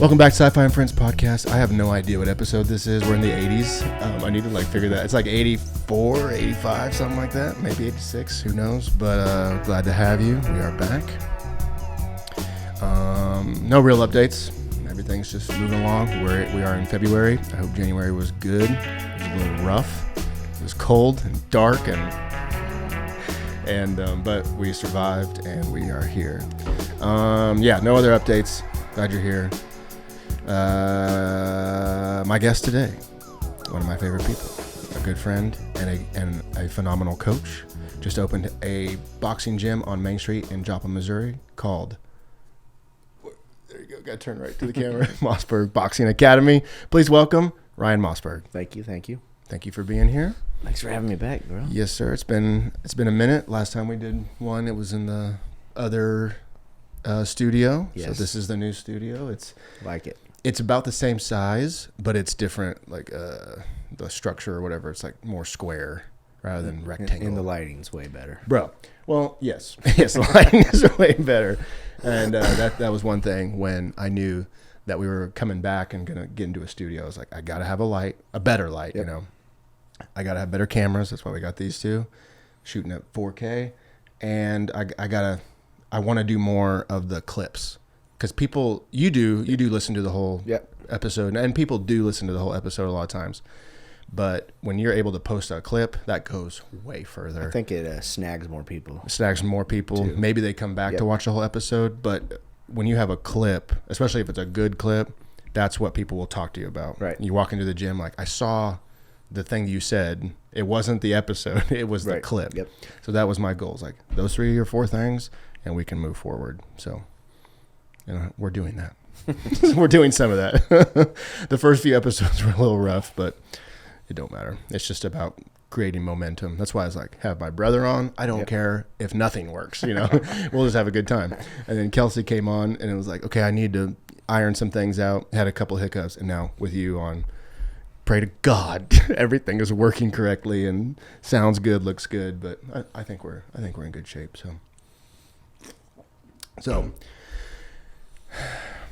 Welcome back to Sci-Fi and Friends podcast. I have no idea what episode this is. We're in the 80s. I need to figure that. It's like 84, 85, something like that. Maybe 86. Who knows? But glad to have you. We are back. No real updates. Everything's just moving along. We are in February. I hope January was good. It was a little rough. It was cold and dark, but we survived and we are here. No other updates. Glad you're here. My guest today, one of my favorite people, a good friend and a phenomenal coach, just opened a boxing gym on Main Street in Joplin, Missouri called, there you go, gotta turn right to the camera, Mosburg Boxing Academy. Please welcome Ryan Mosburg. Thank you. Thank you for being here. Thanks for having me back, bro. Yes, sir. It's been a minute. Last time we did one, it was in the other studio. Yes. So this is the new studio. It's about the same size, but it's different, the structure or whatever. It's like more square rather than rectangle. And the lighting's way better. Bro, well, yes. Yes, the lighting is way better. And that was one thing when I knew that we were coming back and going to get into a studio. I was like, I got to have a better light, Yep. you know. I got to have better cameras. That's why we got these two, shooting at 4K. And I want to do more of the clips. Because you do listen to the whole episode, and people do listen to the whole episode a lot of times. But when you're able to post a clip, that goes way further. I think it snags more people. Too. Maybe they come back to watch the whole episode. But when you have a clip, especially if it's a good clip, that's what people will talk to you about. Right. You walk into the gym like, I saw the thing you said. It wasn't the episode. It was the clip. Yep. So that was my goals. Like those 3 or 4 things, and we can move forward. So. We're doing that. We're doing some of that. The first few episodes were a little rough, but it don't matter. It's just about creating momentum. That's why I was like, have my brother on. I don't care if nothing works, We'll just have a good time. And then Kelsey came on, and it was like, okay, I need to iron some things out. Had a couple hiccups, and now with you on, pray to God everything is working correctly and sounds good, looks good. But I think we're in good shape. So.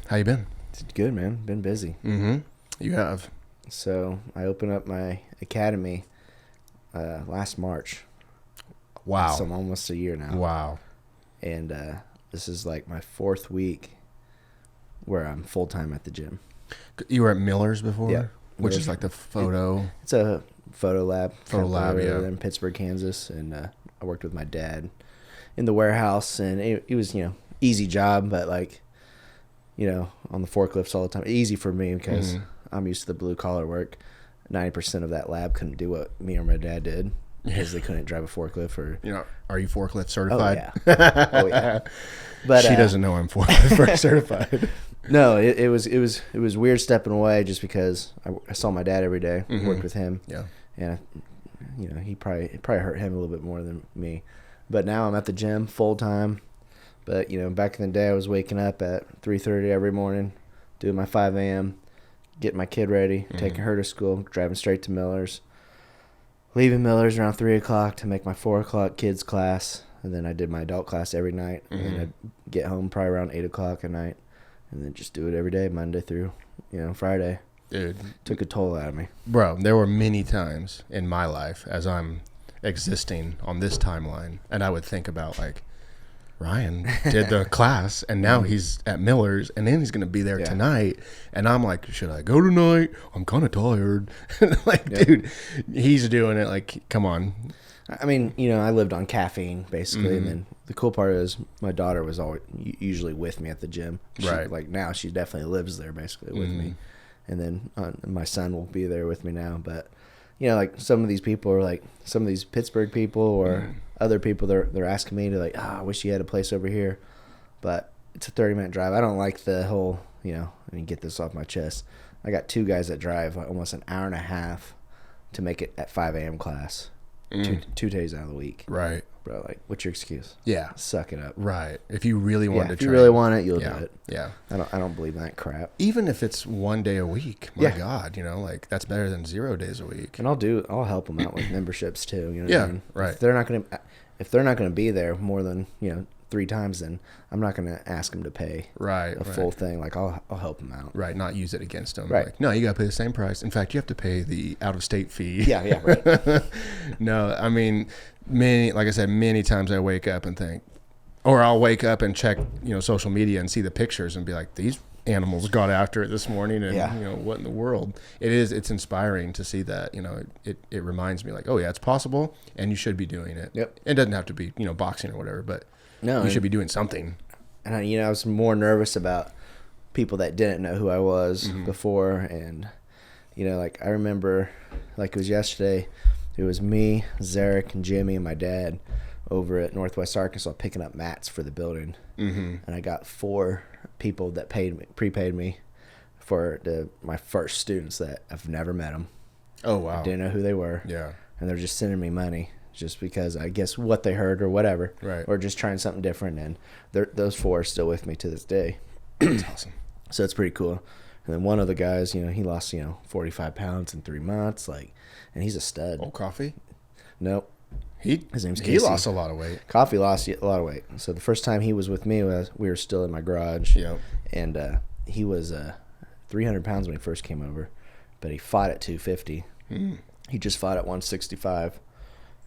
How you been? It's good, man. Been busy. Mm-hmm. You have. So I opened up my academy last March. Wow. So I'm almost a year now. Wow. And this is like my 4th week where I'm full-time at the gym. You were at Miller's before? Yeah. Which is like the photo. It's a photo lab. Yeah. In Pittsburgh, Kansas. And I worked with my dad in the warehouse. And it was, easy job, but on the forklifts all the time. Easy for me because I'm used to the blue collar work. 90% of that lab couldn't do what me or my dad did because they couldn't drive a forklift or. Are you forklift certified? Oh yeah. But she doesn't know I'm forklift certified. No, it was weird stepping away just because I saw my dad every day, worked with him. Yeah. And it probably hurt him a little bit more than me. But now I'm at the gym full time. But, back in the day, I was waking up at 3:30 every morning, doing my 5 a.m., getting my kid ready, taking her to school, driving straight to Miller's, leaving Miller's around 3 o'clock to make my 4 o'clock kids class. And then I did my adult class every night. And then I'd get home probably around 8 o'clock at night. And then just do it every day, Monday through, Friday. Dude. Took a toll out of me. Bro, there were many times in my life as I'm existing on this timeline, and I would think about, Ryan did the class, and now he's at Miller's, and then he's going to be there tonight. And I'm like, should I go tonight? I'm kind of tired. Dude, he's doing it. Come on. I mean, I lived on caffeine, basically. And then the cool part is my daughter was usually with me at the gym. Now she definitely lives there, basically, with me. And then my son will be there with me now. But, some of these people are some of these Pittsburgh people or other people, they're asking me to I wish you had a place over here, but it's a 30-minute drive. I don't like the whole, let me get this off my chest. I got 2 guys that drive almost an hour and a half to make it at 5 a.m. class, 2 days out of the week. Right. Bro, what's your excuse? Yeah. Suck it up. Right. If you really want to if train. you really want it, you'll do it. Yeah. I don't believe in that crap. Even if it's 1 day a week, my God, that's better than 0 days a week. And I'll help them out with memberships too. What I mean? Right. If they're not going to be there more than 3 times, then I'm not going to ask him to pay a full thing. Like I'll help him out. Right. Not use it against him. Right. Like, no, you got to pay the same price. In fact, you have to pay the out-of-state fee. Yeah. Right. No, I mean, like I said, many times I wake up and think, or I'll wake up and check, social media and see the pictures and be like, these animals got after it this morning, and what in the world? It's inspiring to see that. It reminds me like, oh yeah, it's possible, and you should be doing it. Yep. It doesn't have to be boxing or whatever, but you should be doing something. And I was more nervous about people that didn't know who I was before, and like I remember, like it was yesterday, it was me, Zarek, and Jimmy, and my dad over at Northwest Arkansas picking up mats for the building, and I got 4 people that prepaid me for my first students that I've never met them. Oh wow! I didn't know who they were. Yeah, and they're just sending me money just because I guess what they heard or whatever, right? Or just trying something different, and those 4 are still with me to this day. That's awesome. So it's pretty cool. And then one of the guys, he lost 45 pounds in 3 months, and he's a stud. Oh, Coffee? Nope. His name's Casey. He lost a lot of weight. Coffee lost a lot of weight. So the first time he was with me, we were still in my garage. Yeah. And he was 300 pounds when he first came over, but he fought at 250. He just fought at 165,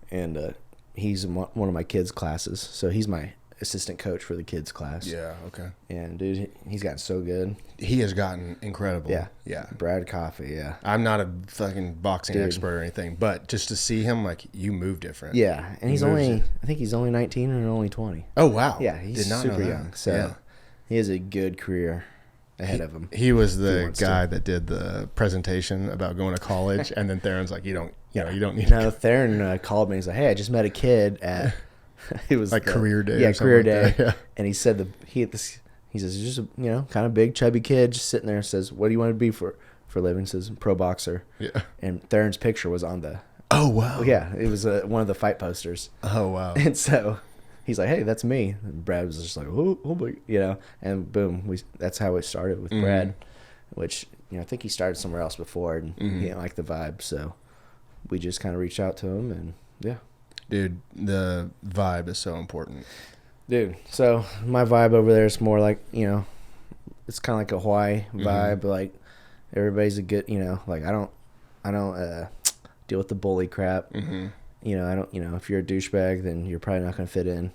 and he's in one of my kids' classes. So he's my assistant coach for the kids' class. Yeah. Okay. And dude, he's gotten so good. He has gotten incredible. Yeah. Yeah. Brad Coffee. Yeah. I'm not a fucking boxing expert or anything, but just to see him, like, you move different. Yeah. And I think he's only 19 or only 20. Oh wow. Yeah. He's super young. So he has a good career ahead of him. He was the guy that did the presentation about going to college, and then Theron's like, you don't need. No, Theron called me. He's like, hey, I just met a kid at. It was like career day. Yeah, career day. Like yeah. And he said he says just a kind of big chubby kid just sitting there. Says, what do you want to be for a living? Says pro boxer. Yeah. And Theron's picture was on the. Oh wow. Yeah, it was one of the fight posters. Oh wow. And so he's like, hey, that's me. And Brad was just like, oh boy, and boom, that's how it started with Brad, which I think he started somewhere else before, and he didn't like the vibe, so we just kind of reached out to him, and yeah. Dude, the vibe is so important. Dude, so my vibe over there is more like, it's kind of like a Hawaii vibe. Like everybody's a good, like I don't deal with the bully crap. I don't, if you're a douchebag, then you're probably not going to fit in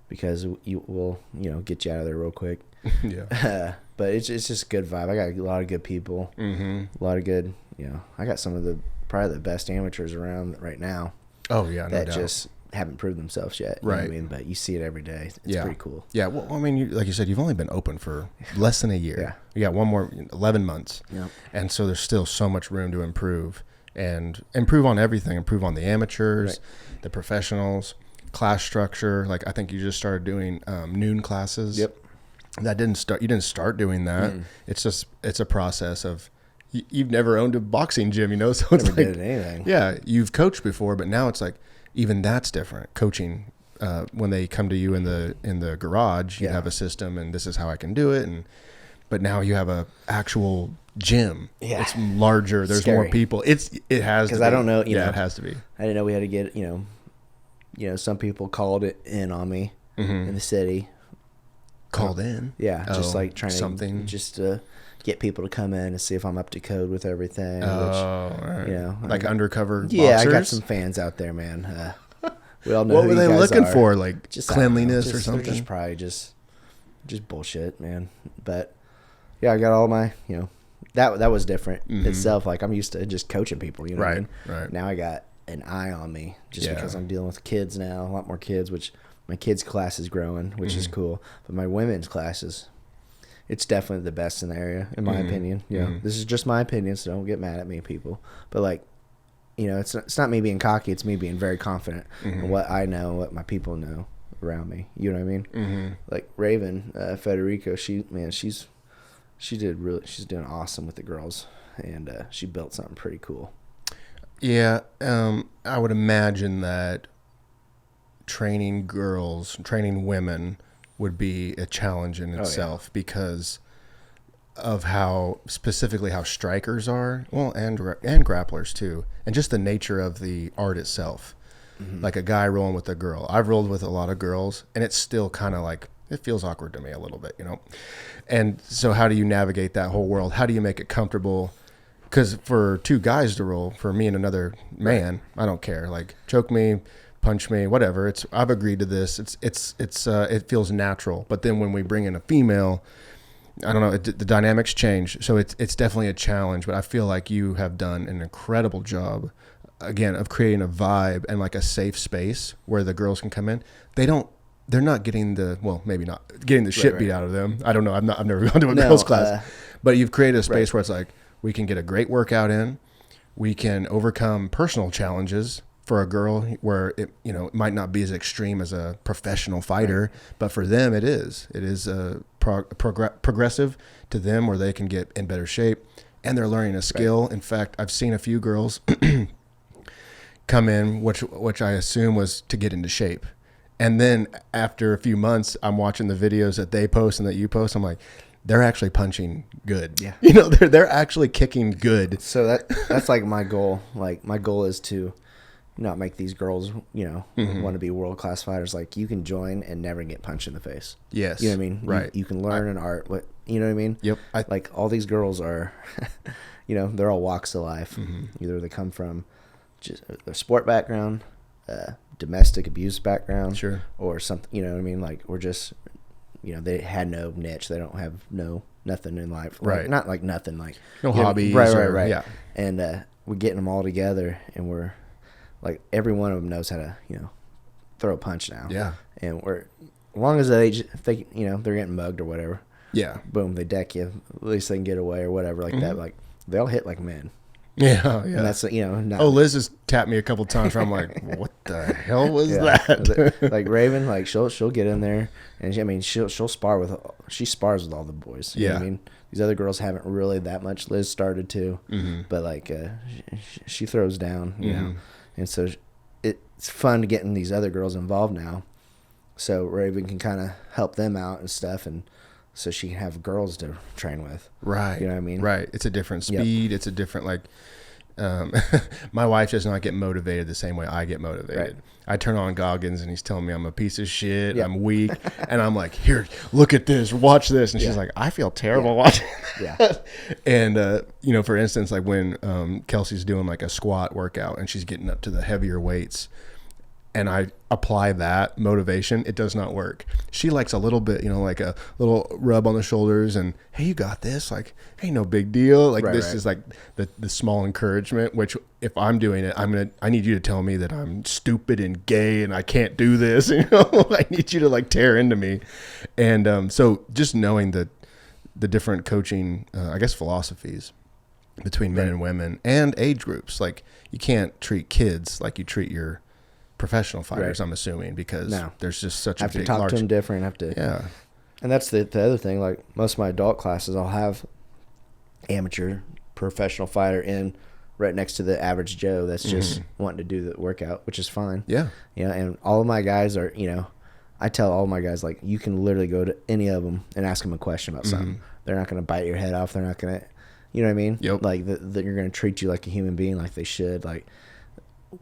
because you will, get you out of there real quick. Yeah. But it's just a good vibe. I got a lot of good people, a lot of good, I got some of probably the best amateurs around right now. Oh yeah, no that doubt. Just haven't proved themselves yet. You know what I mean? But you see it every day. It's pretty cool. Yeah. Well, I mean, like you said, you've only been open for less than a year. Yeah. You got one more 11 months. Yep. And so there's still so much room to improve and improve on everything. Improve on the amateurs, the professionals, class structure. Like I think you just started doing noon classes. Yep. You didn't start doing that. It's a process of. You've never owned a boxing gym, so it's never did anything. Yeah, you've coached before, but now it's like even that's different. Coaching when they come to you in the garage, you have a system, and this is how I can do it. But now you have a actual gym. Yeah, it's larger. There's more people. It has because I don't know. It has to be. I didn't know we had to get some people called it in on me in the city. Called in. Yeah, just like trying something just to get people to come in and see if I'm up to code with everything. Right. Like undercover boxers? Yeah, I got some fans out there, man. We all know what who were you they guys looking are. for? Like just cleanliness or something? Just probably just bullshit, man. But yeah, I got all my, that was different itself. Like I'm used to just coaching people, what I mean? Right. Now I got an eye on me just because I'm dealing with kids now, a lot more kids, which my kids' class is growing, which is cool. But my women's classes, it's definitely the best in the area, in my opinion. This is just my opinion, so don't get mad at me, people. But like, it's not me being cocky. It's me being very confident in what I know, what my people know around me. You know what I mean? Like Raven Federico, she's doing awesome with the girls, and she built something pretty cool. Yeah, I would imagine that training women would be a challenge in itself because of how strikers are, well, and grapplers too, and just the nature of the art itself. like a guy rolling with a girl. I've rolled with a lot of girls, and it's still kind of like, it feels awkward to me a little bit, you know? And so how do you navigate that whole world? How do you make it comfortable? Because for two guys to roll, for me and another man, I don't care. Like, choke me, punch me, whatever. I've agreed to this. It feels natural. But then when we bring in a female, I don't know, the dynamics change. So it's definitely a challenge. But I feel like you have done an incredible job, again, of creating a vibe and like a safe space where the girls can come in. They're not getting maybe not getting the shit beat out of them. I don't know. I've never gone to a girls class, but you've created a space where it's like, we can get a great workout in. We can overcome personal challenges for a girl where it might not be as extreme as a professional fighter, but for them it is. It is progressive to them where they can get in better shape, and they're learning a skill. Right. In fact, I've seen a few girls come in, which I assume was to get into shape. And then after a few months, I'm watching the videos that they post and that you post. I'm like, they're actually punching good. Yeah. They're actually kicking good. So that's like my goal. Like, my goal is to not make these girls, want to be world-class fighters. Like, you can join and never get punched in the face. Yes. You know what I mean? Right. You can learn an art. You know what I mean? Yep. Like, all these girls are, they're all walks of life. Either they come from just a sport background, domestic abuse background, sure, or something, you know what I mean? Like, we're just, they had no niche. They don't have nothing in life. Like, right. Not like nothing, like no hobbies. Right. Yeah. And we're getting them all together, and we're like, every one of them knows how to, throw a punch now. Yeah. And as long as they're getting mugged or whatever. Yeah. Boom, they deck you. At least they can get away or whatever like that. Like, they'll hit like men. Yeah. And that's, not. Oh, Liz has tapped me a couple times where I'm like, what the hell was that? Like, Raven, like, she'll get in there, and she'll spar she spars with all the boys. You know what I mean? These other girls haven't really that much. Liz started to, but like, she throws down, you know, and so it's fun getting these other girls involved now. So Raven can kind of help them out and stuff, and so she can have girls to train with. Right. You know what I mean? Right. It's a different speed. Yep. It's a different, like, my wife does not get motivated the same way I get motivated. Right. I turn on Goggins and he's telling me I'm a piece of shit. Yep. I'm weak. And I'm like, here, look at this, watch this. And she's like, I feel terrible watching that. And, for instance, like when Kelsey's doing like a squat workout and she's getting up to the heavier weights, and I apply that motivation, it does not work. She likes a little bit, like a little rub on the shoulders and, hey, you got this. Like, hey, no big deal. Like, this is like the small encouragement, which if I'm doing it, I need you to tell me that I'm stupid and gay and I can't do this. I need you to like tear into me. And so just knowing the different coaching, I guess, philosophies between men and women and age groups. Like, you can't treat kids like you treat your professional fighters, I'm assuming, because there's just such a big, have to talk to them different. And that's the other thing. Like, most of my adult classes, I'll have amateur professional fighter in right next to the average Joe that's just wanting to do the workout, which is fine. Yeah. And all of my guys are, I tell all my guys, like, you can literally go to any of them and ask them a question about something. They're not going to bite your head off. They're not going to, you know what I mean? Yep. Like, that you're going to treat you like a human being, like they should. Like,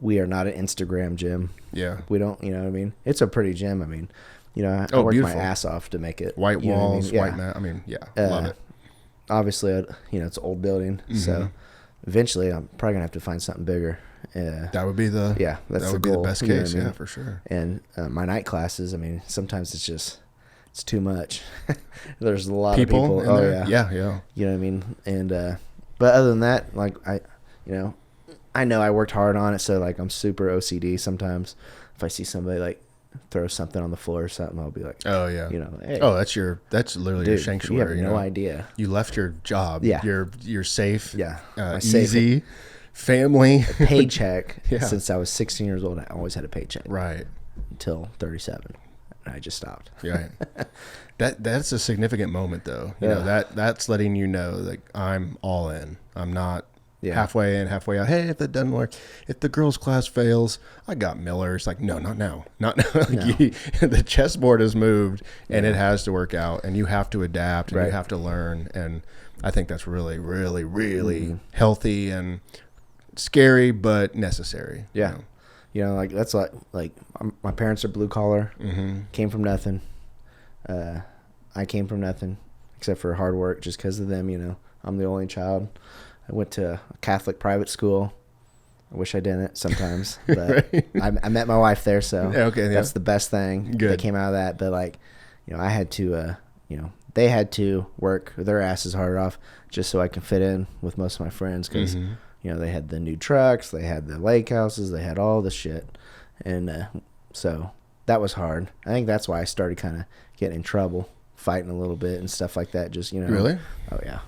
we are not an Instagram gym. Yeah. We don't, you know what I mean? It's a pretty gym. I mean, I work beautiful. My ass off to make it. White walls, white mat. I mean, love it. Obviously, it's an old building. So eventually I'm probably going to have to find something bigger. That would be that's that would be the best case. Yeah, for sure. And my night classes, I mean, sometimes it's too much. There's a lot of people. Oh, yeah. Yeah. You know what I mean? And, but other than that, like, I know I worked hard on it, so like I'm super OCD sometimes. If I see somebody like throw something on the floor or something, I'll be like, oh yeah, hey, that's literally your sanctuary. You have no idea. You left your job. Yeah, you're safe. Yeah, easy, family, a paycheck. Since I was 16 years old, I always had a paycheck. Right. Until 37, and I just stopped. Right. That's a significant moment, though. You know, that's letting you know, like, I'm all in. I'm not halfway in, halfway out. Hey, if it doesn't work, if the girls' class fails, I got Miller's. Like, no, not now. Not now. The chessboard has moved, and it has to work out, and you have to adapt, and you have to learn. And I think that's really, really, really healthy and scary, but necessary. Yeah. You know, like that's like my parents are blue collar, came from nothing. I came from nothing except for hard work just because of them. You know, I'm the only child. I went to a Catholic private school. I wish I didn't sometimes, but right. I met my wife there, so that's the best thing that came out of that. But like, you know, I had to, you know, they had to work their asses hard off just so I can fit in with most of my friends because, you know, they had the new trucks, they had the lake houses, they had all the shit, and so that was hard. I think that's why I started kind of getting in trouble, fighting a little bit and stuff like that. Just, you know, really? Oh yeah.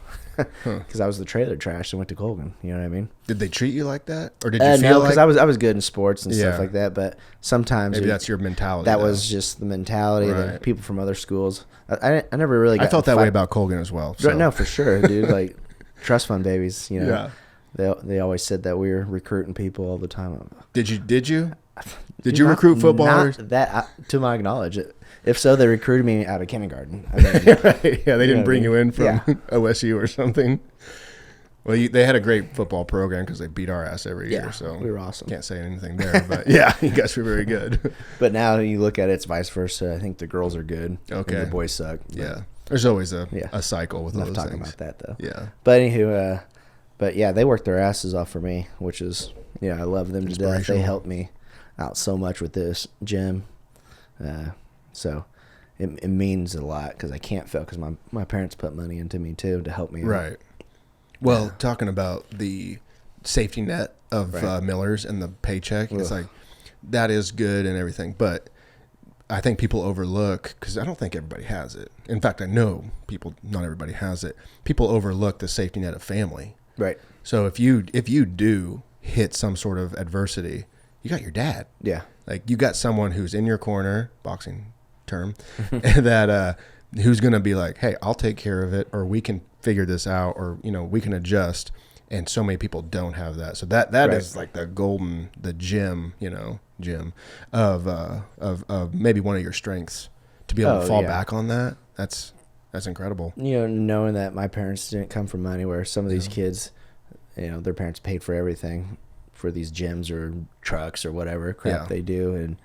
Because I was the trailer trash and went to Colgan. You know what I mean? Did they treat you like that, or did you feel no? like? Because I was good in sports and stuff like that. But sometimes maybe that's your mentality. That was just the mentality. Right. That people from other schools. I never really. I felt that way about Colgan as well. So. No, for sure, dude. Like trust fund babies. You know. Yeah. They always said that we were recruiting people all the time. Did you recruit footballers? Not that to my knowledge. If so, they recruited me out of kindergarten. I mean, right. Yeah, they didn't bring you in from OSU or something. Well, they had a great football program because they beat our ass every year. So we were awesome. Can't say anything there, but yeah, you guys were very good. But now you look at it, it's vice versa. I think the girls are good. Okay. And the boys suck. Yeah. There's always a cycle with those things. Talking about that though. Yeah. But anywho, but yeah, they worked their asses off for me, which is I love them to death. They helped me out so much with this gym. So it means a lot because I can't fail because my parents put money into me too to help me out. Right. Well, talking about the safety net of Miller's and the paycheck, it's like that is good and everything, but I think people overlook because I don't think everybody has it. In fact, I know not everybody has it. People overlook the safety net of family. Right. So if you do hit some sort of adversity, you got your dad. Yeah. Like you got someone who's in your corner, boxing term, that who's going to be like, hey, I'll take care of it, or we can figure this out, or, you know, we can adjust. And so many people don't have that. So that is like the gem of maybe one of your strengths to be able to fall back on that. That's incredible. You know, knowing that my parents didn't come from money where some of these kids, you know, their parents paid for everything for these gyms or trucks or whatever crap they do. And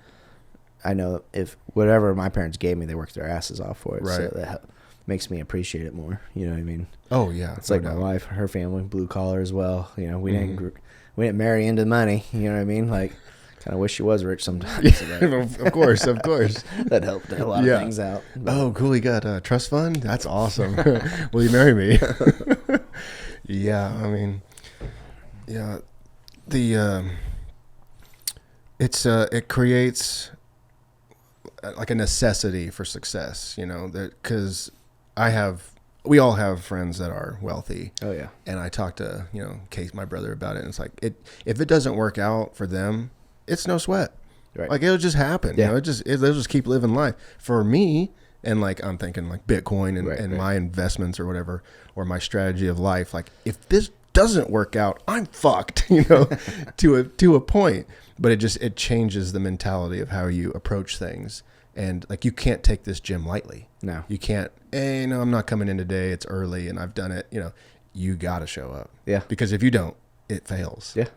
I know if whatever my parents gave me, they worked their asses off for it. Right. So that makes me appreciate it more. You know what I mean? Oh yeah. It's like my wife, her family, blue collar as well. You know, we didn't marry into money. You know what I mean? Like, kind of wish she was rich sometimes. Of course. That helped a lot of things out. But. Oh, cool. You got a trust fund? That's awesome. Will you marry me? Yeah. I mean, yeah. It creates like a necessity for success, you know, because we all have friends that are wealthy. Oh yeah. And I talked to, you know, Case, my brother, about it. And it's like, if it doesn't work out for them, it's no sweat. Right. Like it'll just happen. Yeah. You know, they'll just keep living life. For me, and like I'm thinking like Bitcoin and my investments or whatever, or my strategy of life, like if this doesn't work out, I'm fucked, you know, to a point. But it changes the mentality of how you approach things. And like, you can't take this gym lightly. No, you can't. Hey, no, I'm not coming in today. It's early and I've done it. You know, you got to show up. Yeah. Because if you don't, it fails. Yeah.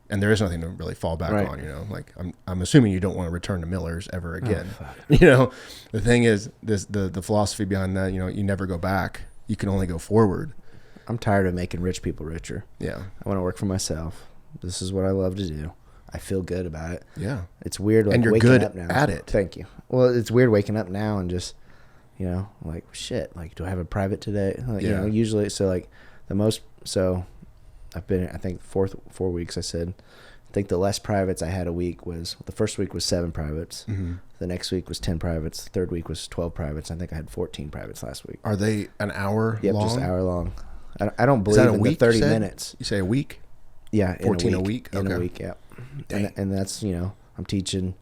And there is nothing to really fall back on, you know, like I'm assuming you don't want to return to Miller's ever again. Oh, you know, the thing is the philosophy behind that, you know, you never go back. You can only go forward. I'm tired of making rich people richer. Yeah. I want to work for myself. This is what I love to do. I feel good about it. Yeah. It's weird. Like, and you're waking good up now. At it. Thank you. Well, it's weird waking up now and just, you know, like, shit, like, do I have a private today? Like, you know, usually, so like I've been, I think 4 weeks, I think the less privates I had a week was, the first week was 7 privates. Mm-hmm. The next week was 10 privates. The third week was 12 privates. I think I had 14 privates last week. Are they an hour long? Yep, just an hour long. I don't believe in the 30 minutes. You say a week? Yeah. 14 a week? In a week, yeah. And that's, you know, I'm teaching.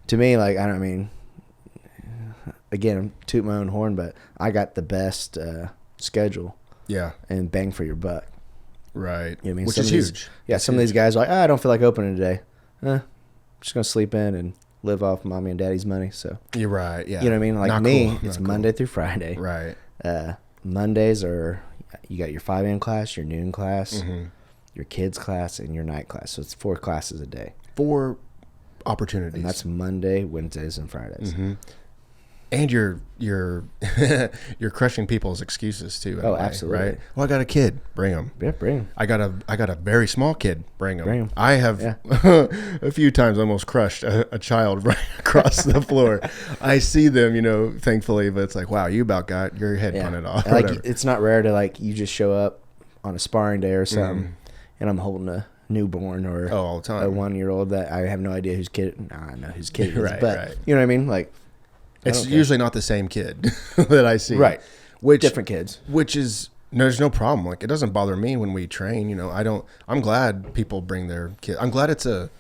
To me, like, I mean, again, I'm tooting my own horn, but I got the best schedule. Yeah. And bang for your buck. Right. You know what I mean? Which is huge. Some of these guys are like, I don't feel like opening today. I'm just going to sleep in and live off mommy and daddy's money. So you're right. Yeah. You know what I mean? Like not me, cool. It's Monday through Friday. Right. Mondays are, you got your 5 a.m. class, your noon class, your kids class, and your night class. So it's 4 classes a day. 4 opportunities. And that's Monday, Wednesdays, and Fridays. Mm-hmm. And you're you're crushing people's excuses too. Oh, absolutely. Right. Well, I got a kid. Bring him. Yeah, bring him. I got a very small kid. Bring him. Bring him. I have a few times almost crushed a child right across the floor. I see them, thankfully, but it's like, wow, you about got your head punted off. Like, it's not rare to like you just show up on a sparring day or something, and I'm holding a newborn or all the time. a 1-year-old that I have no idea whose kid. I know whose kid it is, Right, but right. you know what I mean, like. It's usually not the same kid that I see. Right. Which different kids. Which is there's no problem. Like, it doesn't bother me when we train. I'm glad people bring their kids. I'm glad it's a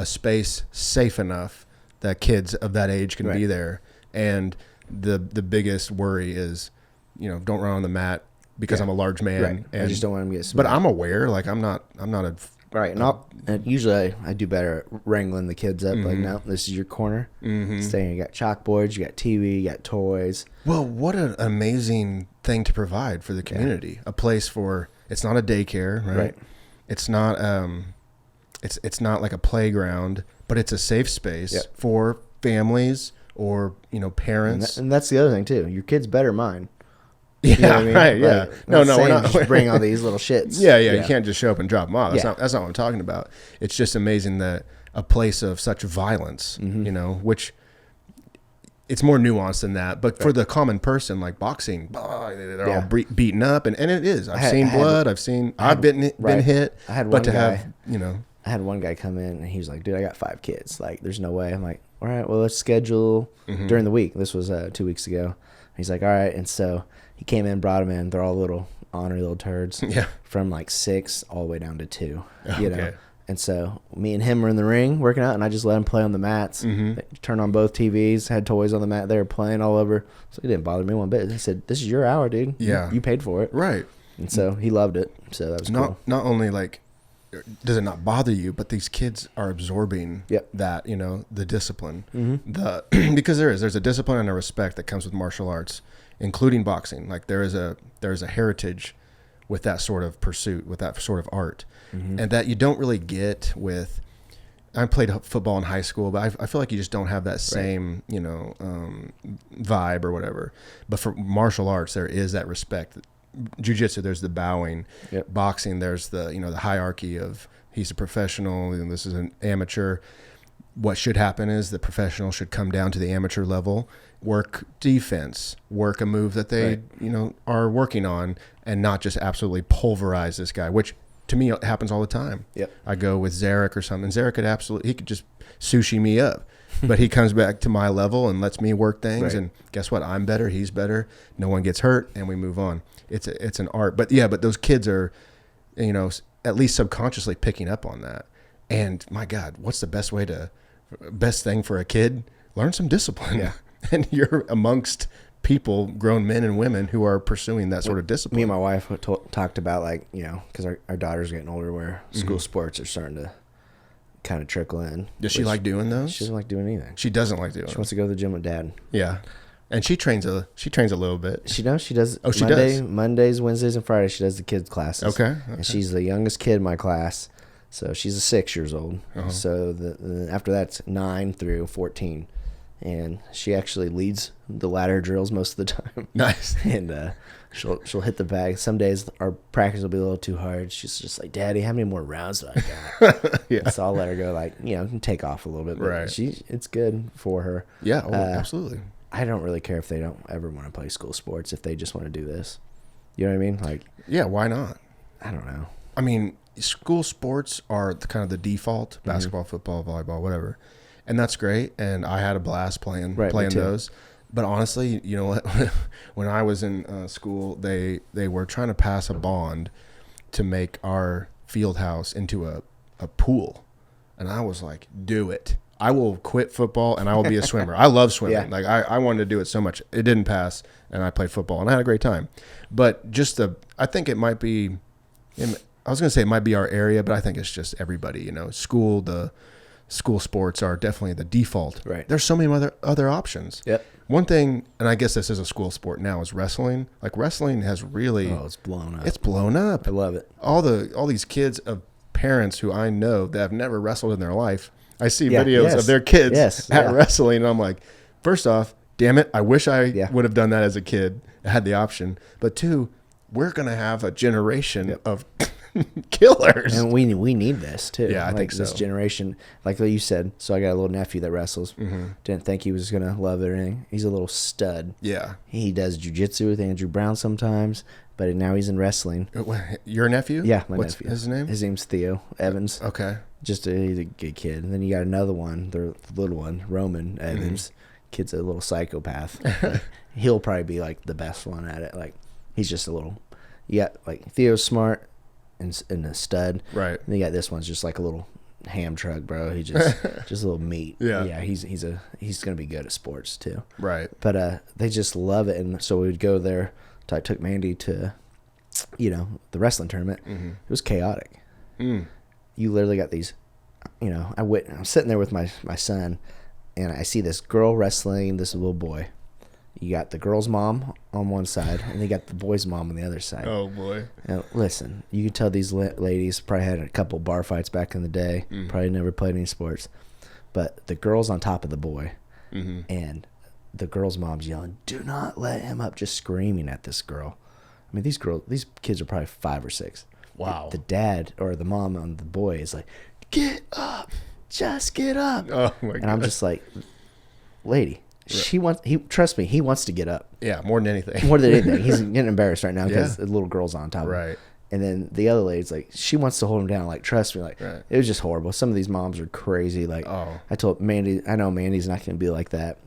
space safe enough that kids of that age can be there. And the biggest worry is, don't run on the mat because I'm a large man. Right. And I just don't want them to get smacked. But I'm aware. Like, I'm not a. Right, and usually I do better at wrangling the kids up. Like, no, this is your corner. Stay. You got chalkboards, you got TV, you got toys. Well, what an amazing thing to provide for the community. A place for, it's not a daycare, right? It's not it's not like a playground, but it's a safe space for families or parents. And that's the other thing too. Your kid's better mine. Yeah, you know what I mean? right. Yeah. Like, No, we're not. Just bring all these little shits. Yeah. You can't just show up and drop them off. That's not what I'm talking about. It's just amazing that a place of such violence, which it's more nuanced than that. But for the common person, like boxing, they're all beaten up, and it is. I've seen blood. I've been hit. I had one guy. I had one guy come in and he was like, "Dude, I got 5 kids. Like, there's no way." I'm like, "All right, well, let's schedule during the week." This was 2 weeks ago. He's like, "All right," and so. He came in, brought them in. They're all little ornery little turds. Yeah. From like 6 all the way down to 2. You know. And so me and him were in the ring working out, and I just let him play on the mats. Turn on both TVs, had toys on the mat. They were playing all over. So it didn't bother me one bit. He said, "This is your hour, dude. Yeah. You paid for it." Right. And so he loved it. So that was cool. Not only like does it not bother you, but these kids are absorbing that, the discipline. Because there's a discipline and a respect that comes with martial arts, including boxing. Like there is a heritage with that sort of pursuit, with that sort of art, and that you don't really get with. I played football in high school, but I feel like you just don't have that same vibe or whatever. But for martial arts, there is that respect. Jiu-jitsu, there's the bowing. Boxing, there's the the hierarchy of he's a professional and this is an amateur. What should happen is the professional should come down to the amateur level, work defense, work a move that they are working on, and not just absolutely pulverize this guy, which to me happens all the time. I go with Zarek or something. Zarek could just sushi me up. But he comes back to my level and lets me work things, and guess what? I'm better, he's better. No one gets hurt, and we move on. It's an art, but those kids are, at least subconsciously picking up on that. And my God, what's the best thing for a kid? Learn some discipline. Yeah. And you're amongst people, grown men and women, who are pursuing that sort of discipline. Me and my wife talked about because our daughter's getting older, where school sports are starting to kind of trickle in. Does she like doing those? She doesn't like doing anything. She doesn't like doing. She wants to go to the gym with Dad. Yeah, and she trains a little bit. She does. She does. Oh, she does. Mondays, Wednesdays, and Fridays. She does the kids classes. Okay. And she's the youngest kid in my class, so she's 6 years old. So after that's 9 through 14, and she actually leads the ladder drills most of the time. Nice. And she'll hit the bag. Some days our practice will be a little too hard. She's just like, "Daddy, how many more rounds do I got?" So I'll let her go, like, take off a little bit. But it's good for her. Yeah, absolutely. I don't really care if they don't ever want to play school sports, if they just want to do this. You know what I mean? Like, yeah, why not? I don't know. I mean, school sports are kind of the default: basketball, football, volleyball, whatever. And that's great, and I had a blast playing those. But honestly, you know what? When I was in school, they were trying to pass a bond to make our field house into a pool, and I was like, "Do it! I will quit football and I will be a swimmer." I love swimming. Like I wanted to do it so much. It didn't pass, and I played football, and I had a great time. But I think it might be. I was going to say it might be our area, but I think it's just everybody. School sports are definitely the default. Right. There's so many other options. Yep. One thing, and I guess this is a school sport now, is wrestling. Like wrestling has really it's blown up. It's blown up. I love it. All these kids of parents who I know that have never wrestled in their life I see videos of their kids at wrestling, and I'm like, first off, damn it, I wish I would have done that as a kid. I had the option. But two, we're going to have a generation of killers. And we need this, too. Yeah, I think so. This generation, like you said, so I got a little nephew that wrestles. Didn't think he was going to love it or anything. He's a little stud. Yeah. He does jiu-jitsu with Andrew Brown sometimes, but now he's in wrestling. Your nephew? Yeah, my What's nephew. his name? His name's Theo Evans. Okay. He's a good kid. And then you got another one, the little one, Roman Evans. Kid's a little psychopath. He'll probably be like the best one at it. Like he's just a little, like Theo's smart and a stud. Right. And you got this one's just like a little ham truck, bro. He just a little meat. Yeah. He's gonna be good at sports too. Right. But they just love it, and so we would go there. I took Mandy to, the wrestling tournament. It was chaotic. You literally got these, I'm sitting there with my son, and I see this girl wrestling this little boy. You got the girl's mom on one side, and you got the boy's mom on the other side. Oh, boy. Now, listen, you can tell these ladies probably had a couple bar fights back in the day, probably never played any sports. But the girl's on top of the boy, and the girl's mom's yelling, "Do not let him up," just screaming at this girl. I mean, these kids are probably 5 or 6. Wow. The dad or the mom on the boy is like, "Get up, just get up." Oh, my God. And I'm just like, lady. Trust me, he wants to get up. Yeah, more than anything. More than anything. He's getting embarrassed right now because the little girl's on top of him. Right. And then the other lady's like, she wants to hold him down. Like, trust me. Like, It was just horrible. Some of these moms are crazy. Like, I told Mandy, I know Mandy's not going to be like that.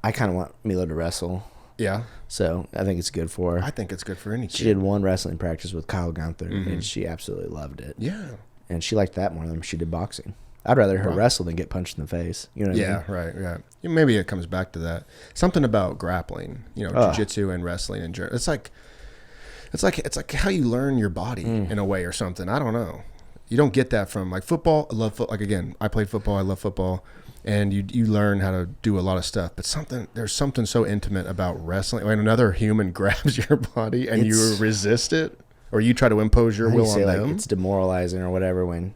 I kind of want Mila to wrestle. Yeah. So I think it's good for her. I think it's good for any kid. She did one wrestling practice with Kyle Gunther, and she absolutely loved it. Yeah. And she liked that more than she did boxing. I'd rather her wrestle than get punched in the face. You know what I mean? Right. Yeah. Maybe it comes back to that. Something about grappling, jiu-jitsu and wrestling and it's like how you learn your body in a way or something. I don't know. You don't get that from like football. I love like again, I played football. I love football, and you learn how to do a lot of stuff. But there's something so intimate about wrestling. When another human grabs your body and you resist it, or you try to impose your will on them. It's demoralizing or whatever when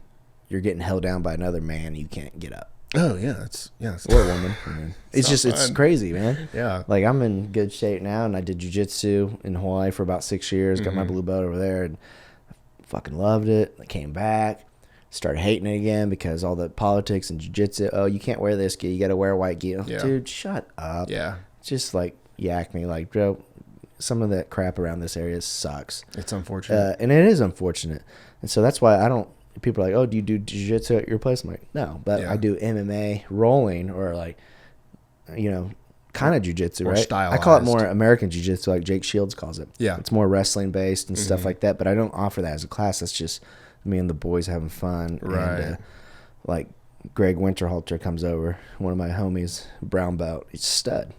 you're getting held down by another man, you can't get up. Oh yeah, or a woman. I mean, it's crazy, man. Yeah, like I'm in good shape now, and I did jiu-jitsu in Hawaii for about 6 years. Got my blue belt over there, and I fucking loved it. I came back, started hating it again because all the politics and jiu-jitsu. Oh, you can't wear this gi. You got to wear a white gi. Dude, shut up. Yeah, just like yak me, like bro. Some of that crap around this area sucks. It's unfortunate, and it is unfortunate, and so that's why I don't. People are like, "Oh, do you do jiu-jitsu at your place?" I'm like, "No," but I do MMA, rolling, or like, kind of jiu-jitsu, right? Stylized. I call it more American jiu-jitsu, like Jake Shields calls it. Yeah, it's more wrestling based and stuff like that. But I don't offer that as a class. That's just me and the boys having fun. Right. And, like Greg Winterhalter comes over, one of my homies, brown belt. He's a stud.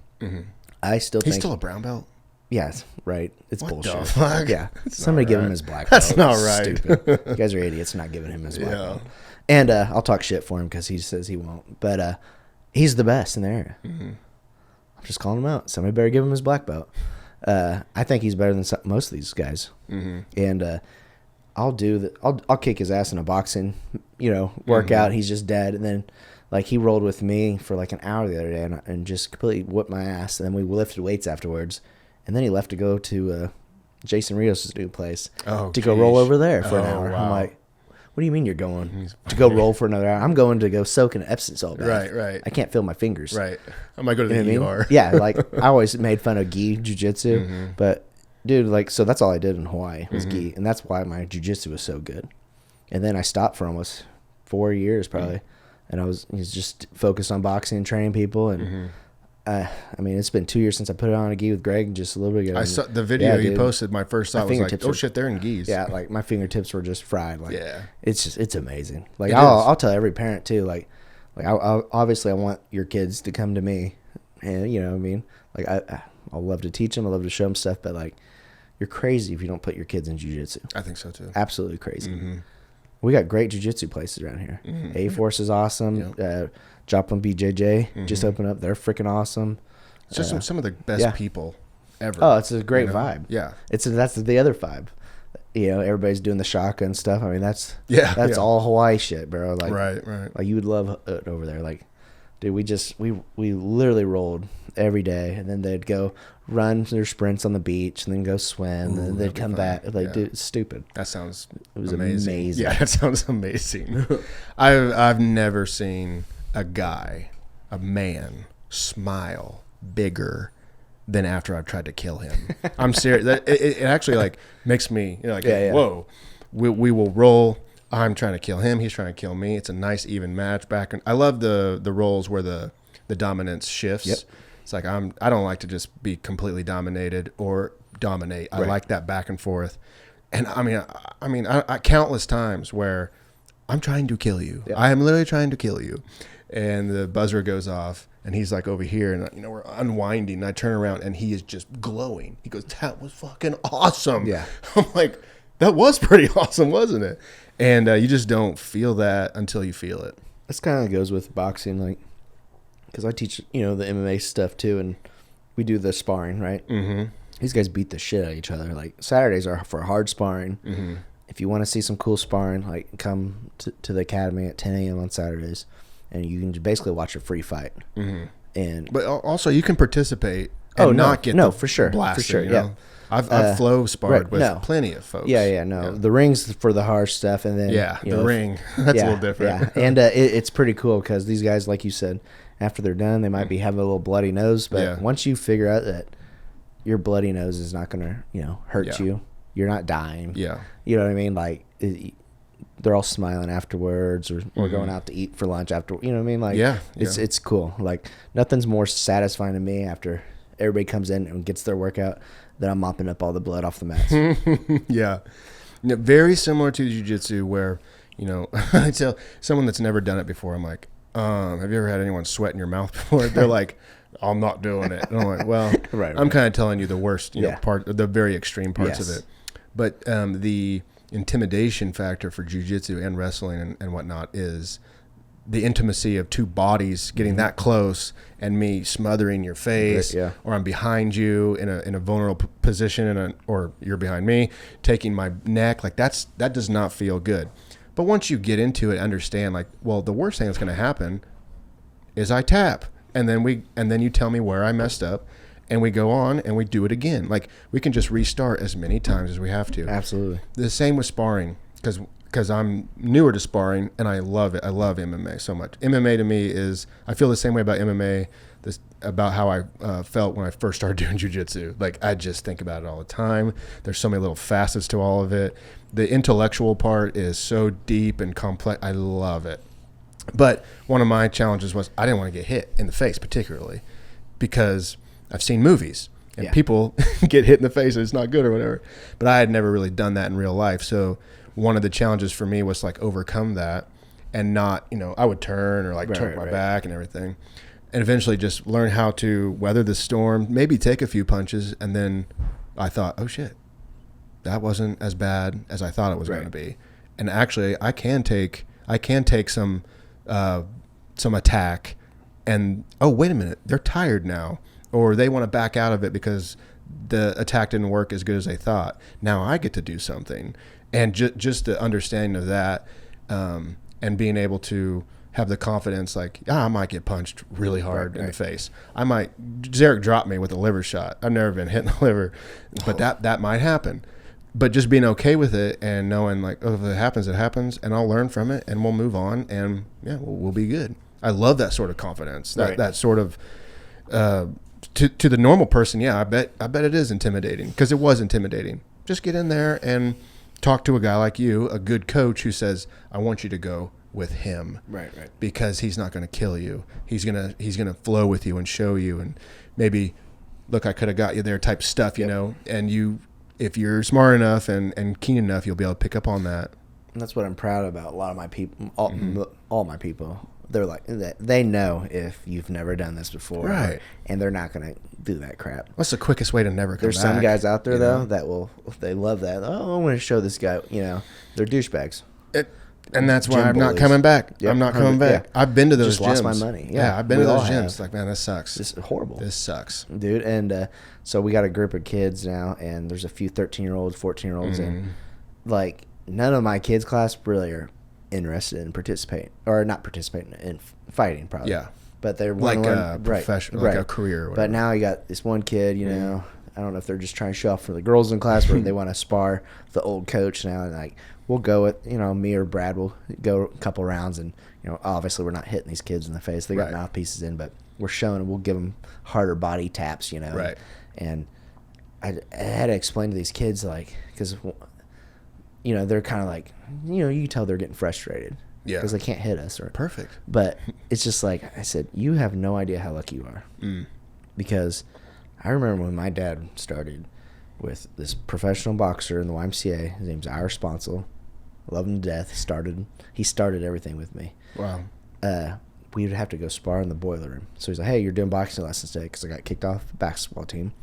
I still think he's still a brown belt. Yes, right. It's what bullshit. The fuck? Yeah, somebody give him his black belt. That's not right. Stupid. You guys are idiots not giving him his black belt. And I'll talk shit for him because he says he won't. But he's the best in the area. I'm just calling him out. Somebody better give him his black belt. I think he's better than most of these guys. And I'll kick his ass in a boxing, workout. He's just dead. And then like he rolled with me for like an hour the other day and just completely whipped my ass. And then we lifted weights afterwards. And then he left to go to Jason Rios' new place to go roll over there for an hour. Wow. I'm like, what do you mean you're going to go roll for another hour? I'm going to go soak in an Epsom salt bath. Right. I can't feel my fingers. Right. I might go to the ER. Yeah, like I always made fun of gi jiu-jitsu. But, dude, like, so that's all I did in Hawaii was gi. And that's why my jiu-jitsu was so good. And then I stopped for almost 4 years probably. And I was just focused on boxing and training people. And I mean, it's been 2 years since I put it on a gi with Greg just a little bit ago. I saw the video you posted. My first thought was like, oh shit, they're in gis. Yeah, like my fingertips were just fried. Like, it's amazing. Like I'll tell every parent too. Like obviously I want your kids to come to me, and you know what I mean. Like I'll love to teach them. I love to show them stuff, but like you're crazy if you don't put your kids in jiu-jitsu. I think so too. Absolutely crazy. We got great jiu-jitsu places around here. A-Force is awesome. Joplin BJJ just opened up. They're freaking awesome. It's just some of the best people ever. Oh, it's a great vibe. Yeah. That's the other vibe. everybody's doing the shotgun stuff. I mean, that's yeah. all Hawaii shit, bro. Like, right. Like, you would love it over there. Like, dude, we literally rolled every day, and then they'd go run their sprints on the beach, and then go swim, and then they'd come back. Like, dude, it's stupid. That sounds It was amazing. Yeah, that sounds amazing. I've never seen a man smile bigger than after I've tried to kill him. I'm serious. It actually like makes me whoa. We will roll. I'm trying to kill him. He's trying to kill me. It's a nice even match back. I love the roles where the dominance shifts. Yep. It's like I don't like to just be completely dominated or dominate. I like that back and forth. And I countless times where I'm trying to kill you. Yep. I am literally trying to kill you. And the buzzer goes off, and he's like over here, and we're unwinding. And I turn around, and he is just glowing. He goes, "That was fucking awesome." Yeah, I'm like, that was pretty awesome, wasn't it? And you just don't feel that until you feel it. This kind of goes with boxing, like, because I teach the MMA stuff too, and we do the sparring, right? Mm-hmm. These guys beat the shit out of each other. Like, Saturdays are for hard sparring. Mm-hmm. If you want to see some cool sparring, like, come to the academy at 10 a.m. on Saturdays. And you can basically watch a free fight. Mm-hmm. But also you can participate and not get for sure, blasted, for sure. Yeah, I've flow sparred with plenty of folks. Yeah. The ring's for the harsh stuff, and then the ring that's a little different. Yeah, and it's pretty cool because these guys, like you said, after they're done, they might be having a little bloody nose, but once you figure out that your bloody nose is not gonna hurt you, you're not dying. Yeah, you know what I mean, like. They're all smiling afterwards, or going out to eat for lunch after. You know what I mean? Like, it's cool. Like, nothing's more satisfying to me after everybody comes in and gets their workout than I'm mopping up all the blood off the mats. Yeah, very similar to jiu-jitsu, where I tell someone that's never done it before, I'm like, have you ever had anyone sweat in your mouth before? They're like, I'm not doing it. And I'm like, well, right. I'm kind of telling you the worst, part, the very extreme parts of it. But the intimidation factor for jiu-jitsu and wrestling and whatnot is the intimacy of two bodies getting that close, and me smothering your face, or I'm behind you in a vulnerable position, or you're behind me taking my neck. Like, that does not feel good. But once you get into it, understand, like, well, the worst thing that's going to happen is I tap, and then you tell me where I messed up, and we go on and we do it again. Like, we can just restart as many times as we have to. Absolutely. The same with sparring, because I'm newer to sparring, and I love it. I love MMA so much. MMA to me is, I feel the same way about MMA, about how I felt when I first started doing jiu-jitsu. Like, I just think about it all the time. There's so many little facets to all of it. The intellectual part is so deep and complex. I love it. But one of my challenges was I didn't want to get hit in the face, particularly because I've seen movies and people get hit in the face and it's not good or whatever. But I had never really done that in real life. So one of the challenges for me was like overcome that and not, I would turn or like turn my back and everything. And eventually just learn how to weather the storm, maybe take a few punches. And then I thought, oh shit, that wasn't as bad as I thought it was going to be. And actually I can take some attack and, oh, wait a minute, they're tired now. Or they want to back out of it because the attack didn't work as good as they thought. Now I get to do something. And just the understanding of that, and being able to have the confidence, like, I might get punched really hard in the face. Zarek dropped me with a liver shot. I've never been hit in the liver, but that might happen. But just being okay with it and knowing, like, oh, if it happens, it happens, and I'll learn from it, and we'll move on, and we'll be good. I love that sort of confidence. That sort of to the normal person, I bet it is intimidating, because it was intimidating. Just get in there and talk to a guy like you, a good coach who says, I want you to go with him. Right. Because he's not going to kill you. He's going to flow with you and show you, and maybe, look, I could have got you there type stuff, and you, if you're smart enough and keen enough, you'll be able to pick up on that. And that's what I'm proud about. A lot of my people, all my people, they're like, they know if you've never done this before. Right. And they're not going to do that crap. What's the quickest way to never come There's back? There's some guys out there, though, that they love that. Oh, I want to show this guy, they're douchebags. And that's why I'm not coming back. Yep, I'm not coming back. Yeah. I've been to those gyms. Just lost my money. Yeah, I've been to those gyms. Like, man, this sucks. This is horrible. This sucks. Dude, and so we got a group of kids now, and there's a few 13-year-olds, 14-year-olds, and like none of my kids' class really are interested in not participating in fighting, probably. Yeah. But they're like a professional, like a career. Or whatever. But now you got this one kid, you know, I don't know if they're just trying to show off for the girls in class, or they want to spar the old coach now. And like, we'll go with, you know, me or Brad will go a couple rounds, and you know, obviously we're not hitting these kids in the face. They got mouthpieces in, but we're showing. We'll give them harder body taps, you know. Right. And I had to explain to these kids, like, because you know, they're kind of like, you know, you can tell they're getting frustrated. Yeah. Because they can't hit us. Perfect. But it's just like I said, you have no idea how lucky you are. Because I remember when my dad started with this professional boxer in the YMCA. His name's Ira Sponsel. Love him to death. He started everything with me. Wow. We would have to go spar in the boiler room. So he's like, hey, you're doing boxing lessons today, because I got kicked off the basketball team.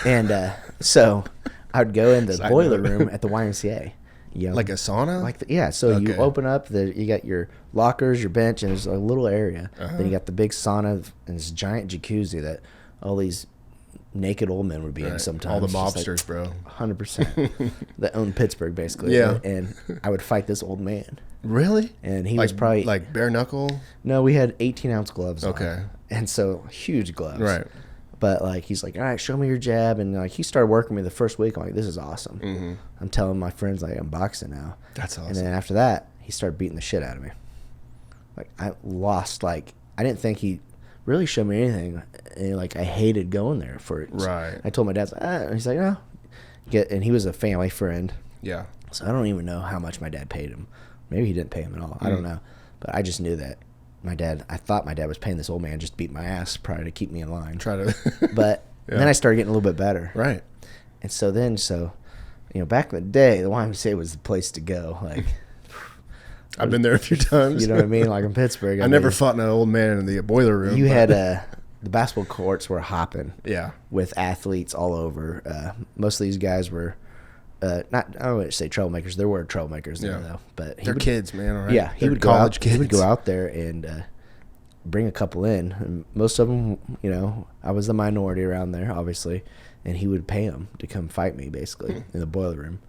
And so I would go in the boiler room at the YMCA. You know, like a sauna? So you open up, you got your lockers, your bench, and there's a little area. Then you got the big sauna and this giant jacuzzi that all these naked old men would be in sometimes. All the mobsters, bro. 100%. That owned Pittsburgh, basically. Yeah. And I would fight this old man. Really? And he was probably... Like bare knuckle? No, we had 18-ounce gloves on. And so, huge gloves. Right. But, like, he's like, all right, show me your jab. And, like, he started working me the first week. I'm like, this is awesome. I'm telling my friends, like, I'm boxing now. That's awesome. And then after that, he started beating the shit out of me. Like, I lost, like, I didn't think he really showed me anything. And, like, I hated going there for it. Right. I told my dad, he's like, no. And he was a family friend. Yeah. So I don't even know how much my dad paid him. Maybe he didn't pay him at all. I don't know. But I just knew that I thought my dad was paying this old man just to beat my ass, probably to keep me in line. But then I started getting a little bit better. Right. And so you know, back in the day, the YMCA was the place to go. Like, I've been there a few times. You know what I mean? Like in Pittsburgh. I never fought an old man in the boiler room. You had the basketball courts were hopping. Yeah. With athletes all over. Most of these guys were I don't want to say troublemakers. There were troublemakers there, though. But they're kids, man. All right. Yeah, he would go out there and bring a couple in. And most of them, you know, I was the minority around there, obviously, and he would pay them to come fight me, basically, in the boiler room.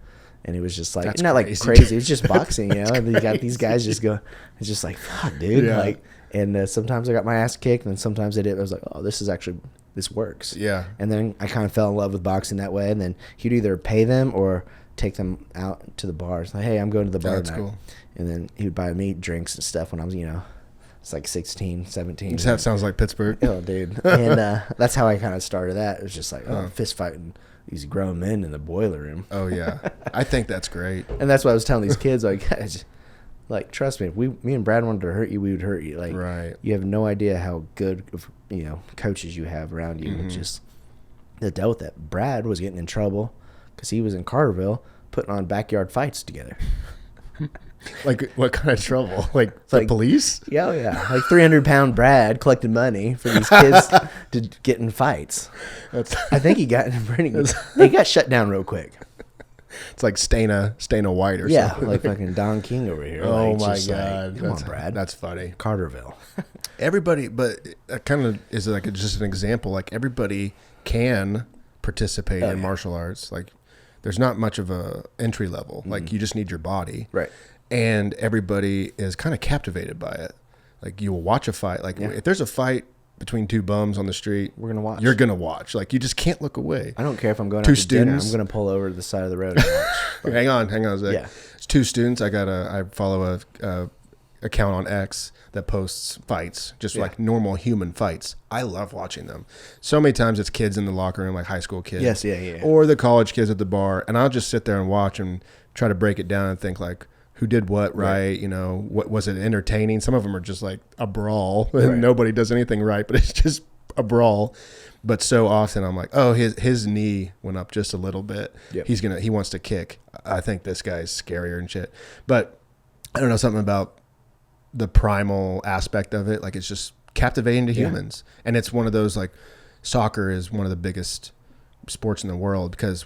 And it was just like, not like crazy. It was just boxing, you know. And you got these guys just go. It's just like, fuck, dude. Yeah. Like, and sometimes I got my ass kicked, and sometimes I did. I was like, oh, this works. Yeah. And then I kind of fell in love with boxing that way. And then he'd either pay them or take them out to the bars. Like, hey, I'm going to the bar tonight. Cool. And then he would buy me drinks and stuff when I was, you know, it's like 16, 17. That sounds like Pittsburgh. Oh, dude. And that's how I kind of started that. It was just like, fist fighting these grown men in the boiler room. Oh, yeah. I think that's great. And that's what I was telling these kids, like, guys, like, trust me, if me and Brad wanted to hurt you, we would hurt you. Like, you have no idea how good of, you know, coaches you have around you. Mm-hmm. Just that dealt with that. Brad was getting in trouble because he was in Carterville putting on backyard fights together. Like, what kind of trouble? Like the police? Yeah, yeah. Like 300-pound Brad collected money for these kids to get in fights. I think he got he got shut down real quick. It's like Stana White or something. Yeah, like fucking Don King over here. Oh, like, my God. Like, come on, Brad. That's funny. Carterville. Everybody, but that kind of is like just an example. Like, everybody can participate in martial arts. Like, there's not much of a entry level. Mm-hmm. Like, you just need your body. Right. And everybody is kind of captivated by it. Like, you will watch a fight. Like, if there's a fight between two bums on the street, we're gonna watch. You're gonna watch. Like, you just can't look away. I don't care if I'm going out to dinner. I'm gonna pull over to the side of the road and watch. hang on a sec. Yeah. It's two students. I follow a account on X that posts fights, just like normal human fights. I love watching them. So many times it's kids in the locker room, like high school kids. Yes, yeah. Or the college kids at the bar, and I'll just sit there and watch and try to break it down and think like, who did what right? You know, what was it entertaining? Some of them are just like a brawl, and nobody does anything right, but it's just a brawl. But so often I'm like, oh, his knee went up just a little bit. Yep. He wants to kick. I think this guy's scarier and shit. But I don't know, something about the primal aspect of it. Like, it's just captivating to humans. And it's one of those, like, soccer is one of the biggest sports in the world because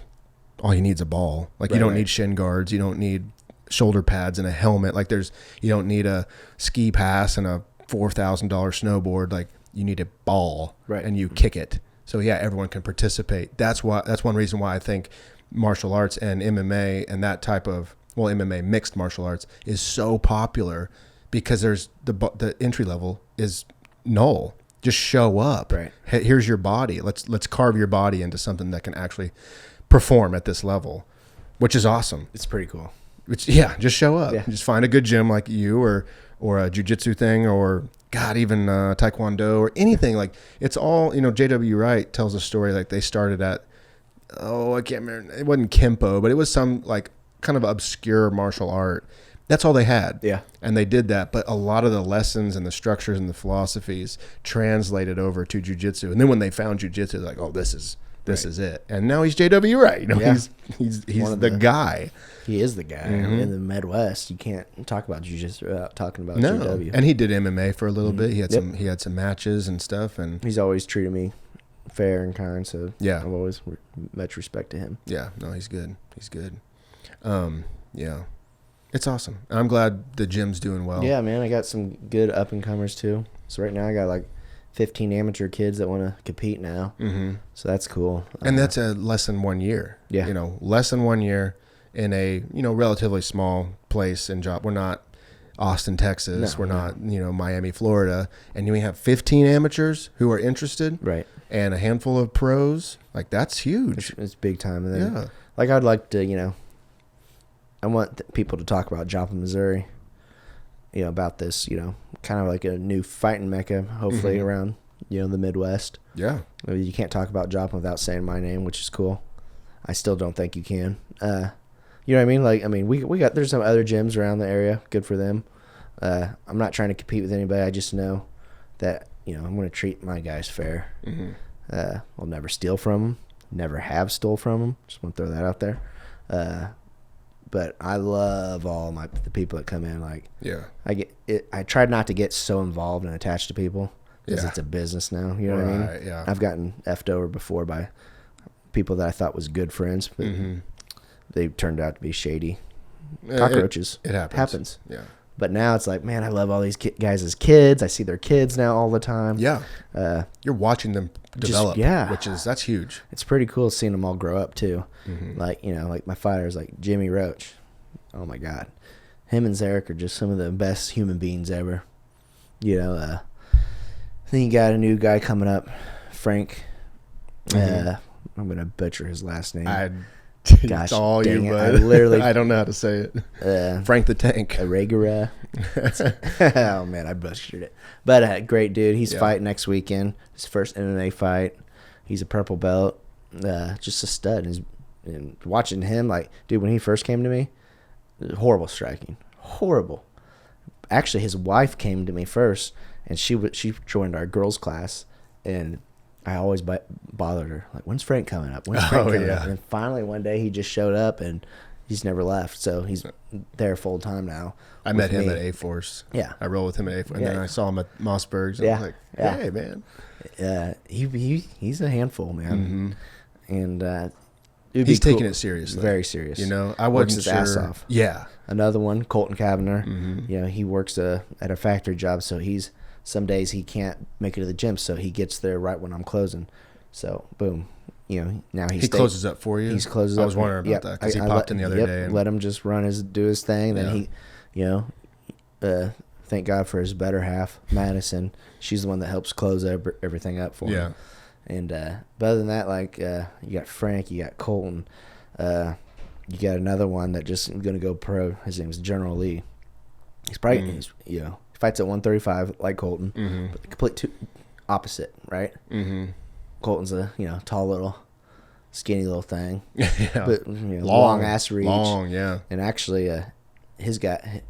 all you need is a ball. Like, you don't need shin guards. You don't need shoulder pads and a helmet. Like, you don't need a ski pass and a $4,000 snowboard. Like, you need a ball and you kick it. So yeah, everyone can participate. That's one reason why I think martial arts and MMA and that type of, well, MMA mixed martial arts is so popular because there's the entry level is null. Just show up. Right. Here's your body. Let's carve your body into something that can actually perform at this level, which is awesome. It's pretty cool. Just show up. Yeah. Just find a good gym like you or a jiu-jitsu thing or God, even taekwondo or anything. Like it's all, J.W. Wright tells a story like they started at, I can't remember. It wasn't Kempo, but it was some like kind of obscure martial art. That's all they had. Yeah. And they did that. But a lot of the lessons and the structures and the philosophies translated over to jiu-jitsu. And then when they found jiu-jitsu, they're like, oh, this is it. And now he's J.W. Wright. He's the guy. He is the guy. In the Midwest. You can't talk about jiu-jitsu without talking about J.W. And he did MMA for a little bit. He had some matches and stuff. And he's always treated me fair and kind. So yeah, I've always much respect to him. Yeah. No, he's good. He's good. Yeah. It's awesome. I'm glad the gym's doing well. Yeah, man. I got some good up-and-comers, too. So right now I got like 15 amateur kids that want to compete now. Mm-hmm. So that's cool. And that's a less than 1 year. Yeah. Less than 1 year in a, relatively small place in Joplin. We're not Austin, Texas. We're not, Miami, Florida. And we have 15 amateurs who are interested. Right. And a handful of pros. Like, that's huge. It's big time. And then, like, I'd like to, I want people to talk about Joplin, Missouri, about this, kind of like a new fighting mecca, hopefully around, the Midwest. Yeah. You can't talk about Joplin without saying my name, which is cool. I still don't think you can. You know what I mean? Like, we got, there's some other gyms around the area. Good for them. I'm not trying to compete with anybody. I just know that, I'm going to treat my guys fair. Mm-hmm. I'll never steal from them. Never have stole from them. Just want to throw that out there. But I love all the people that come in. Like, yeah, I tried not to get so involved and attached to people because it's a business now. You know what I mean? Yeah. I've gotten effed over before by people that I thought was good friends, but they turned out to be shady cockroaches. It happens. Yeah. But now it's like, man, I love all these guys as kids. I see their kids now all the time. Yeah. You're watching them develop. That's huge. It's pretty cool seeing them all grow up too. Mm-hmm. Like, like my fighters, like Jimmy Roach. Oh my God. Him and Zarek are just some of the best human beings ever. Then you got a new guy coming up, Frank. I'm going to butcher his last name. Gosh, it's all you, bud. I don't know how to say it. Frank the Tank. Irregular. Oh, man, I butchered it. But great dude. He's fighting next weekend. His first MMA fight. He's a purple belt. Just a stud. And watching him, like, dude, when he first came to me, horrible striking. Horrible. Actually, his wife came to me first, and she joined our girls' class, and I always bothered her. Like, when's Frank coming up? When's Frank coming up? And finally, one day, he just showed up, and he's never left. So he's there full time now. I met him at A-Force. Yeah. I rolled with him at A-Force. And then I saw him at Mosburg. So I was like, hey, man. He's a handful, man. Mm-hmm. And he's taking it seriously. Very serious. I wasn't works his ass off. Yeah. Another one, Colton Kavanagh. Mm-hmm. He works at a factory job, so some days he can't make it to the gym, so he gets there right when I'm closing. So, boom. Now he closes up for you? He closes up. I was wondering about that because he popped in the other day. Let him just do his thing. Then he, thank God for his better half, Madison. She's the one that helps close everything up for him. Yeah. And but other than that, like you got Frank, you got Colton, you got another one that just going to go pro. His name is General Lee. He's probably fights at 135 like Colton, but the complete opposite, right? Mm-hmm. Colton's a tall little, skinny little thing, but long ass reach, and actually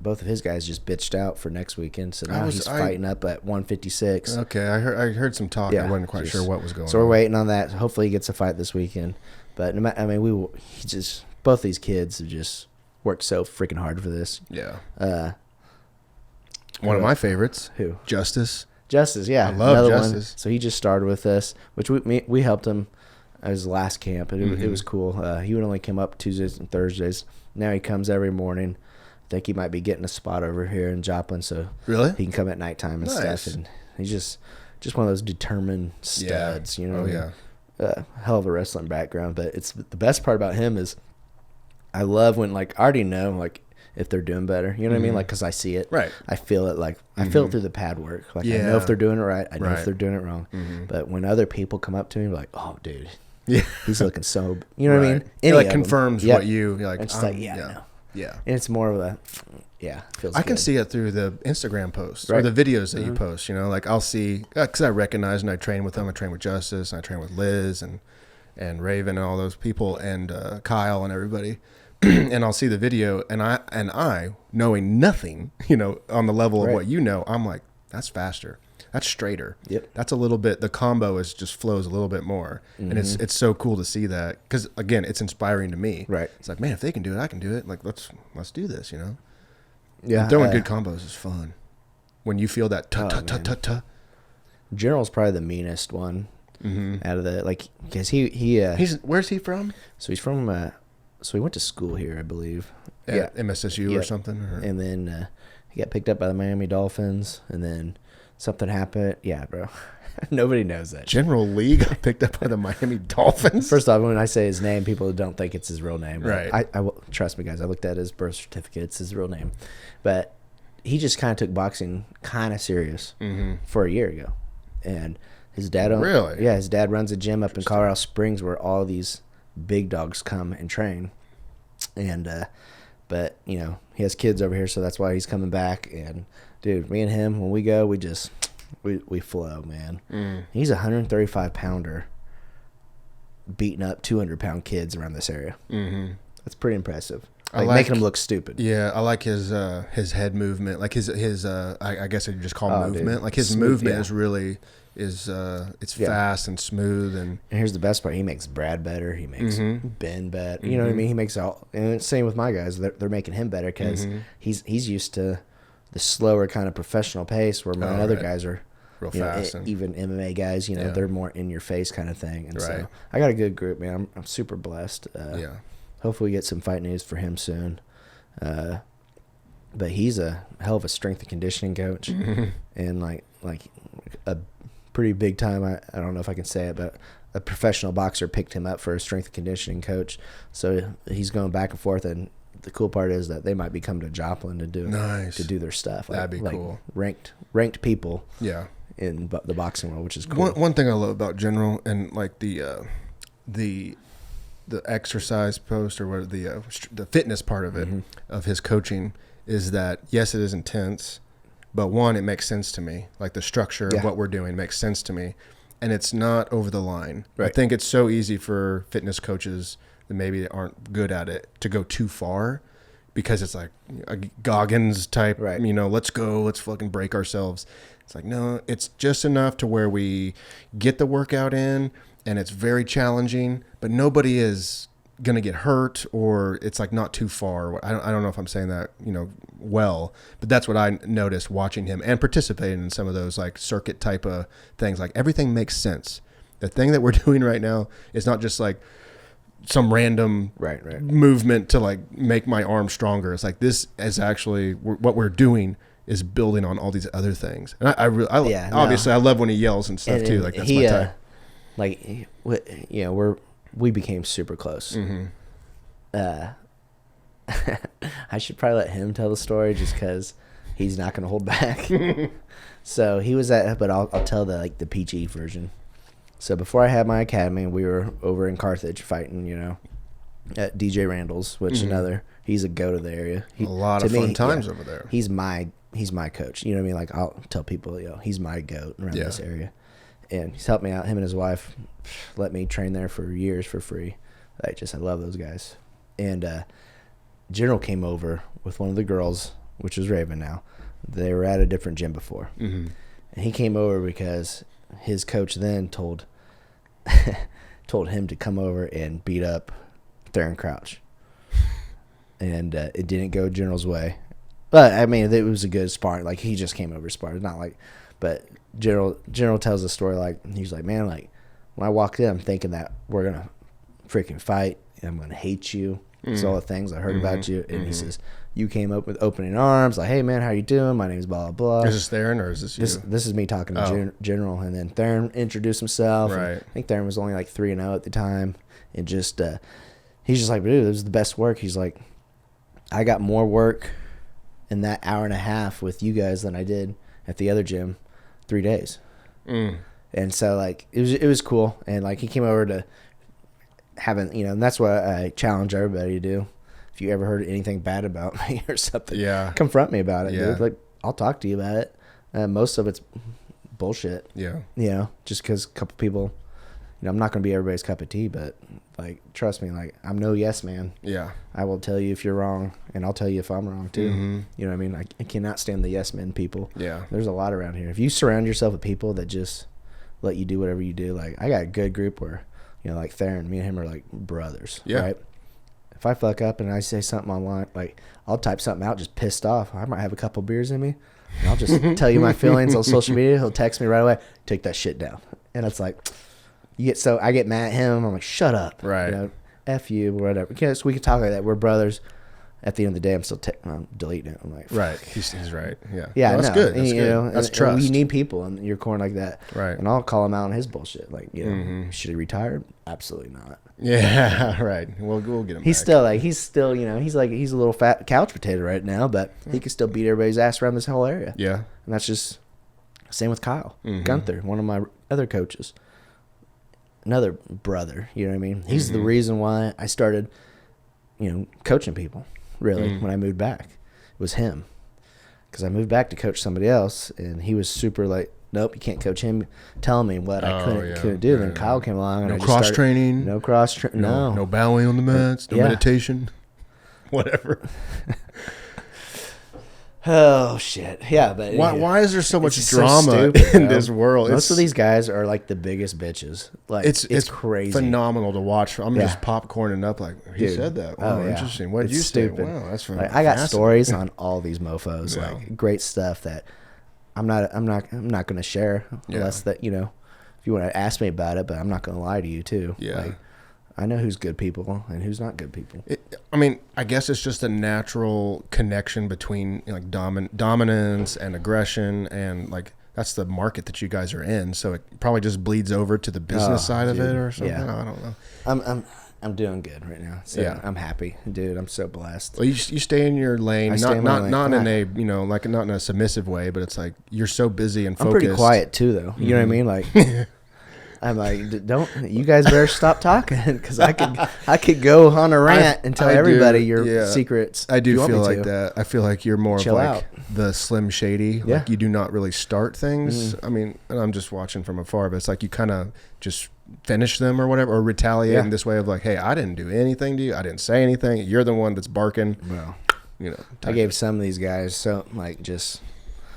both of his guys just bitched out for next weekend, so now he's fighting up at 156. Okay, I heard some talk. I wasn't quite sure what was going on. So we're waiting on that. Hopefully he gets a fight this weekend. But both these kids have just worked so freaking hard for this. Yeah. One of my favorites. Who? Justice, yeah. I love Justice. One. So he just started with us, which we helped him at his last camp. It was cool. He would only come up Tuesdays and Thursdays. Now he comes every morning. I think he might be getting a spot over here in Joplin, so really he can come at nighttime and stuff. And he's just one of those determined studs, Oh yeah. a hell of a wrestling background. But it's the best part about him is I love when, like, I already know, like, if they're doing better. You know what I mean? Like, because I see it. Right. I feel it, like, I feel it through the pad work. Like, I know if they're doing it right. I know if they're doing it wrong. But when other people come up to me, like, oh, dude, he's looking so, you know what I mean? It, like, confirms what you're like, it's like, I know. Yeah. And it's more of a, feels I can good. see it through the Instagram posts or the videos that you post, you know, like I'll see, because I recognize and I train with them. I train with Justice and I train with Liz and Raven and all those people and Kyle and everybody. And I'll see the video and I knowing nothing, you know, on the level of what you know, I'm like, that's faster. That's straighter. Yep. That's a little bit, the combo is just flows a little bit more. And it's so cool to see that. Because again, it's inspiring to me. Right. It's like, man, if they can do it, I can do it. Like, let's do this, you know? Yeah. And throwing good combos is fun. When you feel that ta. General's probably the meanest one out of the, like, because he's, where's he from? So he's from, so he went to school here, I believe. At MSSU or something? Or? And then he got picked up by the Miami Dolphins, and then something happened. Yeah, bro. Nobody knows that. General Lee got picked up by the Miami Dolphins? First off, when I say his name, people don't think it's his real name. Right. I trust me, guys. I looked at his birth certificate. It's his real name. But he just kind of took boxing kind of serious for a year ago. And his dad... Really? Yeah, his dad runs a gym up in Colorado Springs where all these big dogs come and train. And but you know, he has kids over here, so that's why he's coming back. And dude, me and him, when we go, we just we flow, man. He's a 135 pounder beating up 200-pound kids around this area. That's pretty impressive. Like making him look stupid. Yeah, I like his head movement, like his I guess you just call movement. Dude. Like his Smooth, movement is really it's fast and smooth. And here's the best part: he makes Brad better. He makes Ben better. You know what I mean? He makes all. And it's same with my guys. They're making him better because he's used to the slower kind of professional pace, where my other guys are real fast. And even MMA guys, you know, they're more in your face kind of thing. And so I got a good group, man. I'm super blessed. Hopefully we get some fight news for him soon. But he's a hell of a strength and conditioning coach, and like a pretty big time. I don't know if I can say it, but a professional boxer picked him up for a strength and conditioning coach. So he's going back and forth. And the cool part is that they might be coming to Joplin to do their stuff. That'd be cool. Ranked people. Yeah. In the boxing world, which is cool. One thing I love about General and like the exercise post or what the fitness part of it of his coaching is that yes, it is intense, but one, it makes sense to me. Like the structure of what we're doing makes sense to me, and it's not over the line. Right. I think it's so easy for fitness coaches that maybe aren't good at it to go too far, because it's like a Goggins type. Right. You know, let's go, let's fucking break ourselves. It's like, no, it's just enough to where we get the workout in, and it's very challenging, but nobody is going to get hurt, or it's like not too far. I don't know if I'm saying that, you know, well, but that's what I noticed watching him and participating in some of those like circuit type of things. Like everything makes sense. The thing that we're doing right now is not just like some random movement to like make my arm stronger. It's like, this is actually what we're doing is building on all these other things. And obviously I love when he yells and stuff too. Like that's my type. Like, you know, we became super close. I should probably let him tell the story just because he's not going to hold back. So he was but I'll tell the PG version. So before I had my academy, we were over in Carthage fighting, you know, at DJ Randall's, which he's a goat of the area. A lot of fun times over there. He's my coach. You know what I mean? Like I'll tell people, you know, he's my goat around this area. And he's helped me out. Him and his wife let me train there for years for free. I love those guys. And General came over with one of the girls, which was Raven now. They were at a different gym before. And he came over because his coach then told him to come over and beat up Theron Crouch. And it didn't go General's way. But, I mean, it was a good sparring. Like, he just came over to spar. It's not like... But General tells the story like, he's like, man, like when I walked in, I'm thinking that we're gonna freaking fight and I'm gonna hate you. It's all the things I heard about you. And he says, you came up with opening arms, like, hey man, how you doing? My name's blah blah blah. Is this Theron or is this you? This is me talking to General, and then Theron introduced himself. Right. I think Theron was only like 3-0 at the time, and just he's just like, dude, this is the best work. He's like, I got more work in that hour and a half with you guys than I did at the other gym 3 days. And so like it was cool, and like he came over to having, you know, and that's what I challenge everybody to do. If you ever heard anything bad about me or something, confront me about it, dude. Like, I'll talk to you about it. Most of it's bullshit. Yeah. You know, just because a couple people, you know, I'm not going to be everybody's cup of tea, but like, trust me, like, I'm no yes man. Yeah. I will tell you if you're wrong, and I'll tell you if I'm wrong too. You know what I mean? I cannot stand the yes men people. Yeah. There's a lot around here. If you surround yourself with people that just let you do whatever you do, like, I got a good group where, you know, like Theron, me and him are like brothers. Yeah. Right? If I fuck up and I say something online, like, I'll type something out just pissed off. I might have a couple beers in me, and I'll just tell you my feelings on social media. He'll text me right away, take that shit down. And it's like, I get mad at him. I'm like, shut up. Right. You know, F you, or whatever. Because we can talk like that. We're brothers. At the end of the day, I'm still deleting it. I'm like, right. He's right. Yeah. Yeah. Well, that's good. That's good. You know, that's trust. And you need people in your corner like that. Right. And I'll call him out on his bullshit. Like, you know, should he retire? Absolutely not. Yeah. Right. We'll get him. He's still, you know, he's a little fat couch potato right now, but he can still beat everybody's ass around this whole area. Yeah. And that's just same with Kyle Gunther, one of my other coaches, another brother. You know what I mean? He's the reason why I started, you know, coaching people. Really, when I moved back, it was him, because I moved back to coach somebody else, and he was super like, nope, you can't coach him, telling me what I couldn't do. Then Kyle came along, and no cross training, no bowing on the mats, no meditation, whatever. Oh shit! Yeah, but why is there so much drama in this world? Most of these guys are like the biggest bitches. Like, it's crazy, phenomenal to watch. I'm just popcorning up. Like, he said that. Wow, interesting. What did you say? Wow, that's like, I got stories on all these mofo's. Yeah. Like, great stuff that I'm not going to share unless that, you know, if you want to ask me about it. But I'm not going to lie to you too. Yeah. Like, I know who's good people and who's not good people. I mean, I guess it's just a natural connection between, you know, like dominance and aggression, and like that's the market that you guys are in. So it probably just bleeds over to the business side of it or something. Yeah. I don't know. I'm doing good right now. So yeah. I'm happy, dude. I'm so blessed. Well, you stay in your lane, not in a, you know, like, not in a submissive way, but it's like you're so busy and focused. I'm pretty quiet too, though. You know what I mean? Like. I'm like, don't you guys better stop talking, because I could go on a rant and tell everybody your secrets. I do feel like that. I feel like you're more of like the Slim Shady. Like, you do not really start things. I mean, and I'm just watching from afar, but it's like you kind of just finish them or whatever, or retaliate in this way of like, hey, I didn't do anything to you. I didn't say anything. You're the one that's barking. Well, you know, I gave some of these guys so like just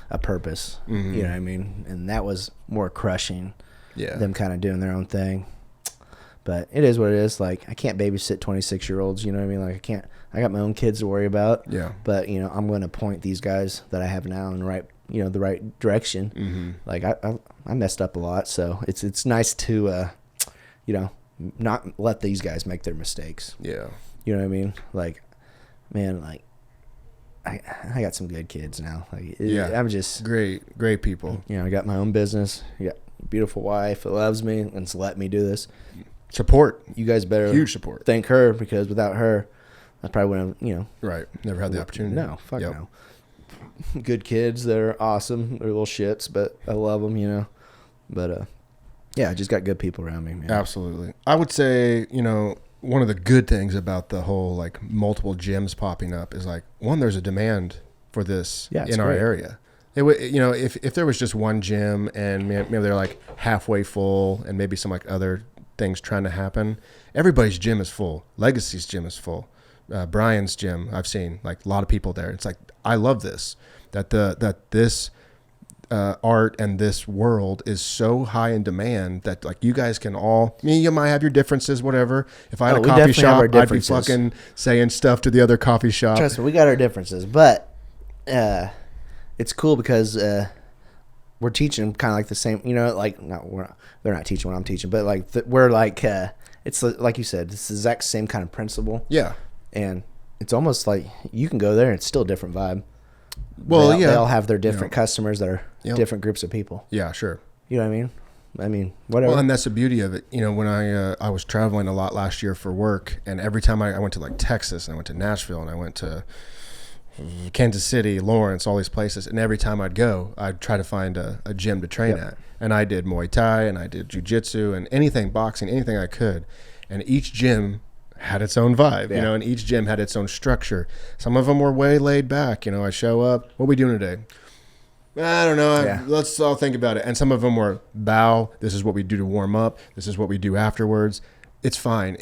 a purpose. You know what I mean? And that was more crushing. Yeah, them kind of doing their own thing, but it is what it is. Like, I can't babysit 26-year-olds. You know what I mean? Like, I got my own kids to worry about. Yeah. But, you know, I'm going to point these guys that I have now in the right direction. Like, I messed up a lot, so it's nice to, you know, not let these guys make their mistakes. Yeah. You know what I mean? Like, man, like, I got some good kids now. Like, I'm just great people. You know, I got my own business. Yeah. Beautiful wife that loves me and's let me do this. Support. You guys better huge support. Thank her, because without her, I probably wouldn't have, you know. Right. Never had the opportunity. No, fuck no. Good kids. They're awesome. They're little shits, but I love them, you know. But, yeah, I just got good people around me, man. Absolutely. I would say, you know, one of the good things about the whole, like, multiple gyms popping up is, like, one, there's a demand for this in our area. You know, if there was just one gym and maybe they're like halfway full and maybe some like other things trying to happen, everybody's gym is full. Legacy's gym is full. Brian's gym, I've seen like a lot of people there. It's like, I love this, that this art and this world is so high in demand that like you guys can all, I mean, you might have your differences, whatever. If I had a coffee shop, I'd be fucking saying stuff to the other coffee shop. Trust me, we got our differences, but it's cool because we're teaching kind of like the same, you know, like they're not teaching what I'm teaching, but like we're like it's like you said, it's the exact same kind of principle. Yeah, and it's almost like you can go there and it's still a different vibe. Well, they all have their different customers that are different groups of people. Yeah, sure. You know what I mean? I mean, whatever. Well, and that's the beauty of it. You know, when I was traveling a lot last year for work, and every time I went to like Texas, and I went to Nashville, and I went to Kansas City, Lawrence, all these places, and every time I'd go, I'd try to find a gym to train at. And I did Muay Thai, and I did Jiu-Jitsu, and anything, boxing, anything I could. And each gym had its own vibe, you know, and each gym had its own structure. Some of them were way laid back. You know, I show up, what are we doing today? I don't know. Let's all think about it. And some of them were bow. This is what we do to warm up. This is what we do afterwards. It's fine.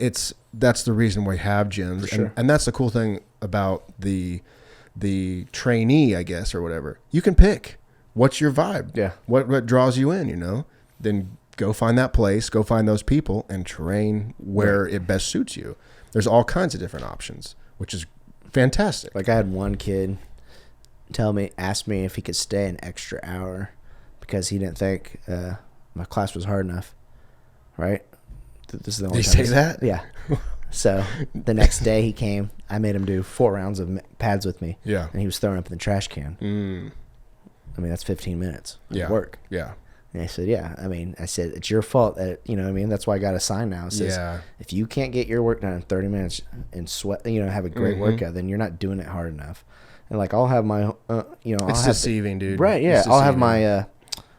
That's the reason we have gyms. Sure. And that's the cool thing about the trainee, I guess, or whatever. You can pick what's your vibe. Yeah. What draws you in, you know? Then go find that place, go find those people, and train where it best suits you. There's all kinds of different options, which is fantastic. Like I had one kid ask me if he could stay an extra hour because he didn't think my class was hard enough. Right? This is the only Did he say that? Yeah. So the next day he came. I made him do 4 rounds of pads with me. Yeah. And he was throwing up in the trash can. I mean, that's 15 minutes of work. Yeah. And I said, I said, it's your fault that, you know what I mean? That's why I got a sign now. It says, if you can't get your work done in 30 minutes and sweat, you know, have a great workout, then you're not doing it hard enough. And like, I'll have my, you know, it's deceiving, dude. Right. Yeah. I'll have my,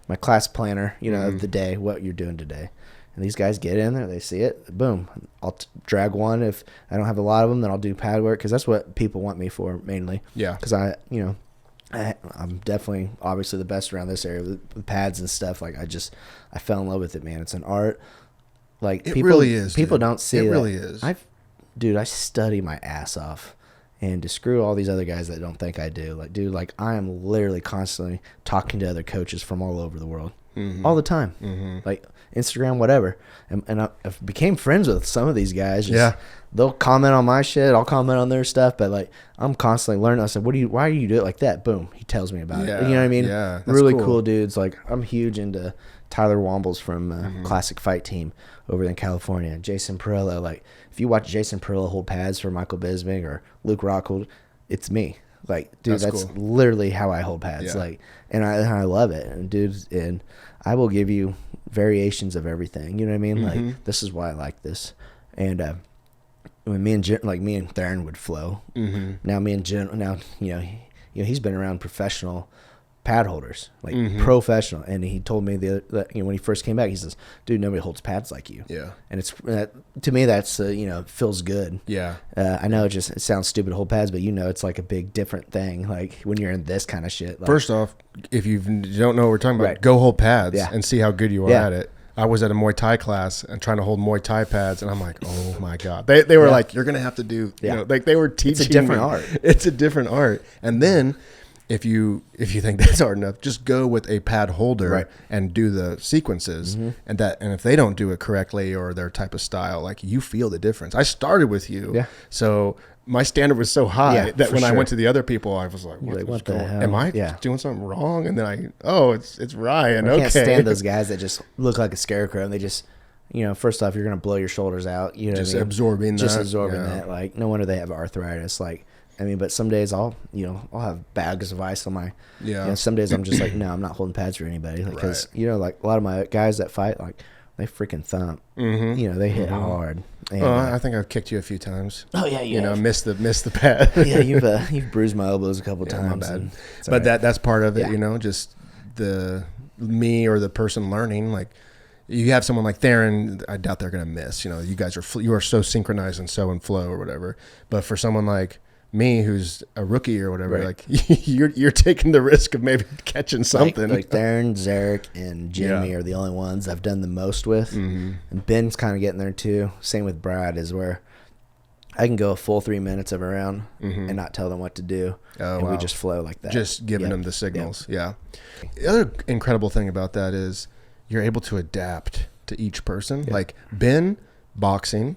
my class planner, you know, of the day, what you're doing today. And these guys get in there, they see it, boom. I'll drag one. If I don't have a lot of them, then I'll do pad work because that's what people want me for mainly. Yeah. Because I'm definitely obviously the best around this area with pads and stuff. Like I fell in love with it, man. It's an art. Like it really is. People don't see it. It really is. I study my ass off, and to screw all these other guys that don't think I do. Like, dude, like I am literally constantly talking to other coaches from all over the world, all the time, like Instagram, whatever. And I became friends with some of these guys. They'll comment on my shit. I'll comment on their stuff. But like, I'm constantly learning. I said, why do you do it like that? Boom. He tells me about it. You know what I mean? Yeah. Really cool dudes. Like I'm huge into Tyler Wombles from Classic Fight Team over in California. Jason Perillo. Like if you watch Jason Perillo hold pads for Michael Bisping or Luke Rockhold, it's me. Like, dude, that's cool. Literally how I hold pads. Like, and I love it. And dudes, and I will give you variations of everything. You know what I mean? Like this is why I like this. And when me and Theron would flow. Now me and Jim, you know he's been around professional pad holders, like professional, and he told me when he first came back, he says, "Dude, nobody holds pads like you." Yeah, and it's to me that's feels good. Yeah, I know it sounds stupid to hold pads, but it's like a big different thing. Like when you're in this kind of shit. Like, first off, if you don't know what we're talking about, go hold pads and see how good you are at it. I was at a Muay Thai class and trying to hold Muay Thai pads, and I'm like, oh my god! They were like, you're gonna have to do, like they were teaching. It's a different art. It's a different art. And then, if you think that's hard enough, just go with a pad holder and do the sequences, and if they don't do it correctly or their type of style, like you feel the difference. I started with you, so my standard was so high that when I went to the other people, I was like, what the hell? Am I doing something wrong? And then it's Ryan. I can't stand those guys that just look like a scarecrow and they just, first off, you're going to blow your shoulders out. You know just what I mean? absorbing that. Like, no wonder they have arthritis. Like, I mean, but some days I'll have bags of ice on my, some days I'm just like, no, I'm not holding pads for anybody. Because, like a lot of my guys that fight, like, they freaking thump. They hit hard. And, I think I've kicked you a few times. Oh yeah, missed the pad. Yeah, you've bruised my elbows a couple times. My bad. But that's part of it. Just me or the person learning. Like you have someone like Theron, I doubt they're gonna miss. You guys you are so synchronized and so in flow or whatever. But for someone like me who's a rookie or whatever, like you're taking the risk of maybe catching something. Like Theron, Zarek, and Jimmy are the only ones I've done the most with. And Ben's kind of getting there too. Same with Brad, is where I can go a full 3 minutes of a round and not tell them what to do. We just flow like that. Just giving them the signals. Yeah. The other incredible thing about that is you're able to adapt to each person. Like Ben, boxing,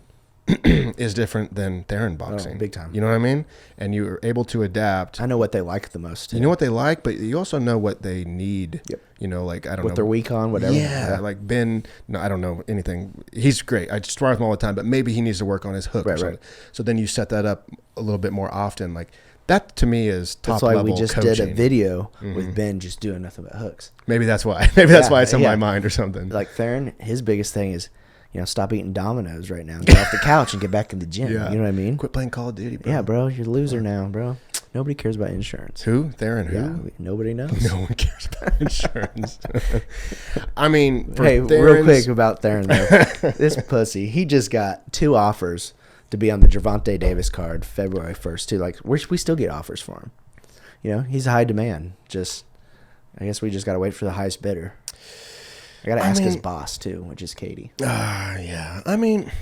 is different than Theron boxing. Big time. You know what I mean? And you're able to adapt. I know what they like the most. You know what they like, but you also know what they need. Yep. You know, like, I don't know. What they're weak on, whatever. Yeah, like Ben, no, I don't know anything. He's great. I spar with him all the time, but maybe he needs to work on his hook or something. Right. So then you set that up a little bit more often. Like, that to me is top level coaching. That's why we just did a video with Ben just doing nothing but hooks. Maybe that's why. Maybe that's why it's in my mind or something. Like Theron, his biggest thing is, stop eating Dominoes right now. Get off the couch and get back in the gym. Yeah. You know what I mean? Quit playing Call of Duty, bro. Yeah, bro. You're a loser now, bro. Nobody cares about insurance. Who? Theron who? Yeah, nobody knows. No one cares about insurance. I mean, real quick about Theron, though. This pussy, he just got 2 offers to be on the Gervonta Davis card February 1st, too. Like, we still get offers for him. He's high demand. I guess we just got to wait for the highest bidder. I got to ask his boss, too, which is Katie. Yeah. I mean,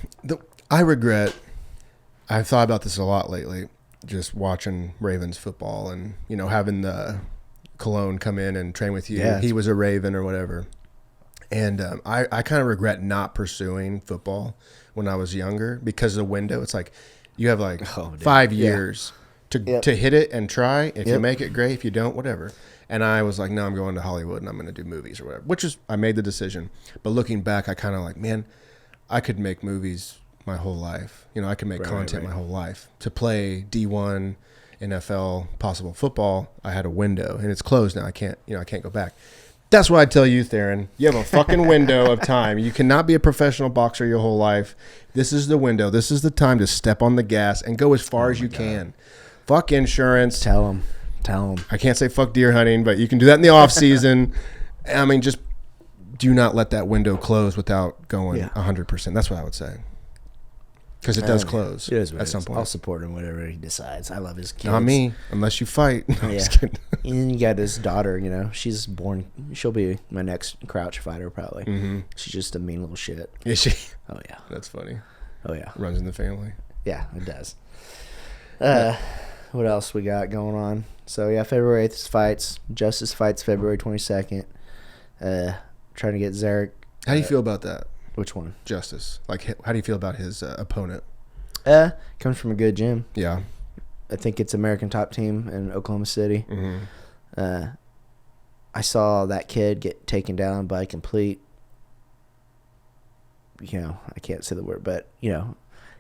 I regret, I've thought about this a lot lately, just watching Ravens football and, having the Cologne come in and train with you. Yeah, he was a Raven or whatever. And I kind of regret not pursuing football when I was younger because of the window. It's like you have 5 years to hit it and try. If you make it, great. If you don't, whatever. And I was like, no, I'm going to Hollywood and I'm going to do movies or whatever, which is, I made the decision. But looking back, I kind of like, man, I could make movies my whole life. I could make content my whole life. To play D1, NFL, possible football, I had a window and it's closed now. I can't go back. That's what I tell you, Theron. You have a fucking window of time. You cannot be a professional boxer your whole life. This is the window. This is the time to step on the gas and go as far as you can. Fuck insurance. Tell them. I can't say fuck deer hunting, but you can do that in the off season. I mean, just do not let that window close without going 100%. That's what I would say. Because it does close at some point. I'll support him whatever he decides. I love his kids. Not me, unless you fight. No, I'm just kidding. And you got his daughter, she's born. She'll be my next crouch fighter probably. Mm-hmm. She's just a mean little shit. Is she? Oh, yeah. That's funny. Oh, yeah. Runs in the family. Yeah, it does. What else we got going on? So, February 8th is fights. Justice fights February 22nd. Trying to get Zarek. How do you feel about that? Which one? Justice. Like, how do you feel about his opponent? Comes from a good gym. Yeah. I think it's American Top Team in Oklahoma City. Mm-hmm. I saw that kid get taken down by a complete, I can't say the word, but,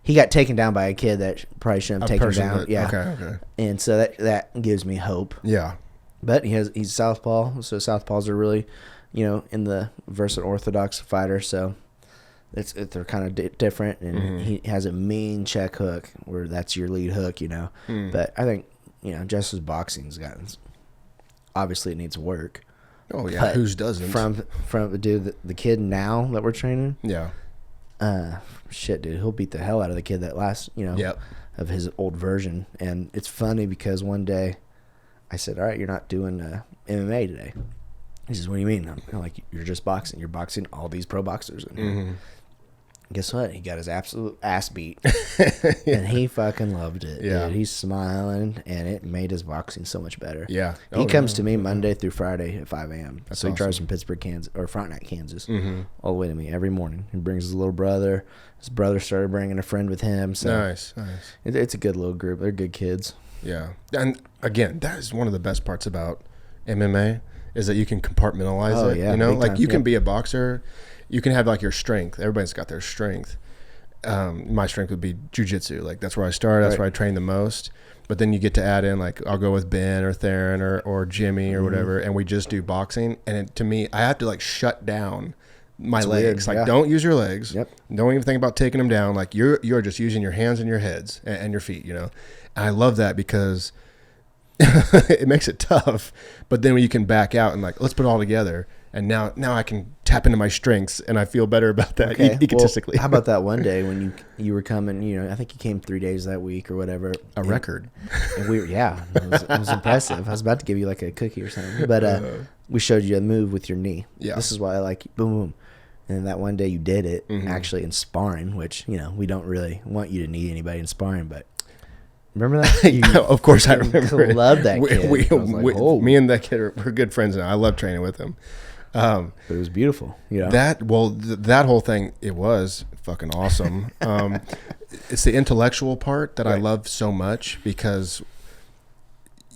he got taken down by a kid that probably shouldn't have taken him down. Yeah. Okay. And so that gives me hope. Yeah. But he's southpaw, so southpaws are really, in the versatile orthodox fighter, so they're kind of different, and he has a mean check hook where that's your lead hook, But I think, Justice Boxing's gotten, obviously it needs work. Oh yeah, whose doesn't? From the kid now that we're training. Yeah. Shit, dude, he'll beat the hell out of the kid that last, of his old version. And it's funny because one day I said, all right, you're not doing MMA today. He says, what do you mean? I'm like, you're just boxing. You're boxing all these pro boxers in here. Mm-hmm. Guess what? He got his absolute ass beat. And he fucking loved it. Yeah. Dude. He's smiling, and it made his boxing so much better. Yeah. He comes to me Monday through Friday at 5 a.m. So he drives from Pittsburgh, Kansas, or Frontenac, Kansas, all the way to me every morning. He brings his little brother. His brother started bringing a friend with him. So nice. It's a good little group. They're good kids. Yeah. And, again, that is one of the best parts about MMA is that you can compartmentalize it. Yeah, like you can be a boxer. You can have like your strength. Everybody's got their strength. My strength would be jiu-jitsu. Like that's where I started. That's where I train the most. But then you get to add in like I'll go with Ben or Theron or Jimmy or whatever, and we just do boxing. And to me, I have to like shut down my legs. Weird. Like don't use your legs. Yep. Don't even think about taking them down. Like you're just using your hands and your heads and your feet. And I love that because it makes it tough. But then when you can back out and like let's put it all together. And now I can tap into my strengths, and I feel better about that egotistically. Well, how about that one day when you were coming? I think you came 3 days that week or whatever. A record. And it was impressive. I was about to give you like a cookie or something, but we showed you a move with your knee. Yeah. This is why I like you. Boom, boom. And that one day you did it actually in sparring, which we don't really want you to need anybody in sparring, but. Remember that? Of course, I remember. Love that kid. Me and that kid we're good friends now. I love training with him. But it was beautiful. That whole thing, it was fucking awesome. It's the intellectual part that I love so much, because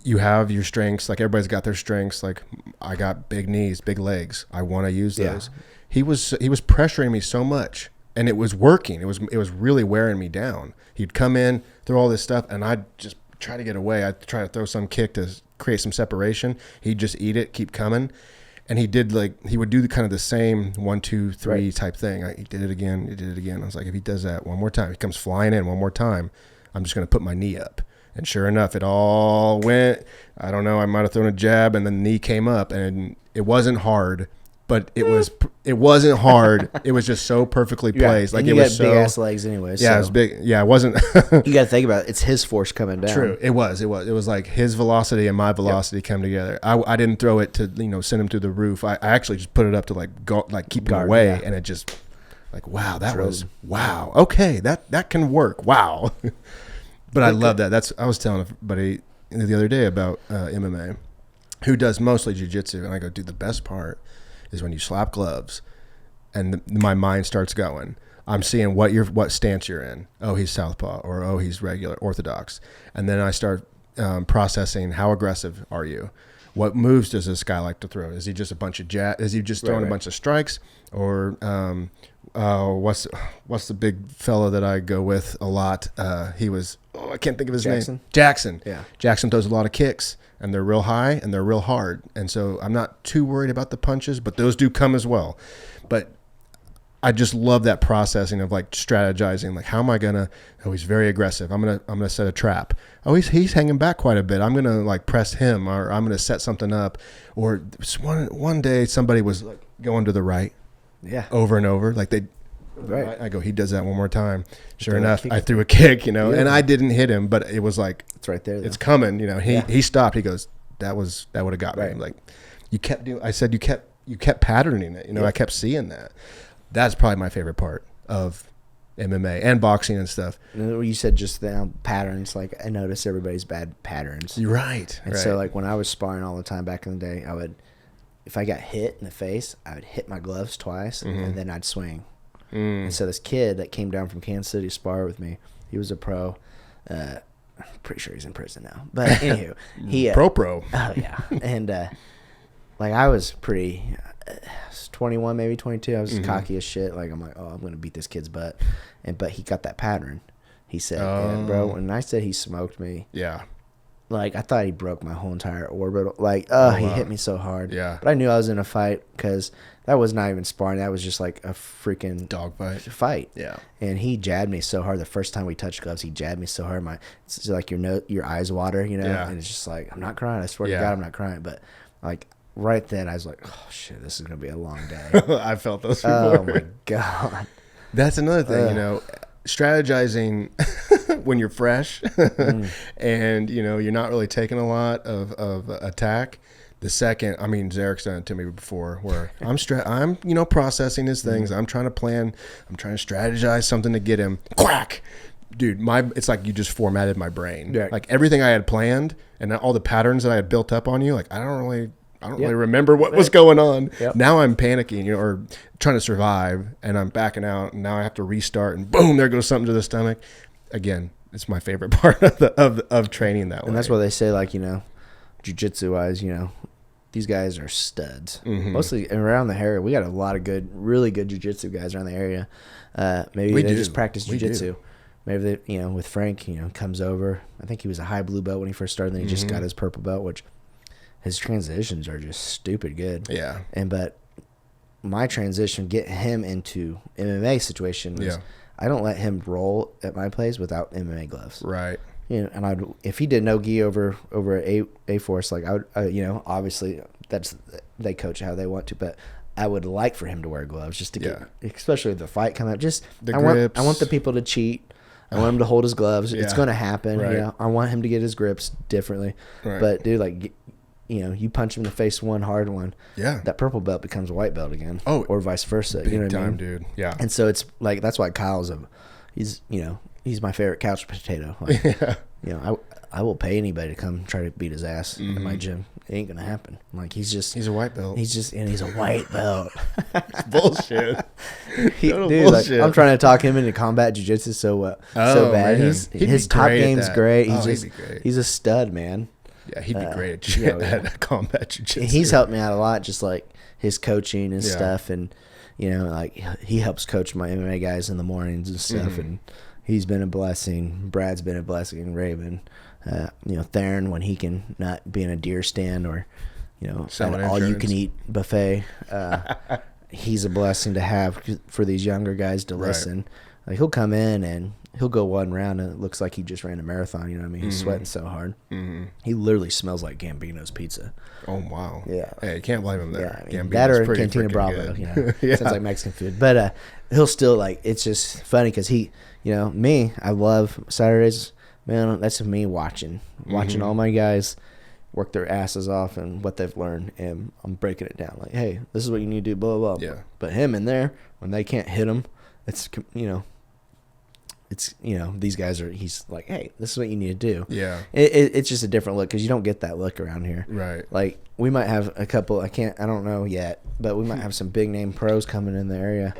you have your strengths. Like, everybody's got their strengths. Like, I got big knees, big legs. I want to use those. He was pressuring me so much, and it was working. It was really wearing me down. He'd come in, throw all this stuff, and I'd just try to get away. I'd try to throw some kick to create some separation. He'd just eat it, keep coming. And he would do the same 1, 2, 3 type thing. He did it again. I was like, if he does that one more time, he comes flying in one more time, I'm just going to put my knee up. And sure enough, it all went. I don't know, I might have thrown a jab, and the knee came up, and it wasn't hard, but it wasn't hard. It was just so perfectly placed. Like, it was so big ass legs anyway. Yeah, it was big. Yeah, it wasn't. You got to think about it. It's his force coming down. True. It was like his velocity and my velocity come together. I didn't throw it to send him through the roof. I actually just put it up to keep him away, and it just wow, that was wow. Okay, that can work. Wow. But I love that. I was telling everybody the other day about MMA, who does mostly jiu-jitsu, and I go, dude, the best part is when you slap gloves, and my mind starts going. I'm seeing what stance you're in. Oh, he's southpaw, or oh, he's regular orthodox, and then I start processing, how aggressive are you? What moves does this guy like to throw? Is he just a bunch of Is he just throwing a bunch of strikes, or what's the big fella that I go with a lot? I can't think of his name. Jackson. Yeah. Jackson throws a lot of kicks, and they're real high and they're real hard. And so I'm not too worried about the punches, but those do come as well. But I just love that processing of strategizing. How am I gonna? Oh, he's very aggressive. I'm gonna set a trap. Oh, he's hanging back quite a bit. I'm gonna press him, or I'm gonna set something up. Or one day somebody was going to the right. Yeah. Over and over, Right. I go, he does that one more time. Sure enough, I threw a kick, and I didn't hit him, but it was it's right there. It's coming, He stopped. He goes, that would have got me. I'm you kept doing. I said you kept patterning it. I kept seeing that. That's probably my favorite part of MMA and boxing and stuff. And you said just the patterns. I notice everybody's bad patterns. You're right. And so when I was sparring all the time back in the day, if I got hit in the face, I would hit my gloves twice, and then I'd swing. And so this kid that came down from Kansas City to spar with me, he was a pro. I'm pretty sure he's in prison now. But anywho, he pro. Oh yeah, and I was pretty 21, maybe 22. I was cocky as shit. I'm like, oh, I'm gonna beat this kid's butt. But he got that pattern. He said, yeah, bro. When I said he smoked me, yeah. I thought he broke my whole entire orbital. He hit me so hard. Yeah. But I knew I was in a fight, because that was not even sparring. That was just a freaking dog fight. Yeah. And he jabbed me so hard. The first time we touched gloves, he jabbed me so hard. It's just your eyes water, Yeah. And it's just I'm not crying. I swear to God, I'm not crying. But right then, I was like, oh shit, this is gonna be a long day. I felt those before. Oh my God. That's another thing, strategizing when you're fresh and you're not really taking a lot of attack. The second, Zarek's done it to me before, where I'm processing his things. I'm trying to plan. I'm trying to strategize something to get him. Quack, dude. It's like you just formatted my brain. Yeah. Everything I had planned and all the patterns that I had built up on you. I don't really remember what was going on. Yep. Now I'm panicking, or trying to survive, and I'm backing out, and now I have to restart, and boom, there goes something to the stomach. Again, it's my favorite part of training that way. And that's why they say, jiu-jitsu wise, these guys are studs. Mostly around the area. We got a lot of really good jiu-jitsu guys around the area. Maybe they just practice jiu-jitsu. Maybe they, with Frank, comes over. I think he was a high blue belt when he first started, then he just got his purple belt, which his transitions are just stupid good. Yeah. But my transition, get him into MMA situation is I don't let him roll at my place without MMA gloves. Right. And if he did no gi over a force, I would, obviously they coach how they want to, but I would like for him to wear gloves just to get, especially the fight coming up. Just the grips. I want the people to cheat. I want him to hold his gloves. It's going to happen. Right. I want him to get his grips differently. Right. But dude, you punch him in the face one hard one. Yeah. That purple belt becomes a white belt again. Oh, or vice versa. Big You know what time, I mean? dude. Yeah. And so it's that's why Kyle's he's my favorite couch potato. Like, I will pay anybody to come try to beat his ass in my gym. It ain't gonna happen. Like he's a white belt. He's a white belt. It's bullshit. Dude, like, I'm trying to talk him into combat jiu-jitsu so bad. Man. His top game's great. He's a stud, man. Yeah, he'd be great at combat jiu-jitsu. He's helped me out a lot, just like his coaching and stuff, and like he helps coach my MMA guys in the mornings and stuff, and he's been a blessing. Brad's been a blessing. Raven, Theron when he can not be in a deer stand or an all-you-can-eat buffet. He's a blessing to have for these younger guys to listen. Like he'll come in and he'll go one round and it looks like he just ran a marathon. You know what I mean? He's sweating so hard. He literally smells like Gambino's pizza. Oh wow! Yeah, hey, you can't blame him there. Yeah, I mean, that or Cantina Bravo. Sounds like Mexican food, but he'll still like. It's just funny because he, me. I love Saturdays. Man, that's me watching all my guys work their asses off and what they've learned, and I'm breaking it down. Like, hey, this is what you need to do. Blah blah blah. Yeah. But him in there when they can't hit him, it's these guys are. He's like, hey, this is what you need to do. Yeah. It's just a different look because you don't get that look around here. Right. Like we might have a couple. I don't know yet, but we might have some big name pros coming in the area.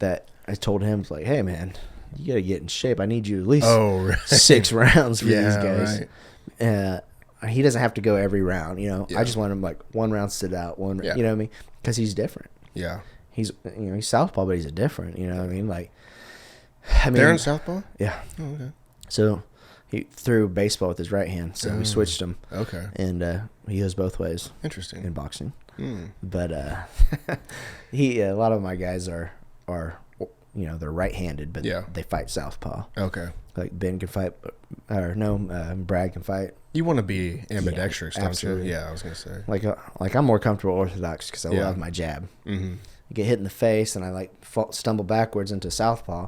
That I told him, like, hey man, you got to get in shape. I need you at least 6 rounds for these guys. Right. He doesn't have to go every round. I just want him like 1 round sit out. You know what I mean? Because he's different. Yeah. He's southpaw, but he's different. You know what I mean? Like. They're in southpaw? Yeah. Oh, okay. So he threw baseball with his right hand, so we switched him. Okay. And he goes both ways. Interesting. In boxing. But a lot of my guys are they're right-handed, but they fight southpaw. Okay. Like Ben can fight, Brad can fight. You want to be ambidextrous, don't absolutely. you? Yeah, I was gonna say. Like I'm more comfortable orthodox because I love my jab. I get hit in the face and I stumble backwards into southpaw.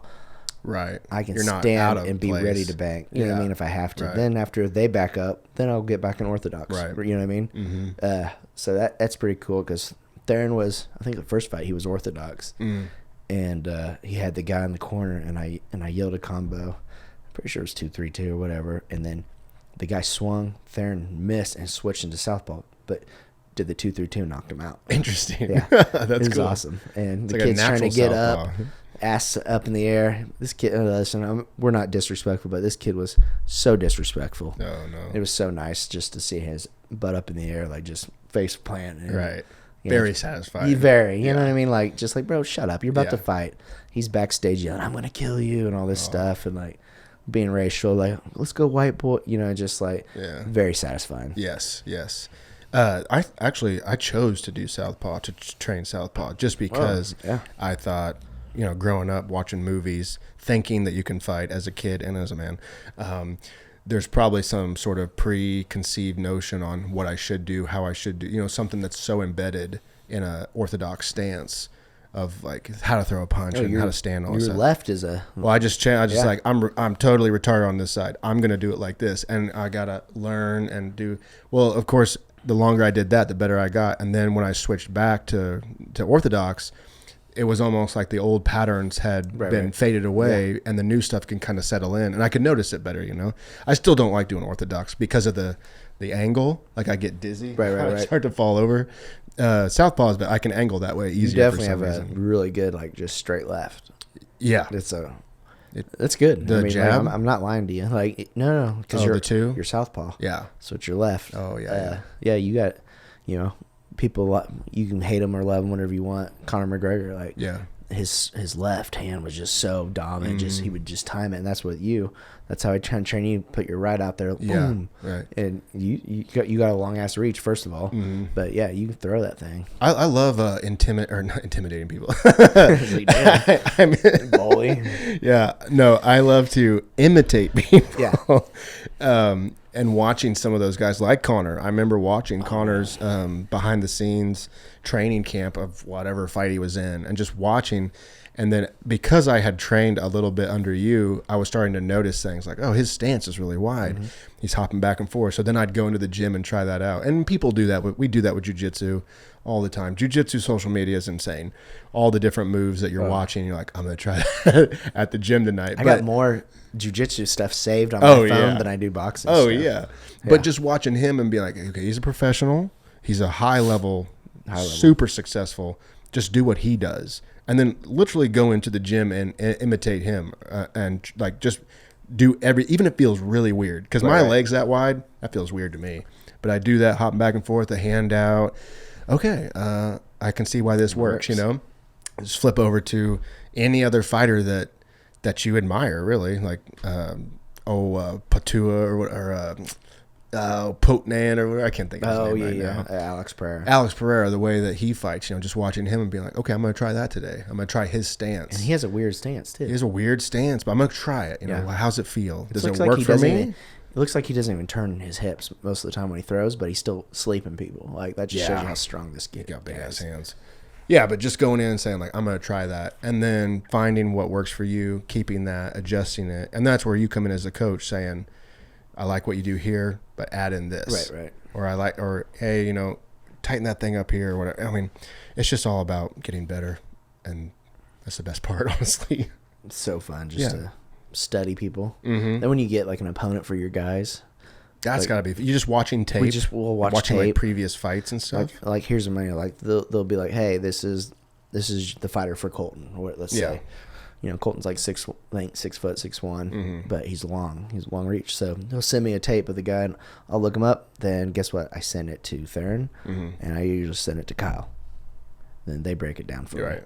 Right. I can stand and be ready to bang. You know what I mean? If I have to. Right. Then after they back up, then I'll get back in orthodox. Right. You know what I mean? So that's pretty cool because Theron was, I think the first fight he was orthodox, and he had the guy in the corner, and I yelled a combo. I'm pretty sure it was 2-3-2 or whatever, and then the guy swung, Theron missed and switched into southpaw, but did the 2-3-2, knocked him out. Interesting. Yeah, that's cool. Awesome. And the kid's trying to get up. Ass up in the air. This kid, listen, we're not disrespectful, but this kid was so disrespectful. No. It was so nice just to see his butt up in the air, like just face plant. And, right. Very satisfying. You know what I mean? Like, just like, bro, shut up. You're about to fight. He's backstage yelling, I'm going to kill you and all this stuff. And like being racial, like, let's go white boy, just like very satisfying. Yes. I chose to do southpaw, to train southpaw just because I thought, growing up watching movies, thinking that you can fight as a kid and as a man, there's probably some sort of preconceived notion on what I should do, how I should do, something that's so embedded in a orthodox stance of like how to throw a punch and how to stand on. Your left is a. Well, I just like I'm totally retarded on this side. I'm gonna do it like this, and I gotta learn and do. Well, of course, the longer I did that, the better I got. And then when I switched back to orthodox, it was almost like the old patterns had been faded away, and the new stuff can kind of settle in, and I could notice it better. I still don't like doing orthodox because of the angle. Like I get dizzy. I start to fall over. Southpaws, but I can angle that way easier. You definitely have a really good like just straight left. Yeah, that's good. The jab. Like, I'm not lying to you. Like no, because you're southpaw. Yeah, so it's your left. Oh yeah. You got people, you can hate him or love him, whatever you want. Conor McGregor, like his left hand was just so dominant. He would just time it, and that's how I try and train you. Put your right out there, boom, right, and you got a long ass reach first of all, but you can throw that thing. I love not intimidating people. I mean, bully. Yeah, no, I love to imitate people. Yeah. And watching some of those guys like Conor. I remember watching Conor's behind the scenes training camp of whatever fight he was in, and just watching. And then because I had trained a little bit under you, I was starting to notice things like, oh, his stance is really wide. He's hopping back and forth. So then I'd go into the gym and try that out. And people do that. We do that with jiu-jitsu all the time. Jiu-jitsu social media is insane. All the different moves that you're watching, you're like, I'm going to try that at the gym tonight. I got more jiu-jitsu stuff saved on my phone than I do boxing stuff. Yeah. But just watching him and being like, okay, he's a professional. He's a high level, super successful. Just do what he does. And then literally go into the gym and imitate him and like just do even if it feels really weird. Because my leg's that wide, that feels weird to me. But I do that, hopping back and forth, the hand out. Okay, I can see why this works, you know. Just flip over to any other fighter that you admire, really. Like, Patua or Potnan or whatever. I can't think of his name right now. Alex Pereira, the way that he fights, you know, just watching him and being like, okay, I'm going to try that today. I'm going to try his stance. And he has a weird stance, too. He has a weird stance, but I'm going to try it. You know, how's it feel? Does it work for me? It looks like he doesn't even turn his hips most of the time when he throws, but he's still sleeping people. Like, that just shows you how strong this kid is. He got big-ass hands. Yeah, but just going in and saying, like, I'm going to try that, and then finding what works for you, keeping that, adjusting it. And that's where you come in as a coach saying, I like what you do here, but add in this. Right. Or hey, you know, tighten that thing up here or whatever. I mean, it's just all about getting better, and that's the best part, honestly. It's so fun just to study people. Mm-hmm. Then when you get like an opponent for your guys, that's got to be. You're just watching tape. We'll watch watching tape. Like previous fights and stuff. Like here's a man. Like they'll be like, hey, this is the fighter for Colton. Or let's say, you know, Colton's like 6 foot 6'1", but he's long reach. So he'll send me a tape of the guy, and I'll look him up. Then guess what? I send it to Theron, and I usually send it to Kyle. Then they break it down for me. Right.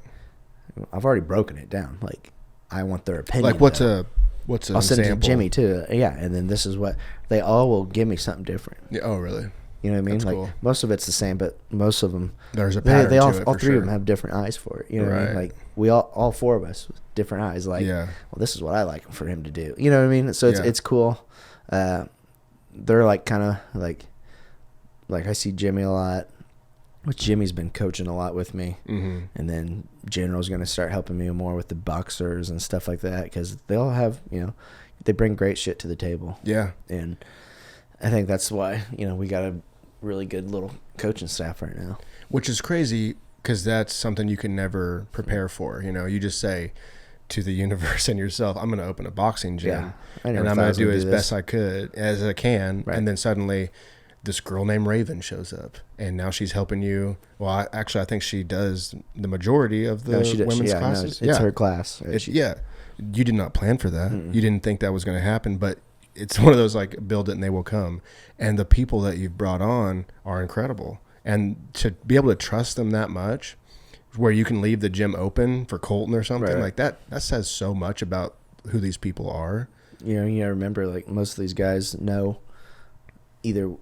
I've already broken it down. Like I want their opinion. Like what's an I'll send example? it to Jimmy too. Yeah, and then this is what they all will give me something different. Yeah. Oh, really? You know what I mean? That's like cool. Most of it's the same, but most of them there's a pattern. They all to it, all for three sure. of them have different eyes for it. You know what I mean? Like we all four of us with different eyes. Like, well, this is what I like for him to do. You know what I mean? So it's cool. They're like kind of like I see Jimmy a lot. Which Jimmy's been coaching a lot with me, and then General's going to start helping me more with the boxers and stuff like that because they all have, you know, they bring great shit to the table. Yeah, and I think that's why, you know, we got a really good little coaching staff right now. Which is crazy because that's something you can never prepare for. You know, you just say to the universe and yourself, I'm going to open a boxing gym, and I'm going to do as best I can, and then suddenly this girl named Raven shows up, and now she's helping you. Well, I think she does the majority of the women's classes. No, it's her class. You did not plan for that. You didn't think that was going to happen, but it's one of those like build it and they will come. And the people that you've brought on are incredible, and to be able to trust them that much, where you can leave the gym open for Colton or something like that. That says so much about who these people are. You know, you gotta remember, like most of these guys know either.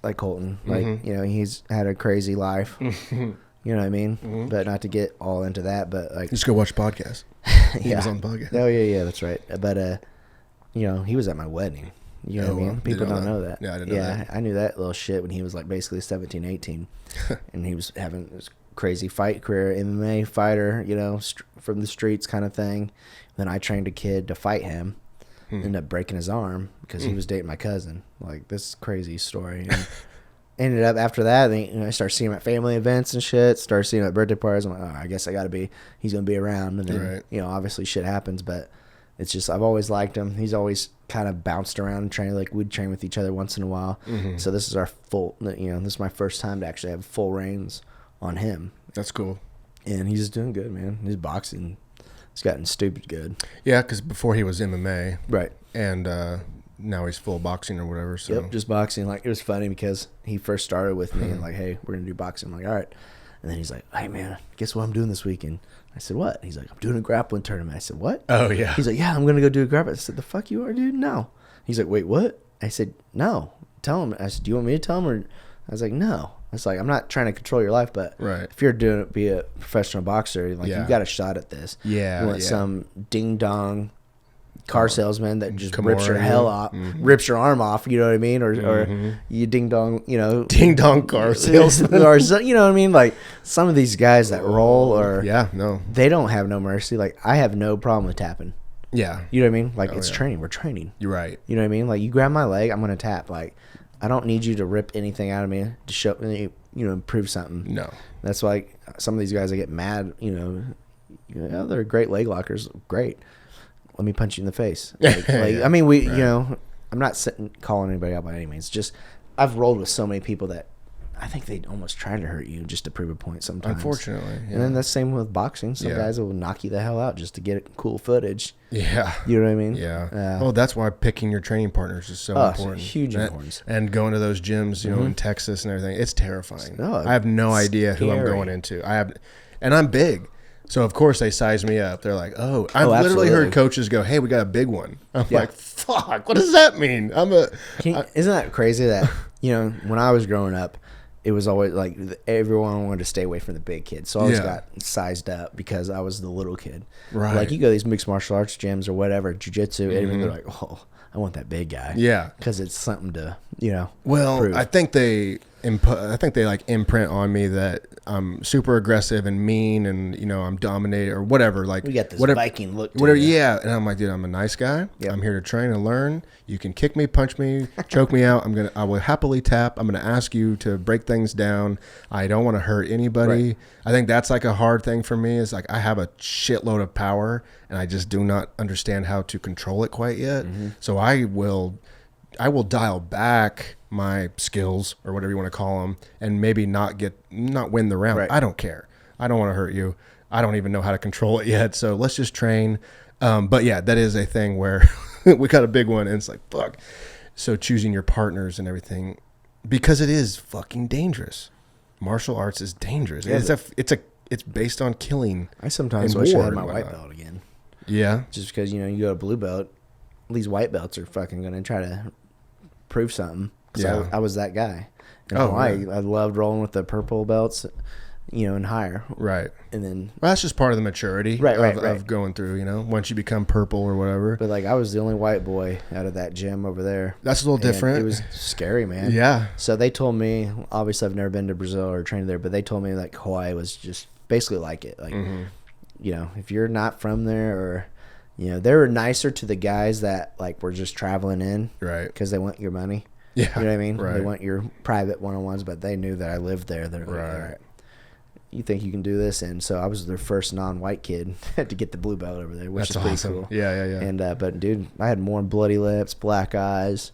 Like Colton, like, you know, he's had a crazy life. You know what I mean? But not to get all into that, but like just go watch the podcast. He was on the podcast. Oh yeah, that's right. But you know, he was at my wedding. You know what I mean? People don't know that. Yeah, I didn't know that. I knew that little shit when he was like basically 17, 18. And he was having this crazy fight career, MMA fighter, you know, from the streets kind of thing. Then I trained a kid to fight him. Ended up breaking his arm because he was dating my cousin. Like, this crazy story. And ended up after that, you know, I started seeing him at family events and shit. Started seeing him at birthday parties. I'm like, oh, I guess he's going to be around. And then, you know, obviously shit happens, but it's just, I've always liked him. He's always kind of bounced around and trained. Like, we'd train with each other once in a while. So this is our full, you know, this is my first time to actually have full reins on him. That's cool. And he's doing good, man. His boxing, it's gotten stupid good. Yeah, because before he was MMA. Right. And now he's full boxing or whatever. So. Yep, just boxing. Like, it was funny because he first started with me and like, hey, we're going to do boxing. I'm like, all right. And then he's like, hey, man, guess what I'm doing this weekend? I said, what? He's like, I'm doing a grappling tournament. I said, what? Oh, yeah. He's like, yeah, I'm going to go do a grappling. I said, the fuck you are, dude? No. He's like, wait, what? I said, no. Tell him. I said, do you want me to tell him? Or I was like, no. It's like, I'm not trying to control your life, but if you're be a professional boxer, like, you got a shot at this. Yeah. You want some ding-dong car salesman that just rips your hell off, rips your arm off, you know what I mean? Or you ding-dong, you know. Ding-dong car salesman. Or, you know what I mean? Like, some of these guys that roll or. Yeah, no. They don't have no mercy. Like, I have no problem with tapping. Yeah. You know what I mean? Like, it's training. We're training. You're right. You know what I mean? Like, you grab my leg, I'm going to tap. Like, I don't need you to rip anything out of me to show me. prove something. No. That's why some of these guys that get mad, they're great leg lockers. Great. Let me punch you in the face. I mean, I'm not calling anybody out by any means. Just I've rolled with so many people that I think they almost try to hurt you just to prove a point sometimes. Unfortunately. Yeah. And then that's the same with boxing. Some guys will knock you the hell out just to get cool footage. Yeah. You know what I mean? Yeah. Well, that's why picking your training partners is so important. Huge importance. And going to those gyms, in Texas and everything, it's terrifying. I have no idea who I'm going into. And I'm big. So, of course, they size me up. They're like, I've literally heard coaches go, hey, we got a big one. I'm like, fuck, what does that mean? Isn't that crazy that, when I was growing up, it was always like everyone wanted to stay away from the big kids. So I always got sized up because I was the little kid. Right. Like you go to these mixed martial arts gyms or whatever, jiu-jitsu, and they're like, I want that big guy. Yeah. Because it's something to, Well, prove. I think they like imprint on me that I'm super aggressive and mean and, I'm dominated or whatever. Like we got this Viking look to whatever. you. Yeah. And I'm like, dude, I'm a nice guy. Yep. I'm here to train and learn. You can kick me, punch me, choke me out. I will happily tap. I'm going to ask you to break things down. I don't want to hurt anybody. Right. I think that's like a hard thing for me is like I have a shitload of power and I just do not understand how to control it quite yet. Mm-hmm. So I will dial back my skills or whatever you want to call them and maybe not win the round. Right. I don't care. I don't want to hurt you. I don't even know how to control it yet. So let's just train. But yeah, that is a thing where we got a big one and it's like, fuck. So choosing your partners and everything, because it is fucking dangerous. Martial arts is dangerous. Yeah, it's based on killing. I sometimes wish I had my white belt again. Yeah. Just because, you go to blue belt, these white belts are fucking going to try to prove something. Yeah. I was that guy. In Hawaii, I loved rolling with the purple belts, and higher. Right. And then... Well, that's just part of the maturity of going through, once you become purple or whatever. But, I was the only white boy out of that gym over there. That's a little different. It was scary, man. Yeah. So they told me, obviously I've never been to Brazil or trained there, but they told me, Hawaii was just basically like it. If you're not from there or... they were nicer to the guys that were just traveling in, right? Because they want your money. Yeah, you know what I mean. Right. They want your private one-on-ones, but they knew that I lived there. They're like, all right, you think you can do this? And so I was their first non-white kid to get the blue belt over there, which That's is pretty awesome. cool. Yeah. And but dude, I had more bloody lips, black eyes,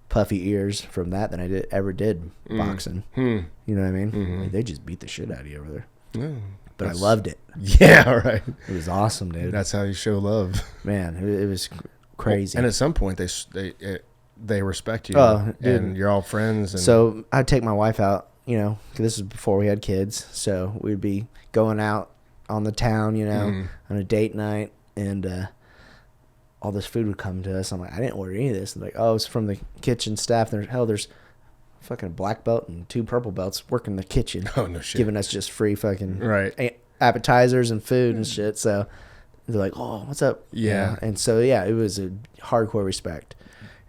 puffy ears from that than I ever did boxing. You know what I mean? Mm-hmm. They just beat the shit out of you over there. Yeah. But I loved it. Yeah, right. It was awesome, dude. That's how you show love. Man, it was crazy. And at some point, they respect you, and you're all friends. And so I'd take my wife out, 'cause this is before we had kids. So we'd be going out on the town, on a date night, and all this food would come to us. I'm like, I didn't order any of this. They're like, it's from the kitchen staff. There's fucking black belt and 2 purple belts working the kitchen. Oh, no shit. Giving us just free fucking appetizers and food and shit. So they're like, what's up? Yeah. And so, it was a hardcore respect.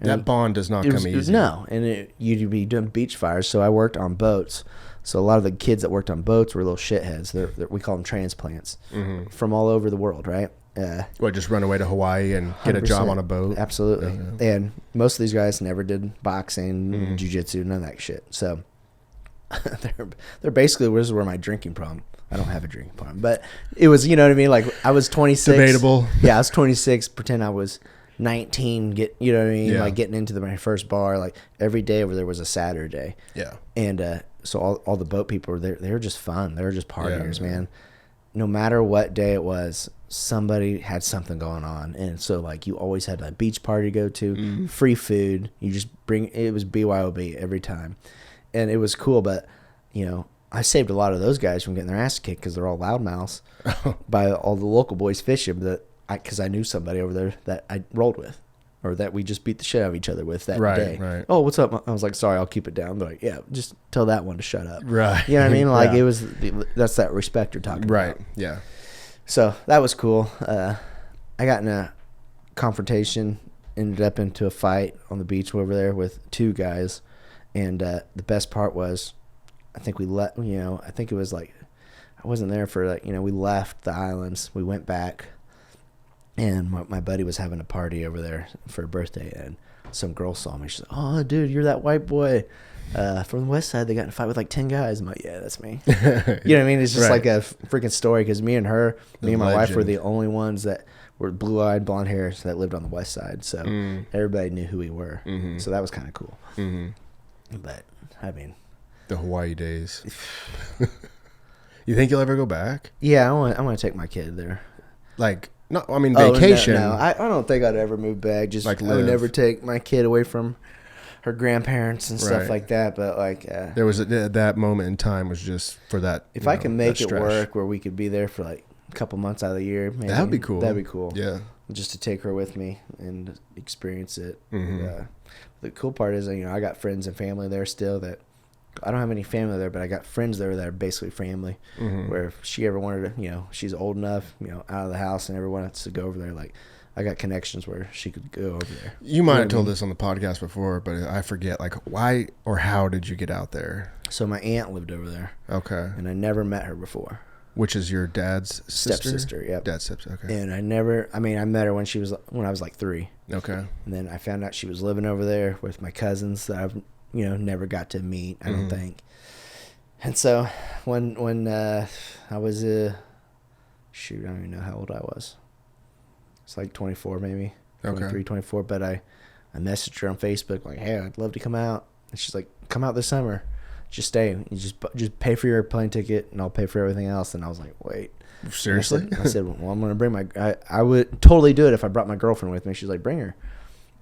And that bond does not come easy. No. And you'd be doing beach fires. So I worked on boats. So a lot of the kids that worked on boats were little shitheads. We call them transplants from all over the world, right? Just run away to Hawaii and get a job on a boat? Absolutely. Yeah. And most of these guys never did boxing, jiu-jitsu, none of that shit. So they're basically, this is where my drinking problem. I don't have a drinking problem. But it was, you know what I mean? I was 26. Debatable. Yeah, I was 26. Pretend I was 19. You know what I mean? Yeah. Getting into my first bar. Every day over there was a Saturday. Yeah. And so all the boat people were there. They were just fun. They were just partiers, man. No matter what day it was, somebody had something going on. And so you always had a beach party to go to, free food. You just it was BYOB every time. And it was cool, but I saved a lot of those guys from getting their ass kicked because they're all loudmouths by all the local boys fishing. Because I knew somebody over there that I rolled with, or that we just beat the shit out of each other with that day. Right. Oh, what's up? I was like, sorry, I'll keep it down. They're like, yeah, just tell that one to shut up. Right. You know what I mean? It was that's that respect you're talking about. Right. Yeah. So that was cool. I got in a confrontation, ended up into a fight on the beach over there with 2 guys, and the best part was, I think we I think it was I wasn't there for we left the islands, we went back, and my buddy was having a party over there for a birthday, and some girl saw me. She's like, "Oh, dude, you're that white boy from the West Side. They got in a fight with like 10 guys." I'm like, "Yeah, that's me." You know what I mean? It's just like a freaking story because me and my wife were the only ones that were blue-eyed, blonde hair that lived on the West Side. So everybody knew who we were. So that was kind of cool. But I mean, the Hawaii days. You think you'll ever go back? Yeah, I want to take my kid there. Like, no, I mean vacation. No, I don't think I'd ever move back. Just like I would never take my kid away from her grandparents and stuff like that. But like, there was that moment in time was just for that. If I can make it work where we could be there for like a couple months out of the year, maybe, that'd be cool. That'd be cool. Yeah, just to take her with me and experience it. The cool part is, I got friends and family there still that. I don't have any family there, but I got friends there that are basically family. Where if she ever wanted to, she's old enough, out of the house and ever wanted to go over there, like I got connections where she could go over there. You might have told this on the podcast before, but I forget, like why or how did you get out there? So my aunt lived over there. Okay. And I never met her before. Which is your dad's sister? Stepsister, yep. Dad's sister, okay. And I met her when I was like 3. Okay. And then I found out she was living over there with my cousins that I've never got to meet, I don't think. And so when I was, I don't even know how old I was. It's like 24 maybe, 23, 24. But I messaged her on Facebook like, "Hey, I'd love to come out." And she's like, "Come out this summer. Just stay. You just pay for your plane ticket and I'll pay for everything else." And I was like, "Wait. Seriously?" I said, "Well, I'm going to bring I would totally do it if I brought my girlfriend with me." She's like, "Bring her."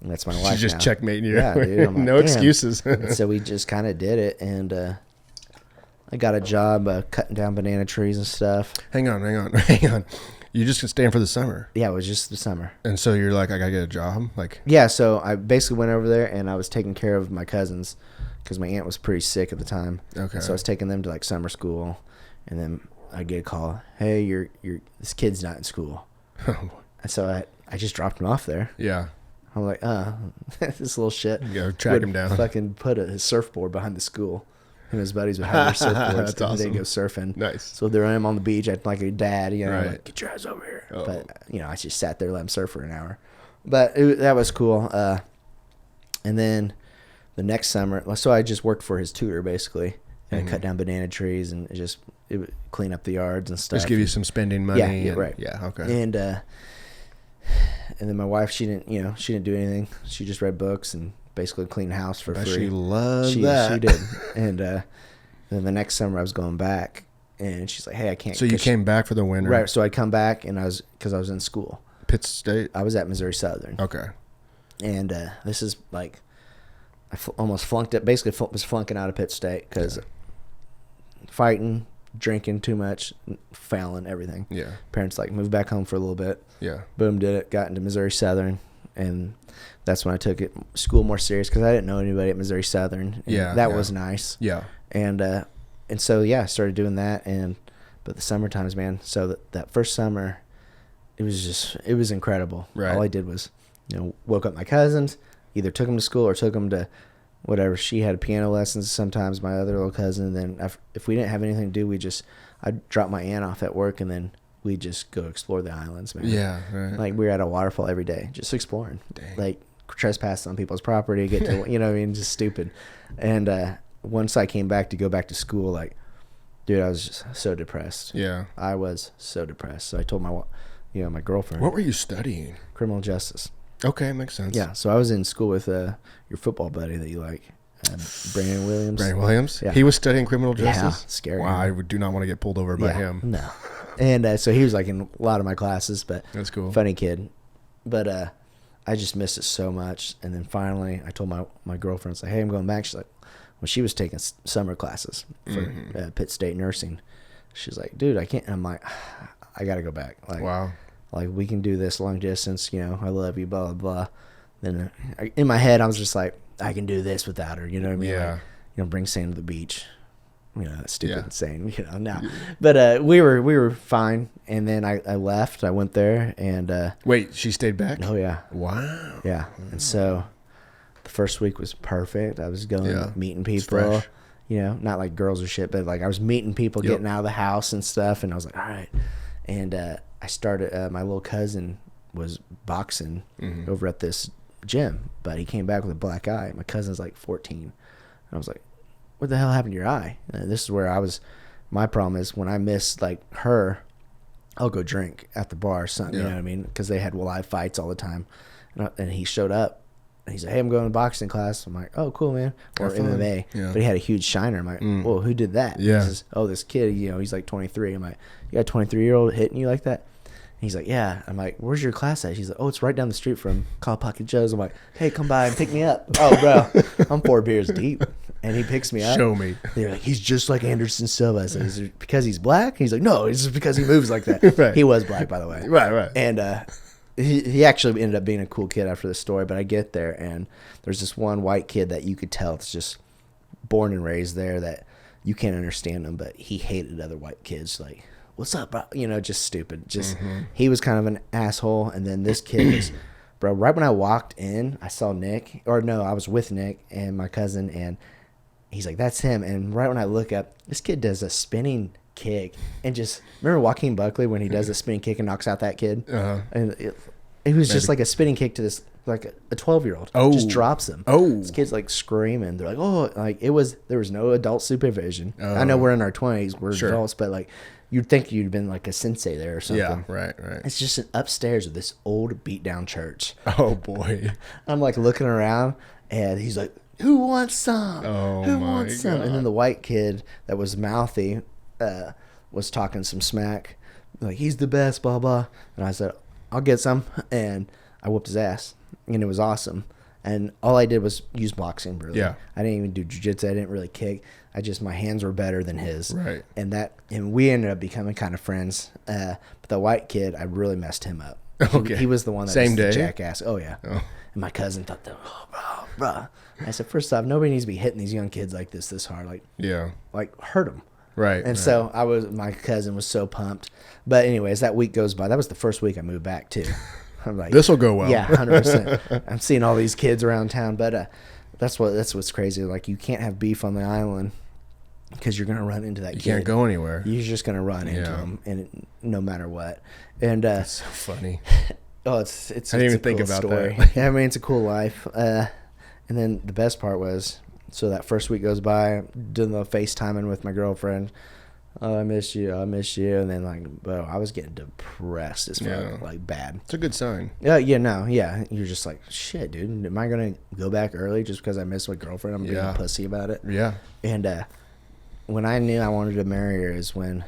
And that's my wife. She's just now. checkmating you. Yeah, dude. I'm like, no excuses. So we just kind of did it, and I got a job cutting down banana trees and stuff. Hang on. You just staying for the summer? Yeah, it was just the summer. And so you're like, I gotta get a job, like? Yeah, so I basically went over there, and I was taking care of my cousins because my aunt was pretty sick at the time. Okay. So I was taking them to like summer school, and then I get a call, "Hey, this kid's not in school." Oh boy. And so I just dropped him off there. Yeah. I'm like, this little shit. You go track him down. Fucking put his surfboard behind the school. Him and his buddies would have their surfboards. That's awesome. They go surfing. Nice. So there I am on the beach, acting like a dad, right. like, "Get your ass over here." Oh. But, I just sat there, let him surf for an hour. But that was cool. And then the next summer, so I just worked for his tutor, basically. And I cut down banana trees and it would clean up the yards and stuff. Just give you some spending money. Yeah, right. Yeah, okay. And then my wife, she didn't do anything. She just read books and basically cleaned the house for free. She loved that. She did. And then the next summer I was going back, and she's like, "Hey, I can't." So you came back for the winter, right? So I come back, and because I was in school. Pitt State. I was at Missouri Southern. Okay. And this is like, I almost flunked it. Basically, was flunking out of Pitt State because fighting, drinking too much, failing, everything. Yeah. Parents like moved back home for a little bit. Yeah. Boom, did it. Got into Missouri Southern, and that's when I took school more serious because I didn't know anybody at Missouri Southern. And that was nice. Yeah. And so I started doing that, but the summer times, man. So that first summer, it was incredible. Right. All I did was, woke up my cousins, either took them to school or took them to whatever. She had piano lessons sometimes, my other little cousin. And then if we didn't have anything to do, I'd drop my aunt off at work, and then we'd just go explore the islands, man. Yeah, right. Like we were at a waterfall every day, just exploring. Dang. Like trespassing on people's property, get to, just stupid. And once I came back to go back to school, like, dude, I was just so depressed. Yeah. I was so depressed. So I told my girlfriend. What were you studying? Criminal justice. Okay, makes sense. Yeah, so I was in school with your football buddy that you like, Brandon Williams. Brandon Williams? Yeah. He was studying criminal justice? Yeah, scary. Wow, I do not want to get pulled over by him. No. And so he was like in a lot of my classes, but that's cool. Funny kid. But I just missed it so much. And then finally I told my girlfriend, it's like, "Hey, I'm going back." She's like, well, she was taking summer classes for Pitt State nursing. She's like, "Dude, I can't." And I'm like, "I got to go back." Like, wow. Like, we can do this long distance, I love you, blah, blah, blah. Then in my head, I was just like, I can do this without her, you know what I mean? Yeah. Like, bring sand to the beach. That's stupid saying, now. But we were fine. And then I left. I went there and wait, she stayed back? Oh, yeah. Wow. Yeah. And so the first week was perfect. I was going, meeting people, not like girls or shit, but like I was meeting people, getting out of the house and stuff. And I was like, all right. And I started, my little cousin was boxing over at this gym, but he came back with a black eye. My cousin's like 14. And I was like, what the hell happened to your eye? And this is where my problem is when I miss like her, I'll go drink at the bar or something, you know what I mean? Because they had live fights all the time. And he showed up and he's like, hey, I'm going to boxing class. I'm like, oh, cool, man. Or MMA. Yeah. But he had a huge shiner. I'm like, well, who did that? Yeah. He says, oh, this kid, he's like 23. I'm like, you got a 23-year-old hitting you like that? He's like, yeah. I'm like, where's your class at? He's like, oh, it's right down the street from Call Pocket Joe's. I'm like, hey, come by and pick me up. Oh, bro, I'm 4 beers deep. And he picks me up. Show me. They're like, he's just like Anderson Silva. I said, is it because he's black? He's like, no, it's just because he moves like that. Right. He was black, by the way. Right. And he actually ended up being a cool kid after the story. But I get there, and there's this one white kid that you could tell it's just born and raised there that you can't understand him, but he hated other white kids. Like, what's up, bro? Just stupid. Just he was kind of an asshole. And then this kid was, bro, right when I walked in, I saw Nick. Or no, I was with Nick and my cousin, and he's like, that's him. And right when I look up, this kid does a spinning kick. And just, remember Joaquin Buckley when he does a spinning kick and knocks out that kid? And it was just like a spinning kick to this, like a 12-year-old. Oh. Just drops him. Oh. This kid's like screaming. They're like, oh, like there was no adult supervision. I know we're in our 20s, we're adults, but like you'd think you'd been like a sensei there or something. Yeah, right. It's just an upstairs of this old beat down church. Oh boy. I'm like looking around, and he's like, who wants some? Oh, who my wants some? God. And then the white kid that was mouthy was talking some smack, like he's the best, blah blah. And I said, I'll get some, and I whooped his ass, and it was awesome. And all I did was use boxing, really. Yeah. I didn't even do jiu-jitsu. I didn't really kick. My hands were better than his. Right. And we ended up becoming kind of friends. But the white kid, I really messed him up. Okay. He was the one that Same was the day? jackass. Oh, yeah. Oh. And my cousin thought that, bro. I said, first off, nobody needs to be hitting these young kids like this hard. Like hurt them. Right. And so my cousin was so pumped. But anyways, that week goes by. That was the first week I moved back too. I'm like, this will go well. Yeah, 100%. I'm seeing all these kids around town, but that's what's crazy. Like, you can't have beef on the island because you're gonna run into that kid. You can't go anywhere. You're just gonna run into them, and no matter what. And that's so funny. Oh, it's I didn't even think about story. that. Yeah, I mean, it's a cool life. And then the best part was, so that first week goes by, doing the FaceTiming with my girlfriend. Oh, I miss you. And then, like, bro, I was getting depressed as fuck, like bad. It's a good sign. Yeah. You're just like, shit, dude. Am I gonna go back early just because I miss my girlfriend? I'm being a pussy about it. Yeah. And when I knew I wanted to marry her is when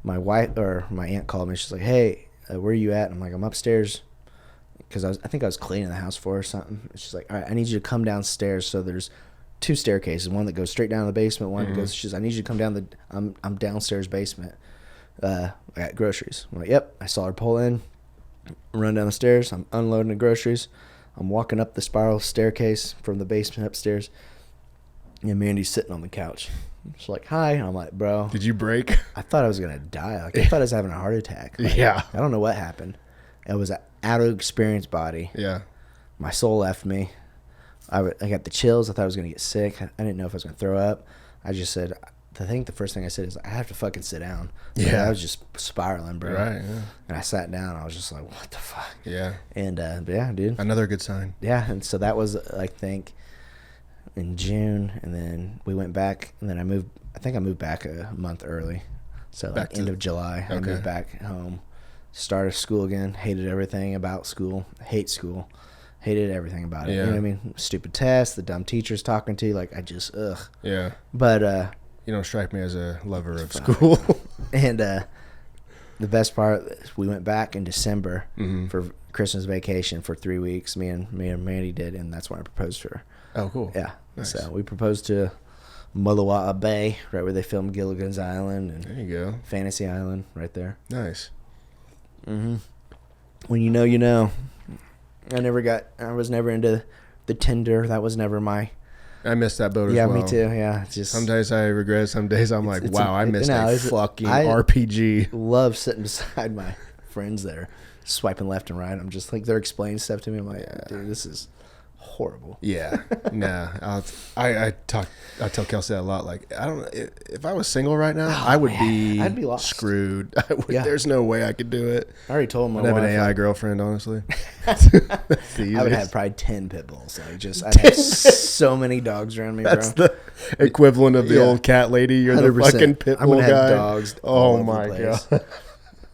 my wife or my aunt called me. She's like, hey, where are you at? And I'm like, I'm upstairs, because I think I was cleaning the house for her or something. She's like, all right, I need you to come downstairs. So there's 2 staircases, one that goes straight down to the basement, one that goes. She's, I need you to come down I'm downstairs basement. I got groceries. I'm like, yep. I saw her pull in, run down the stairs. I'm unloading the groceries. I'm walking up the spiral staircase from the basement upstairs, and Mandy's sitting on the couch. She's like, hi. And I'm like, bro, did you break? I thought I was gonna die. Like, I thought I was having a heart attack. Like, yeah. I don't know what happened. It was an out of experience body. Yeah. My soul left me. I got the chills. I thought I was going to get sick. I didn't know if I was going to throw up. I just said, the first thing I said is, I have to fucking sit down. Yeah. I was just spiraling, bro. Right, yeah. And I sat down. I was just like, what the fuck? Yeah. And, but yeah, dude. Another good sign. Yeah. And so that was, I think, in June. And then we went back. And then I moved back a month early. So like end of July, I moved back home. Started school again. Hated everything about school. Hate school. Hated everything about it. Yeah. You know what I mean? Stupid tests, the dumb teachers talking to you. Like, I just, ugh. Yeah. But, you don't strike me as a lover of school. And the best part is we went back in December for Christmas vacation for 3 weeks. Me and Mandy did, and that's when I proposed to her. Oh, cool. Yeah. Nice. So we proposed to Mulawaa Bay, right where they filmed Gilligan's Island. And there you go. Fantasy Island, right there. Nice. Mm-hmm. When you know, you know. I was never into the Tinder. That was never my. I missed that boat as well. Yeah, me too. Yeah, just some days I regret. Some days I'm like, wow, I missed a fucking RPG. Love sitting beside my friends there, swiping left and right. I'm just like, they're explaining stuff to me. I'm like, dude, this is horrible. Yeah, nah. I tell Kelsey that a lot. Like, I don't know if I was single right now, I would be. I'd be lost. Screwed. There's no way I could do it. I already told my I'd have wife, an AI girlfriend, honestly. I would have probably 10 pit bulls. Like, just I'd have so many dogs around me, That's bro. the equivalent of the old cat lady. You're 100%. The fucking pit bull I'm gonna guy. have dogs. Oh my god.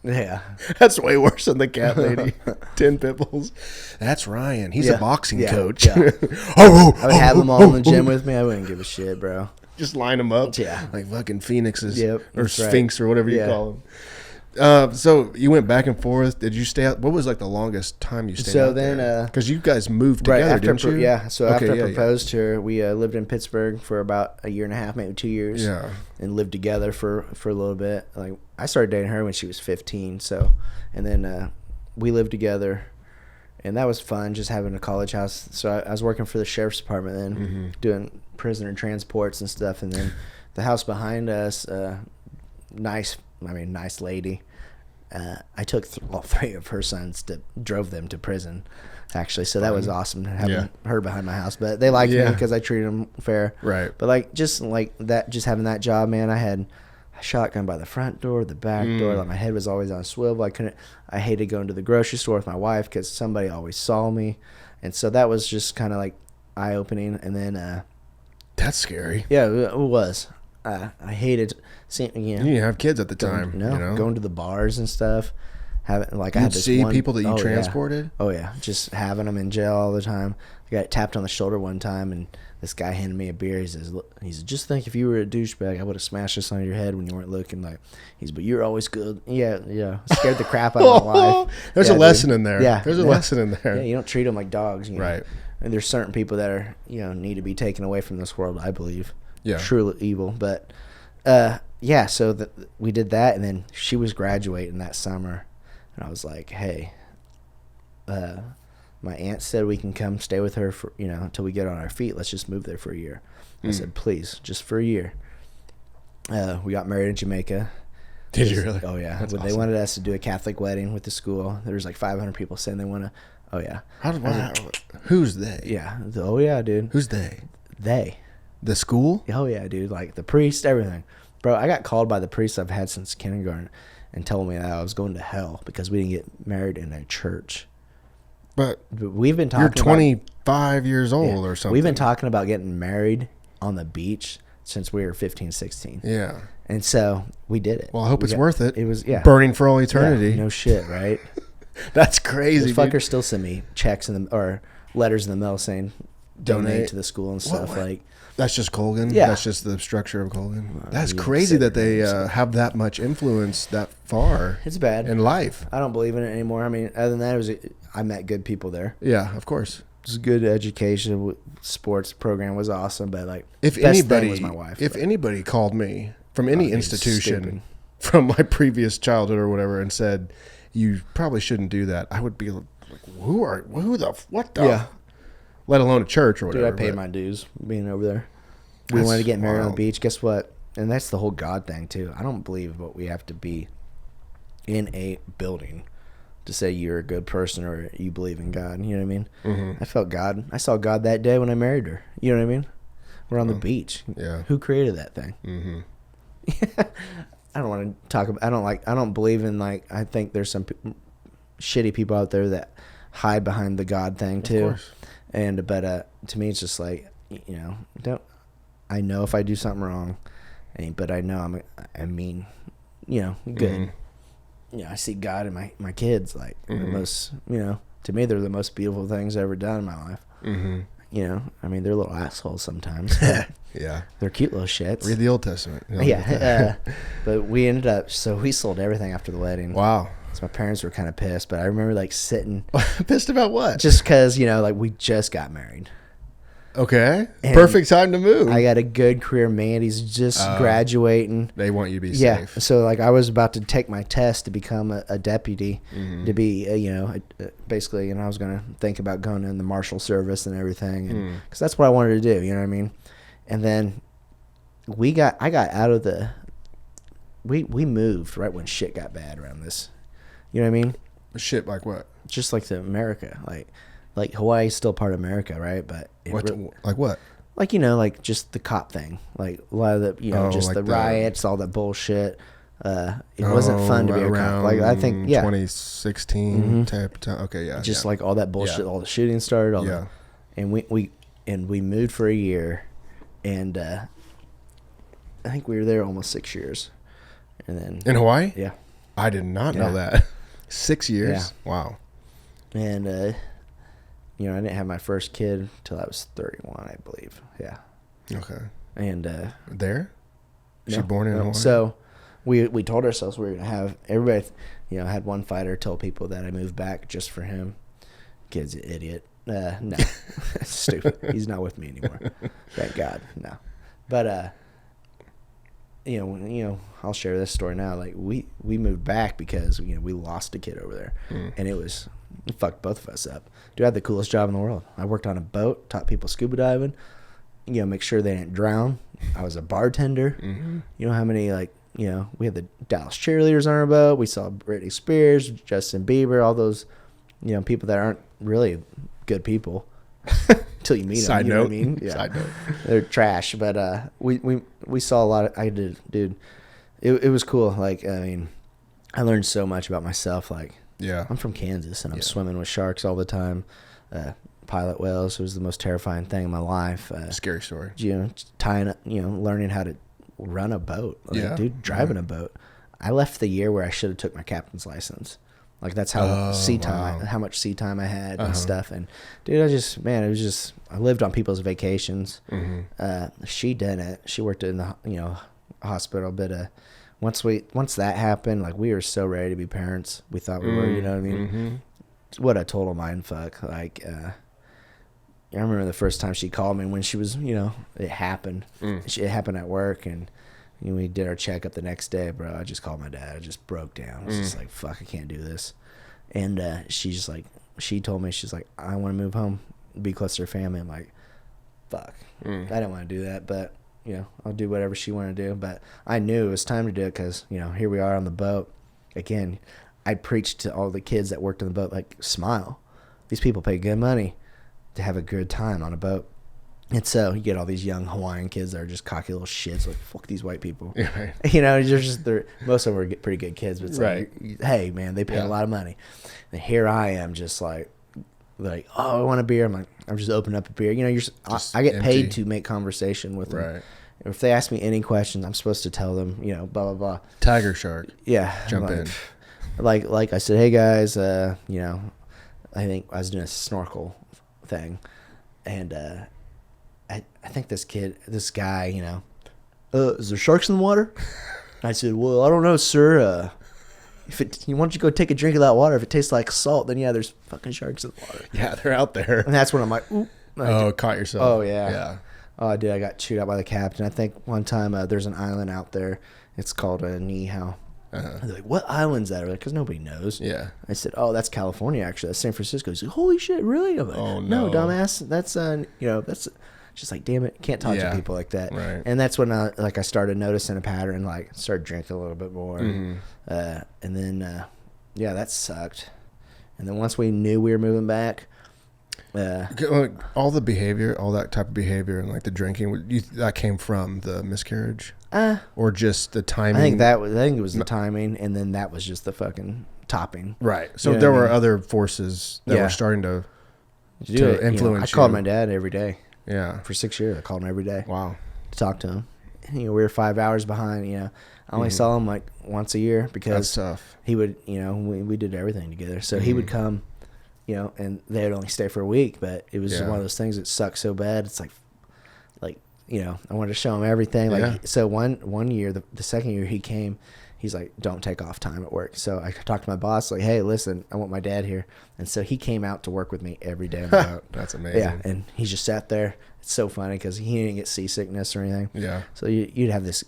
Yeah, that's way worse than the cat lady. 10 pit bulls. That's Ryan. He's a boxing coach. Yeah. I would have them all in the gym with me. I wouldn't give a shit, bro. Just line them up. Yeah, like fucking phoenixes. Yep, or sphinx or whatever you call them. So you went back and forth. Did you stay out? What was like the longest time you stayed out there? Because you guys moved together, didn't you? Yeah. So after I proposed to her, we lived in Pittsburgh for about a year and a half, maybe 2 years. Yeah. And lived together for a little bit. Like, I started dating her when she was 15. So, and then we lived together, and that was fun, just having a college house. So I was working for the sheriff's department then, doing prisoner transports and stuff. And then the house behind us, nice lady. I took all 3 of her sons drove them to prison, actually. So that was awesome having her behind my house. But they liked me because I treated them fair. Right. But like just having that job, man, I had a shotgun by the front door, the back door. Like, my head was always on a swivel. I hated going to the grocery store with my wife because somebody always saw me, and so that was just kind of like eye opening. And then that's scary. Yeah, it was. I hated seeing. You didn't have kids at the time. Going to the bars and stuff. I had You'd this see people that you transported. Oh yeah, just having them in jail all the time. I got tapped on the shoulder one time, and this guy handed me a beer. He says, "Just think, if you were a douchebag, I would have smashed this on your head when you weren't looking." Like, but you're always good. Yeah. Scared the crap out of my wife. There's a lesson in there. Yeah, there's a lesson in there. Yeah, you don't treat them like dogs. Right. And there's certain people that are need to be taken away from this world, I believe. Yeah. Truly evil, but so we did that, and then she was graduating that summer, and I was like, hey, my aunt said we can come stay with her for until we get on our feet. Let's just move there for a year. I said, please, just for a year. We got married in Jamaica. Did you really? Oh yeah. That's They awesome. wanted us to do a Catholic wedding with the school. There was like 500 people saying they want to. Oh yeah. Who's they? Yeah. Oh yeah, dude. Who's they? They. The school? Oh yeah, dude. Like the priest, everything. Bro, I got called by the priest I've had since kindergarten and told me that I was going to hell because we didn't get married in a church. But we've been talking. You're 25 years old or something. We've been talking about getting married on the beach since we were 15, 16. Yeah. And so we did it. Well, I hope it's worth it. It was, burning for all eternity. Yeah, no shit, right? That's crazy. Those fuckers still send me checks or letters in the mail saying donate to the school and stuff. Like, that's just Colgan. Yeah, that's just the structure of Colgan. That's crazy that they have that much influence that far. It's bad in life. I don't believe in it anymore. I mean, other than that, I met good people there. Yeah, of course. It was good education. Sports program was awesome, but like, if best anybody thing was my wife. If anybody called me from any institution from my previous childhood or whatever and said you probably shouldn't do that, I would be like, what the let alone a church or whatever. Dude, I paid my dues being over there. We wanted to get married on the beach. Guess what? And that's the whole God thing too. I don't believe what we have to be in a building to say you're a good person or you believe in God. You know what I mean? Mm-hmm. I felt God. I saw God that day when I married her. You know what I mean? We're on the beach. Yeah. Who created that thing? Mm-hmm. I don't want to talk about. I don't believe in I think there's some shitty people out there that hide behind the God thing too. Of course. But to me, it's just don't. I know if I do something wrong, but I know I mean, good. Mm-hmm. I see God in my kids, the most, to me, they're the most beautiful things I've ever done in my life. Mm-hmm. I mean, they're little assholes sometimes. Yeah. They're cute little shits. Read the Old Testament. Yeah. But we ended up, we sold everything after the wedding. Wow. So my parents were kind of pissed, but I remember sitting. Pissed about what? Just because, we just got married. Okay. And perfect time to move. I got a good career. Mandy's just graduating. They want you to be safe. Yeah. So I was about to take my test to become a deputy, to be, basically, and I was going to think about going in the Marshal Service and everything. Because that's what I wanted to do. You know what I mean? And then I got out of we moved right when shit got bad around this. You know what I mean? Shit like what? Just like the America. like Hawaii's still part of America, right? But like what? Like, you know, like just the cop thing, like a lot of the, you know, just like the riots, all that bullshit. It wasn't fun to be a cop. Like, I think, 2016 type time. Okay, yeah. Just like all that bullshit, all the shooting started. And we moved for a year, and I think we were there almost 6 years. And then in Hawaii? Yeah. I did not know that. 6 years? Yeah. Wow. And, you know, I didn't have my first kid until I was 31, I believe. Yeah. Okay. And there? No, she born in Hawaii? So we told ourselves we were going to have everybody, you know, had one fighter tell people that I moved back just for him. Kid's an idiot. No. Stupid. He's not with me anymore. Thank God. No. But you know, I'll share this story now. Like we moved back because, you know, we lost a kid over there. And it fucked both of us up. Dude, I had the coolest job in the world. I worked on a boat, taught people scuba diving, you know, make sure they didn't drown. I was a bartender. You know how many, like, you know, we had the Dallas cheerleaders on our boat. We saw Britney Spears, Justin Bieber, all those, you know, people that aren't really good people until you meet them. Side you note. Know what I mean? Yeah. Side note. They're trash. But we saw a lot of, dude, it was cool. Like, I mean, I learned so much about myself. Like, yeah, I'm from Kansas, and I'm swimming with sharks all the time. Pilot whales was the most terrifying thing in my life. Scary story. You know, tying up, you know, learning how to run a boat. Like, dude, driving a boat. I left the year where I should have took my captain's license. Like, that's how how much sea time I had and stuff. And dude, I lived on people's vacations. She didn't. She worked in the, you know, hospital, but once that happened, like, we were so ready to be parents. We thought we were, you know what I mean? What a total mind fuck. Like, I remember the first time she called me when she was, you know, it happened. It happened at work, and, you know, we did our checkup the next day, bro. I just called my dad. I just broke down. I was just like, fuck, I can't do this. And she told me, she's like, I want to move home, be close to her family. I'm like, fuck. I didn't want to do that, but, you know, I'll do whatever she wanted to do. But I knew it was time to do it because, you know, here we are on the boat. Again, I preached to all the kids that worked on the boat, like, smile. These people pay good money to have a good time on a boat. And so you get all these young Hawaiian kids that are just cocky little shits, like, fuck these white people. Yeah, right. You know, most of them are pretty good kids, but it's like, hey, man, they pay a lot of money. And here I am just like, oh, I want a beer. I'm like, I'm just opening up a beer. You know, I get paid to make conversation with them. Right. If they ask me any questions, I'm supposed to tell them, you know, blah, blah, blah. Tiger shark. Yeah. Jump in. Like I said, hey, guys, you know, I think I was doing a snorkel thing. And I think this guy, you know, is there sharks in the water? I said, well, I don't know, sir. Why don't you go take a drink of that water? If it tastes like salt, then yeah, there's fucking sharks in the water. Yeah, they're out there. And that's when I'm like, oop. Caught yourself. Oh, yeah. Yeah. Oh, dude, I got chewed out by the captain. I think one time there's an island out there. It's called Niihau. They're like, what island's that? Because nobody knows. Yeah. I said, oh, that's California, actually. That's San Francisco. He's like, holy shit, really? I'm like, oh, no, dumbass. That's, you know, that's just like, damn it. Can't talk to people like that. Right. And that's when I started noticing a pattern, like, started drinking a little bit more. And then, that sucked. And then once we knew we were moving back, all the behavior, all that type of behavior, and like the drinking, that came from the miscarriage, or just the timing. I think it was the timing, and then that was just the fucking topping. Right. So there were other forces that were starting to influence. You know, I called my dad every day. Yeah. For 6 years, I called him every day. Wow. To talk to him. You know, we were 5 hours behind. You know, I only saw him like once a year because that's tough. He would, you know, we did everything together. So he would come. You know, and they would only stay for a week, but it was just one of those things that sucked so bad. It's like, you know, I wanted to show him everything. Like, so one year, the second year he came, he's like, don't take off time at work. So I talked to my boss, like, hey, listen, I want my dad here. And so he came out to work with me every day on the boat. That's amazing. Yeah, and he just sat there. It's so funny because he didn't get seasickness or anything. Yeah. So you'd have this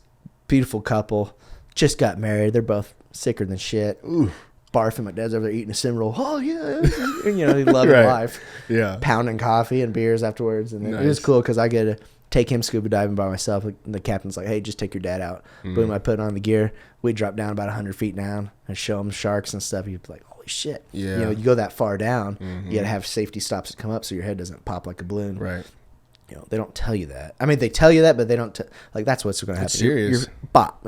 beautiful couple, just got married. They're both sicker than shit. Ooh. Barfing. My dad's over there eating a cinnamon roll. Oh yeah, you know, he loved life. Yeah, pounding coffee and beers afterwards, and it was cool because I get to take him scuba diving by myself. The captain's like, "Hey, just take your dad out." Boom! I put on the gear. We drop down about 100 feet down and show him sharks and stuff. He'd be like, "Holy shit. Yeah. You go that far down, you got to have safety stops to come up so your head doesn't pop like a balloon. Right. They don't tell you that. I mean, they tell you that, but they don't. Like that's what's going to happen. It's serious. You're bop.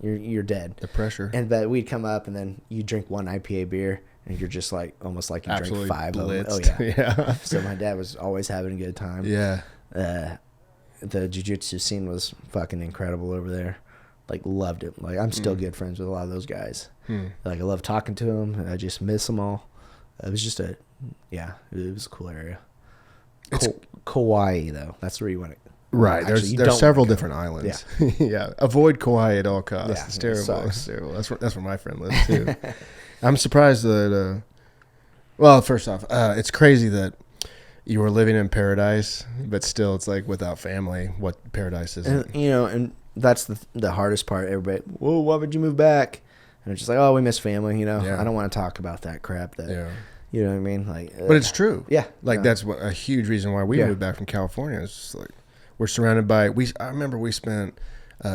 You're dead. The pressure. But we'd come up and then you drink one IPA beer and you're just like almost like you Absolutely drink 5 of them. Oh yeah. So my dad was always having a good time. Yeah. The jiu-jitsu scene was fucking incredible over there. Like loved it. Like I'm still good friends with a lot of those guys. Like I love talking to them. I just miss them all. It was just it was a cool area. It's Kauai though. That's where you want to. Right. Actually, there's several different islands. Yeah. Yeah. Avoid Kauai at all costs. Yeah, it's terrible. It's terrible. That's where my friend lives too. I'm surprised that. Well, first off, it's crazy that you were living in paradise, but still, it's like without family. What paradise is? And that's the hardest part. Everybody, whoa, why would you move back? And it's just like, oh, we miss family. Yeah. I don't want to talk about that crap. You know what I mean? Like, but it's true. Yeah. Like that's a huge reason why we moved back from California. It's just like we're surrounded by. I remember we spent.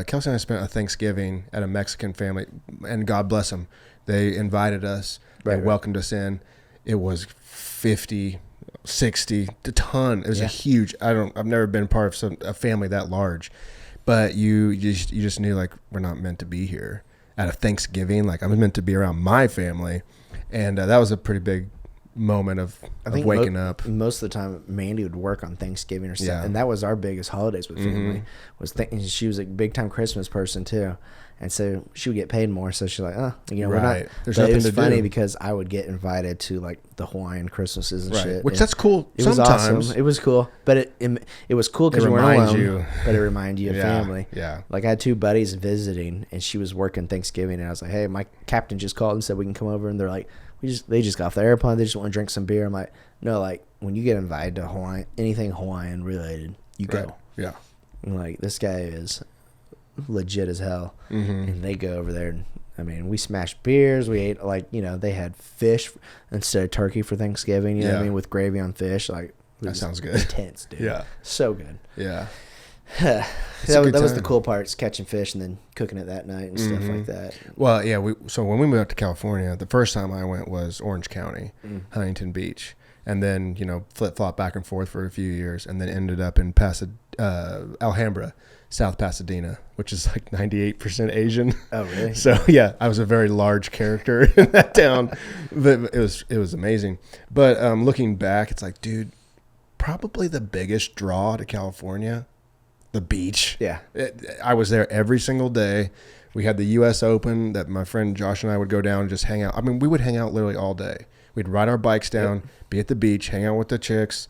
Kelsey and I spent a Thanksgiving at a Mexican family, and God bless them. They invited us. They welcomed us in. It was 50, 60, a ton. It was a huge. I've never been part of a family that large, but you just knew like we're not meant to be here at a Thanksgiving. Like I'm meant to be around my family, and that was a pretty big moment of waking up. Most of the time, Mandy would work on Thanksgiving or something, and that was our biggest holidays with family. She was a big time Christmas person too, and so she would get paid more. So she's like, we're not. There's but nothing it was to funny do. because I would get invited to like the Hawaiian Christmases and shit, which that's cool. It was awesome. It was cool, but it was cool because you weren't alone. But it reminded you of family. Yeah. Like I had 2 buddies visiting, and she was working Thanksgiving, and I was like, hey, my captain just called and said we can come over, and they're like. They just got off the airplane. They just want to drink some beer. I'm like, no, like when you get invited to Hawaii, anything Hawaiian related, you go. Yeah. And like this guy is legit as hell, and they go over there. And I mean, we smashed beers. We ate they had fish instead of turkey for Thanksgiving. You know what I mean, with gravy on fish. Like that sounds good. Intense, dude. Yeah. So good. Yeah. that was the cool parts, catching fish and then cooking it that night and stuff like that. Well, yeah. So when we moved up to California, the first time I went was Orange County, Huntington Beach, and then flip flop back and forth for a few years, and then ended up in Alhambra, South Pasadena, which is like 98% Asian. Oh, really? So yeah, I was a very large character in that town, but it was amazing. But looking back, it's like, dude, probably the biggest draw to California. The beach. Yeah. I was there every single day. We had the U.S. Open that my friend Josh and I would go down and just hang out. I mean, we would hang out literally all day. We'd ride our bikes down, be at the beach, hang out with the chicks.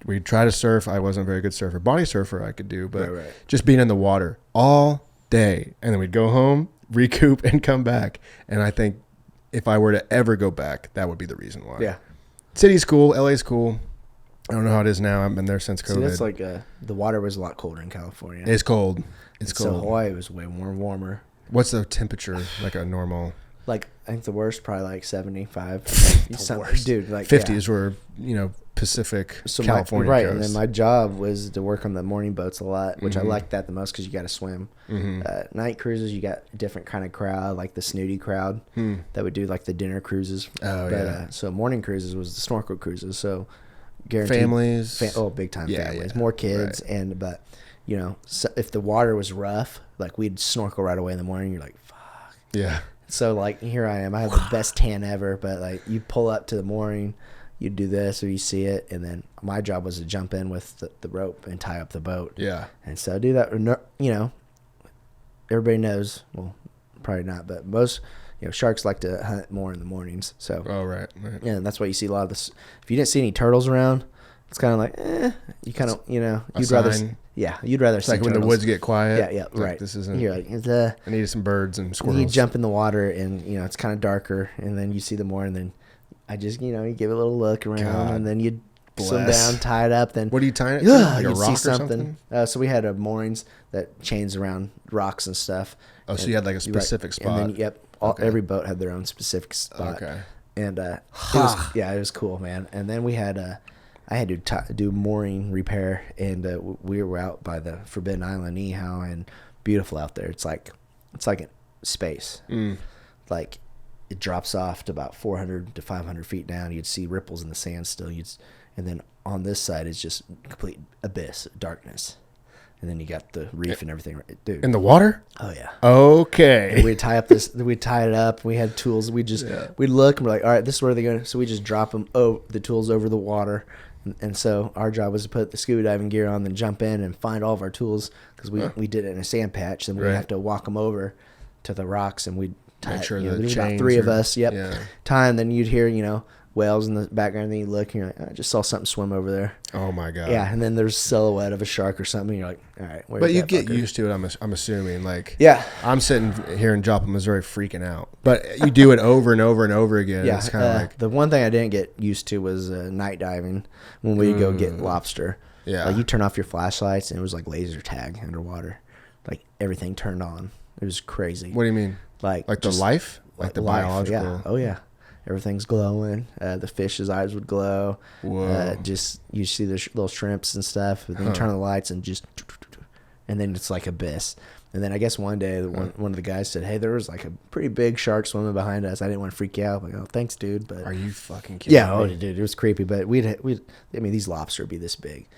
We'd try to surf. I wasn't a very good surfer. Body surfer I could do, but just being in the water all day. And then we'd go home, recoup, and come back. And I think if I were to ever go back, that would be the reason why. Yeah. City's cool. LA's cool. I don't know how it is now. I've been there since COVID. See, that's like the water was a lot colder in California. It's cold. It's cold. So Hawaii was way more warmer. What's the temperature like a normal? Like I think the worst probably like 75. The worst, dude. Like 50s were Pacific California. Right, coast. and then my job was to work on the morning boats a lot, which I liked that the most because you got to swim. Night cruises, you got a different kind of crowd, like the snooty crowd that would do like the dinner cruises. So morning cruises was the snorkel cruises. So. Guaranteed Families, big time families, more kids, but so if the water was rough, like we'd snorkel right away in the morning. You're like, fuck, yeah. So like here I am, I have the best tan ever, but like you pull up to the mooring, you do this or you see it, and then my job was to jump in with the rope and tie up the boat. Yeah, and so I do that. Everybody knows, well, probably not, but most. Sharks like to hunt more in the mornings. So, right. Yeah, and that's why you see a lot of this. If you didn't see any turtles around, it's kind of like, you kind of, you'd rather, you'd rather see like turtles. when the woods get quiet. Yeah, right. Like, this isn't. You're like, I needed some birds and squirrels. You jump in the water and it's kind of darker, and then you see the more, and then I just you give it a little look around, and then you swim down, tie it up. Then what are you tying it to? Like a you rock see or something. So we had moorings that chains around rocks and stuff. Oh, so you had like a specific spot. And then, every boat had their own specific spot. Okay. And it was cool, man. And then we had I had to do mooring repair, and we were out by the Forbidden Island, Niihau, and beautiful out there. It's like space. Like it drops off to about 400 to 500 feet down. You'd see ripples in the sand still. And then on this side is just complete abyss, darkness. And then you got the reef and everything, dude. In the water? Oh yeah. Okay. And we'd tie it up. We had tools. We'd look and we're like, all right, this is where they're going. So we just drop them, the tools over the water. And so our job was to put the scuba diving gear on, then jump in and find all of our tools because we did it in a sand patch. Then we'd have to walk them over to the rocks and we'd tie Make sure it. the There's about chains 3 of are- us. Yep. yeah. Tie, and then you'd hear, whales in the background. And then you look and you're like, I just saw something swim over there. Oh my God. Yeah. And then there's a silhouette of a shark or something. And you're like, all right. Where's But you that get fucker? used to it, I'm assuming. Like, Yeah. I'm sitting here in Joplin, Missouri, freaking out. But you do it over and over and over again. Yeah, It's kind of like, the one thing I didn't get used to was night diving when we go get lobster. Yeah. Like you turn off your flashlights and it was like laser tag underwater. Like everything turned on. It was crazy. what do you mean? Like Like the just life? Like the life, biological? Yeah. Oh yeah. Everything's glowing. The fish's eyes would glow. Whoa. Just you see the little shrimps and stuff. And then you turn on the lights and and then it's like abyss. And then I guess one day one of the guys said, "Hey, there was like a pretty big shark swimming behind us. I didn't want to freak you out." I'm like, "Oh, thanks, dude." But Are you fucking kidding yeah, me? oh, dude, it was creepy. But these lobster would be this big,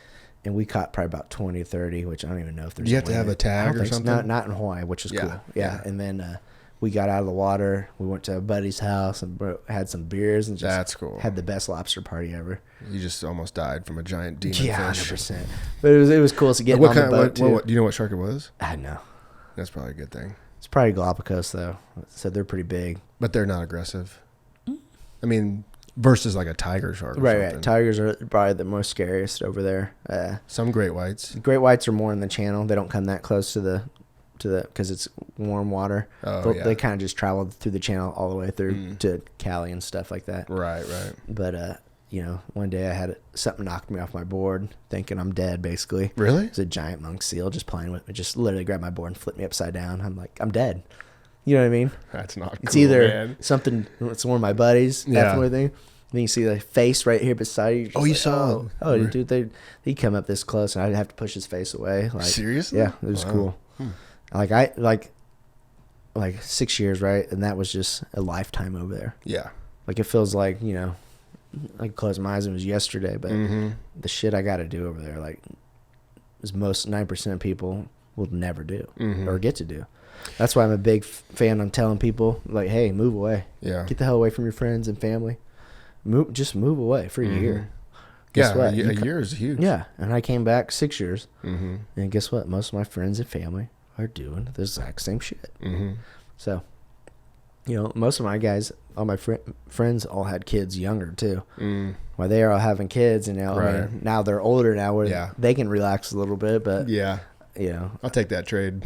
and we caught probably about 20 or 30, which I don't even know if there's. Do you have to have a limit. tag I don't or think so. something? Not in Hawaii, which is Yeah, cool. yeah. And then we got out of the water. We went to a buddy's house and had some beers and just That's cool. had the best lobster party ever. You just almost died from a giant demon Yeah, fish. 100%. But it was cool to get What on kind? the boat too. Do you know what shark it was? I know. That's probably a good thing. It's probably Galapagos though. So they're pretty big. But they're not aggressive. I mean, versus like a tiger shark. Or Right. something. Tigers are probably the most scariest over there. Some great whites. Great whites are more in the channel. They don't come that close to the because it's warm water. Oh, They yeah. kind of just travel through the channel all the way through to Cali and stuff like that. Right. But one day I had something knocked me off my board, thinking I'm dead. Basically, Really? it's a giant monk seal just playing with me. Just literally grabbed my board and flipped me upside down. I'm like, I'm dead. You know what I mean? That's not It's cool, either man. something. It's one of my buddies. Yeah. Effing with me. Then you see the face right here beside you. Oh, you saw it. Oh, dude, he'd come up this close, and I'd have to push his face away. Like, Seriously? yeah, it was Wow. cool. Like 6 years, right? And that was just a lifetime over there. Yeah. Like it feels like I closed my eyes and it was yesterday, but Mm-hmm. the shit I got to do over there, like, is most 9% of people will never do Mm-hmm. or get to do. That's why I'm a big fan on telling people, like, hey, move away. Yeah. Get the hell away from your friends and family. Just move away for a year. Guess Yeah. what? A year is huge. Yeah, and I came back 6 years, Mm-hmm. and guess what? Most of my friends and family are doing the exact same shit. Mm-hmm. So, most of my guys, all my friends, all had kids younger too. Mm. Well, they are all having kids, and now Right. now they're older now, where Yeah. they can relax a little bit. But Yeah. I'll take that trade.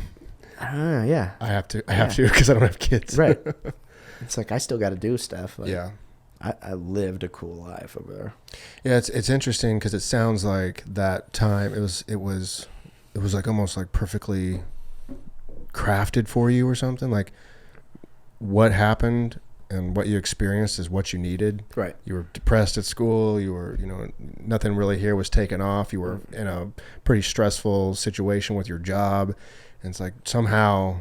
I don't know. Yeah, I have to because I don't have kids. right. It's like I still got to do stuff. Like, Yeah. I lived a cool life over there. Yeah, it's interesting because it sounds like that time it was like almost like perfectly crafted for you or something. Like what happened and what you experienced is what you needed. Right. You were depressed at school. You were, nothing really here was taken off. You were in a pretty stressful situation with your job. And it's like somehow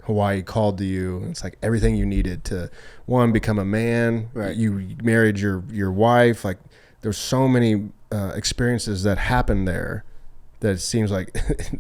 Hawaii called to you. It's like everything you needed to, one, become a man. Right. You married your wife. Like there's so many experiences that happened there that it seems like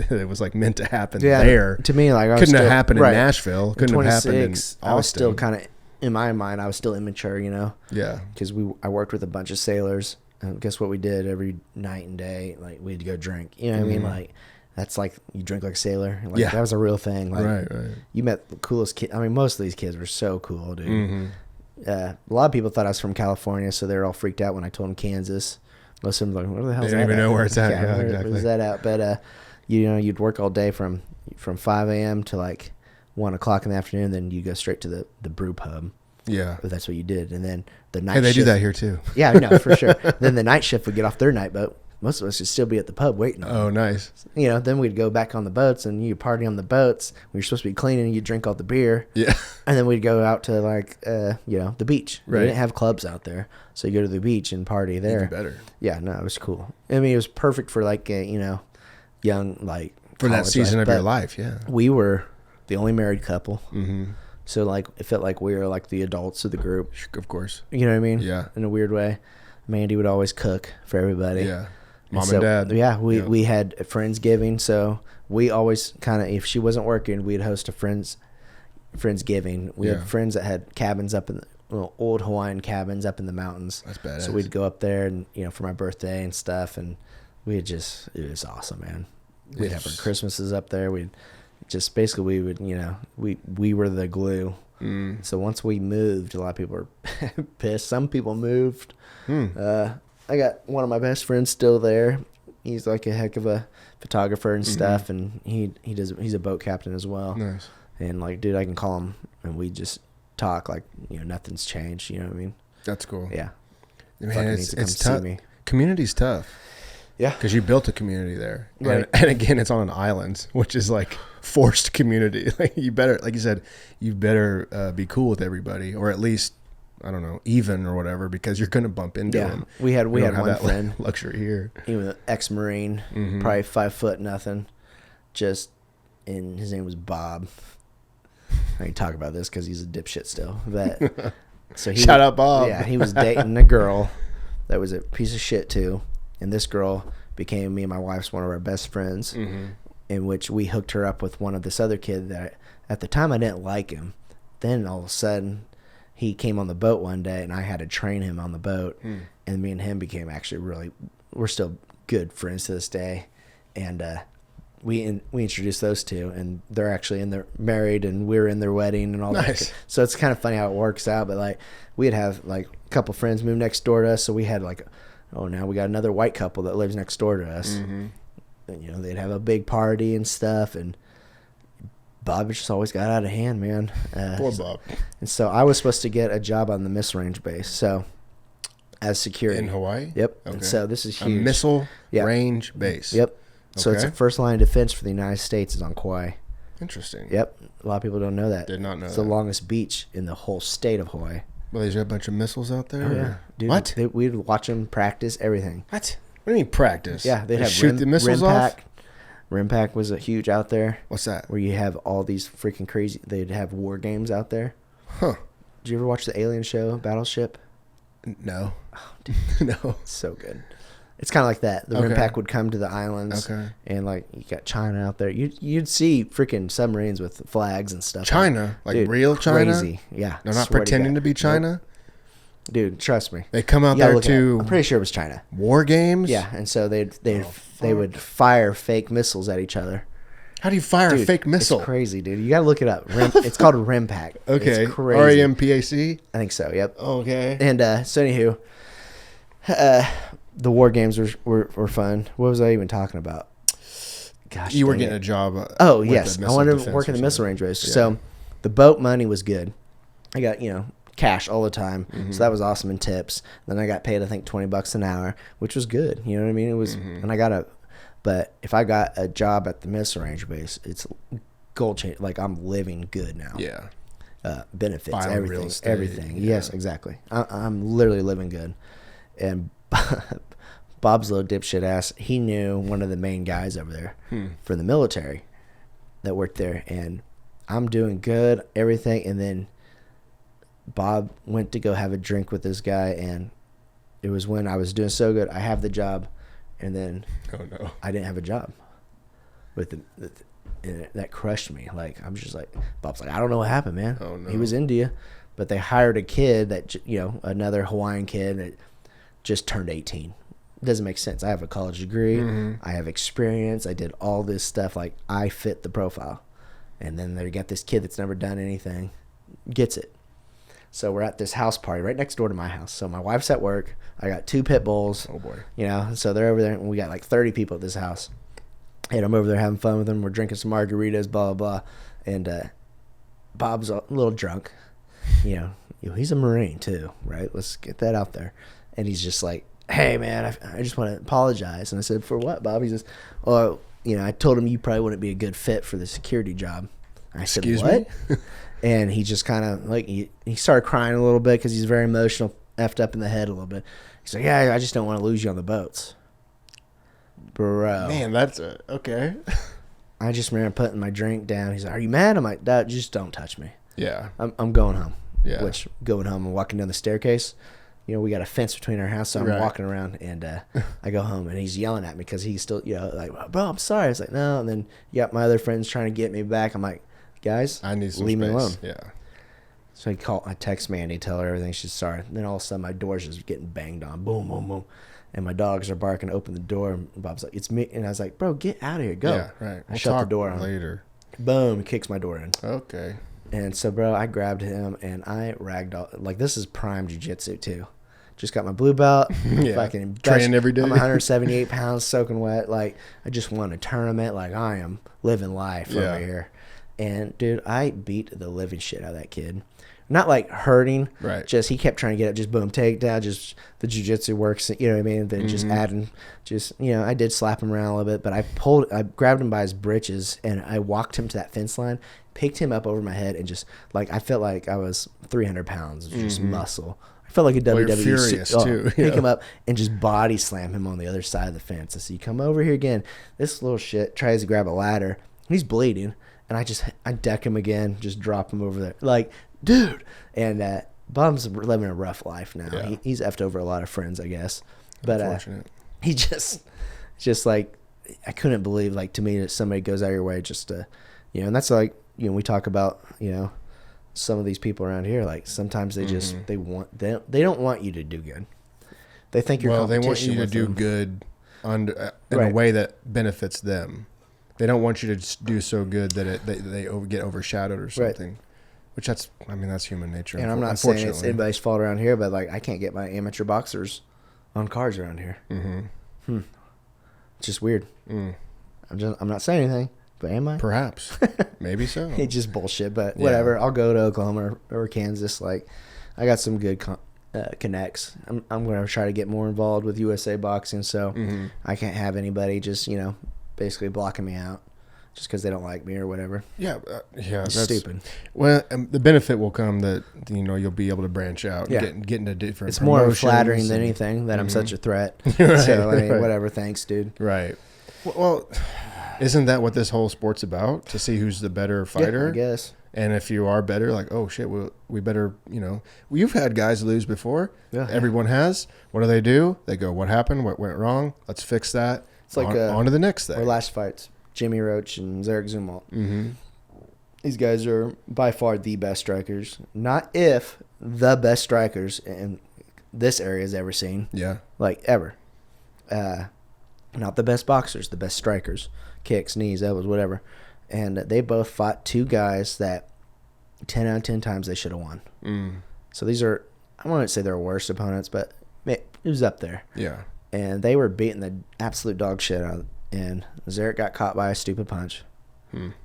it was like meant to happen there. To me, like Couldn't have happened in Nashville. At Couldn't have happened in 26, Austin. I was still kind of, in my mind, I was still immature, Yeah. because I worked with a bunch of sailors, and guess what we did every night and day? Like we'd go drink. You know what I mean? Like that's like you drink like a sailor. Like, Yeah. that was a real thing. Like, Right. You met the coolest kid. I mean, most of these kids were so cool, dude. Mm-hmm. A lot of people thought I was from California, so they were all freaked out when I told them Kansas. Most of them were like, "Where the hell is They that?" don't even know at? where it's at. Yeah, Yeah, where, exactly. where's that at? But you'd work all day from 5 a.m. to like 1 o'clock in the afternoon. Then you go straight to the brew pub. Yeah. If that's what you did, and then the night. Hey, they shift, do that here too. Yeah, no, for sure. Then the night shift would get off their night boat. Most of us would still be at the pub waiting on them. Oh, nice. Then we'd go back on the boats, and you'd party on the boats. We were supposed to be cleaning, you'd drink all the beer. Yeah. And then we'd go out to like, the beach. Right. We didn't have clubs out there. So you go to the beach and party there. Even better. Yeah, no, it was cool. I mean, it was perfect for like, young, like. For that college season life. of your But life, yeah. we were the only married couple. Mm-hmm. So like it felt like we were like the adults of the group. Of course. You know what I mean? Yeah. In a weird way. Mandy would always cook for everybody. Yeah. Mom and dad. Yeah, we had a Friendsgiving, so we always kind of, if she wasn't working, we'd host a Friendsgiving. We had friends that had cabins up in the old Hawaiian cabins up in the mountains. That's badass. So we'd go up there and for my birthday and stuff, and it was awesome, man. We'd have our Christmases up there. We'd just basically we were the glue. So once we moved, a lot of people were pissed. Some people moved. I got one of my best friends still there. He's like a heck of a photographer and stuff, and he's a boat captain as well. Nice. And like, dude, I can call him and we just talk like nothing's changed. You know what I mean? That's cool. Yeah. Man, it's tough. Community's tough. Yeah. Because you built a community there. Right. And again, it's on an island, which is like forced community. Like you better, like you said, you better be cool with everybody, or at least, I don't know, even or whatever, because you're going to bump into them. We had one friend. Luxury here. He was an ex-Marine, probably 5 foot nothing. And his name was Bob. I can talk about this because he's a dipshit still. But so Shout out Bob. Yeah, he was dating a girl that was a piece of shit too. And this girl became me and my wife's one of our best friends, in which we hooked her up with one of this other kid that at the time I didn't like him. Then all of a sudden he came on the boat one day and I had to train him on the boat. And me and him became actually we're still good friends to this day. And we introduced those two, and they're married, and we were in their wedding and all that. So it's kind of funny how it works out. But like we'd have like a couple friends move next door to us, so we had like, now we got another white couple that lives next door to us. And they'd have a big party and stuff, and Bob just always got out of hand, man. Poor Bob. And so I was supposed to get a job on the missile range base, so as security in Hawaii. Yep. Okay. And so this is huge. A missile range base. Yep. So it's the first line of defense for the United States is on Kauai. Interesting. Yep. A lot of people don't know that. Did not know it's that. The longest beach in the whole state of Hawaii. Well, is there a bunch of missiles out there? Oh, yeah. Dude, what? We'd watch them practice everything. What? What do you mean practice? Yeah, they'd have shoot the missiles off? RIMPAC was a huge out there. What's that? Where you have all these freaking crazy, they'd have war games out there. Huh. Did you ever watch the Alien show, Battleship? No. Oh, dude. No. It's so good. It's kind of like that. The RIMPAC would come to the islands, and like you got China out there. You'd see freaking submarines with flags and stuff. China, like dude, real China. Crazy, yeah. They're not pretending to be China. Nope. Dude, trust me. They come out there to. I'm pretty sure it was China. War games. Yeah, and so they would fire fake missiles at each other. How do you fire a fake missile? It's crazy, dude. You got to look it up. It's called RIMPAC. Okay. It's crazy. RAMPAC? I think so, yep. Okay. And so anywho, the war games were fun. What was I even talking about? Gosh, you were getting a job. Yes. I wanted to work in the missile range race. Yeah. So the boat money was good. I got, cash all the time. So that was awesome, and tips. Then I got paid, I think, $20 an hour, which was good. You know what I mean? It was, and but if I got a job at the missile range base, it's gold chain. Like I'm living good now. Yeah. Benefits, buying real estate, everything. Yeah. Yes, exactly. I'm literally living good. And Bob's little dipshit ass, he knew one of the main guys over there from the military that worked there, and I'm doing good, everything, and then Bob went to go have a drink with this guy, and it was when I was doing so good, I have the job, and then I didn't have a job with and that crushed me. Like I'm just like, Bob's like, I don't know what happened, man. Oh no. He was India, but they hired a kid that another Hawaiian kid that just turned 18. It doesn't make sense. I have a college degree. I have experience. I did all this stuff. Like I fit the profile, and then they got this kid that's never done anything, gets it. So we're at this house party right next door to my house. So my wife's at work. I got 2 pit bulls. Oh boy. So they're over there, and we got like 30 people at this house. And I'm over there having fun with them. We're drinking some margaritas, blah, blah, blah. And Bob's a little drunk. He's a Marine too, right? Let's get that out there. And he's just like, hey, man, I just want to apologize. And I said, for what, Bob? He says, oh, I told him you probably wouldn't be a good fit for the security job. I said, excuse what? me? And he just kind of like, he started crying a little bit because he's very emotional, effed up in the head a little bit. He's like, yeah, I just don't want to lose you on the boats. Bro. Man, that's okay. I just remember putting my drink down. He's like, are you mad? I'm like, just don't touch me. Yeah. I'm going home. Yeah. Which, going home and walking down the staircase, you know, we got a fence between our house, so I'm walking around, and I go home, and he's yelling at me because he's still, you know, like, bro, I'm sorry. I was like, no. And then you got my other friends trying to get me back. I'm like, guys, I need some leave space. me alone. Yeah. So I text Mandy, tell her everything. She's sorry. And then all of a sudden, my door's just getting banged on. Boom, boom, boom. And my dogs are barking to open the door. And Bob's like, it's me. And I was like, bro, get out of here. Go. Yeah, right. I shut the door on. Later. Boom. He kicks my door in. Okay. And so, bro, I grabbed him, and I ragdolled. Like, this is prime jiu-jitsu, too. Just got my blue belt. Yeah. Fucking training every day. I'm 178 pounds soaking wet. Like, I just won a tournament. Like, I am living life over here. And, dude, I beat the living shit out of that kid. Not like hurting. Right. Just, he kept trying to get it. Just boom, takedown. Just the jiu-jitsu works. You know what I mean? Then just adding, you know, I did slap him around a little bit, but I grabbed him by his britches, and I walked him to that fence line, picked him up over my head, and just, like, I felt like I was 300 pounds of just muscle. I felt like a WWE. You're furious too. Pick him up and just body slam him on the other side of the fence. I see, come over here again. This little shit tries to grab a ladder. He's bleeding, and I deck him again, just drop him over there. Like, dude. And Bum's living a rough life now. Yeah. He's effed over a lot of friends, I guess. But he just like, I couldn't believe, like, to me, that somebody goes out of your way just to, you know, and that's like, you know, we talk about, you know, some of these people around here, like, sometimes they just, they don't want you to do good. They think you're they want you to do good in a way that benefits them. They don't want you to do so good that they get overshadowed or something. Right. Which that's human nature. And I'm not saying it's anybody's fault around here, but, like, I can't get my amateur boxers on cards around here. It's just weird. I'm not saying anything, but am I? Perhaps. Maybe so. It's just bullshit, but whatever. I'll go to Oklahoma or Kansas. Like, I got some good connects. I'm going to try to get more involved with USA Boxing, so I can't have anybody just, you know, basically blocking me out just because they don't like me or whatever. Yeah, that's stupid. Well, the benefit will come that, you know, you'll be able to branch out, and get into different. It's more flattering than anything that I'm such a threat. Right, so I mean, whatever. Thanks, dude. Right. Well, isn't that what this whole sport's about? To see who's the better fighter? Yeah, I guess. And if you are better, like, oh shit, we better, you know, you've had guys lose before. Yeah. Everyone has. What do? They go, what happened? What went wrong? Let's fix that. It's like on to the next thing. Our last fights, Jimmy Roach and Zarek Zumwalt. These guys are by far the best strikers. Not if the best strikers in this area has ever seen. Yeah. Like, ever. Not the best boxers, the best strikers. Kicks, knees, elbows, whatever. And they both fought two guys that 10 out of 10 times they should have won. So these are, I wouldn't say they're worst opponents, but it was up there. Yeah. And they were beating the absolute dog shit out of them. And Zarek got caught by a stupid punch.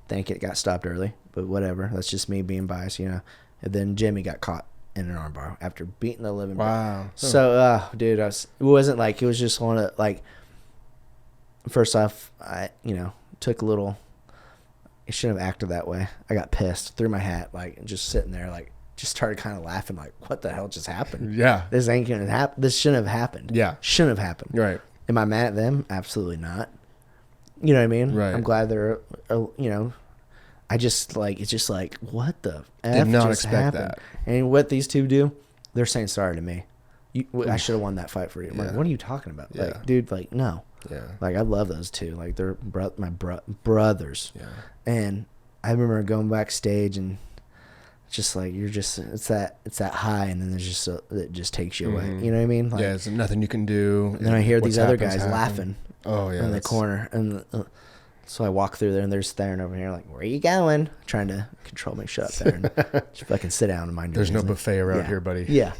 Think it got stopped early, but whatever. That's just me being biased, you know. And then Jimmy got caught in an armbar after beating the living. Wow. So, dude, it wasn't like, it was just one of, like, first off, I, you know, took a little, I shouldn't have acted that way. I got pissed, threw my hat, like, just sitting there, like, just started kind of laughing, like, what the hell just happened? Yeah. This ain't gonna happen. This shouldn't have happened. Yeah. Shouldn't have happened. Right. Am I mad at them? Absolutely not. You know what I mean? Right. I'm glad they're, you know, I just, like, it's just like, what the F did not just expect happened? That. And what these two do, they're saying sorry to me. I should have won that fight for you. I'm like, what are you talking about? Yeah. Like, dude, like, no. Yeah. Like, I love those two. Like, they're my brothers. Yeah. And I remember going backstage and just like, you're just, it's that high, and then there's just it just takes you away. You know what I mean? Like, yeah, there's nothing you can do. And then I hear these other guys laughing. Oh yeah, in the corner, and so I walk through there, and they're staring over here, like, "Where are you going?" Trying to control me, shut up there, and just fucking sit down and mind your business. There's no buffet around here, buddy. Yeah,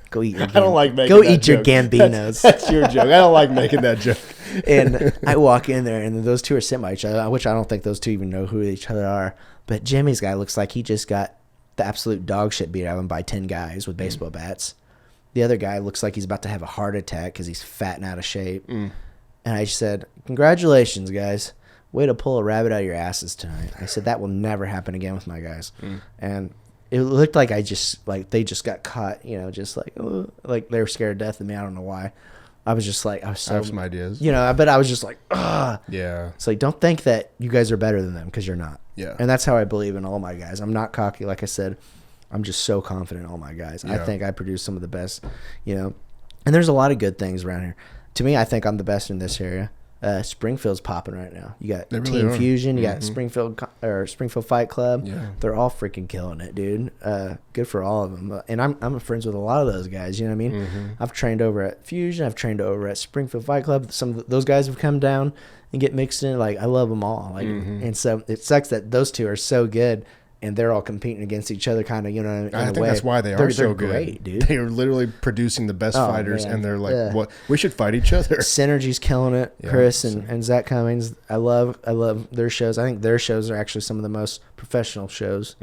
go eat. I don't like making. Go that eat joke. Your Gambinos. That's your joke. I don't like making that joke. And I walk in there, and those two are sitting by each other, which I don't think those two even know who each other are. But Jimmy's guy looks like he just got the absolute dog shit beat out of him by 10 guys with baseball bats. The other guy looks like he's about to have a heart attack because he's fat and out of shape. And I said, congratulations, guys. Way to pull a rabbit out of your asses tonight. I said, that will never happen again with my guys. And it looked like they just got caught, you know, just like they were scared to death of me. I don't know why. I was just like, I have some ideas. You know, but I was just like, ugh. Yeah. It's like, don't think that you guys are better than them, because you're not. Yeah. And that's how I believe in all my guys. I'm not cocky. Like I said, I'm just so confident in all my guys. I think I produce some of the best, and there's a lot of good things around here. To me, I think I'm the best in this area. Springfield's popping right now. You got Team Fusion, you got Springfield Fight Club. Yeah. They're all freaking killing it, dude. Good for all of them. And I'm friends with a lot of those guys. You know what I mean? I've trained over at Fusion. I've trained over at Springfield Fight Club. Some of those guys have come down and get mixed in. Like, I love them all. Like, and so it sucks that those two are so good. And they're all competing against each other, kind of, I think that's why they're so good. Great, dude. They are literally producing the best fighters, man. And they're like, "What? We should fight each other." Synergy's killing it. Yeah, Chris and Zach Cummings, I love their shows. I think their shows are actually some of the most professional shows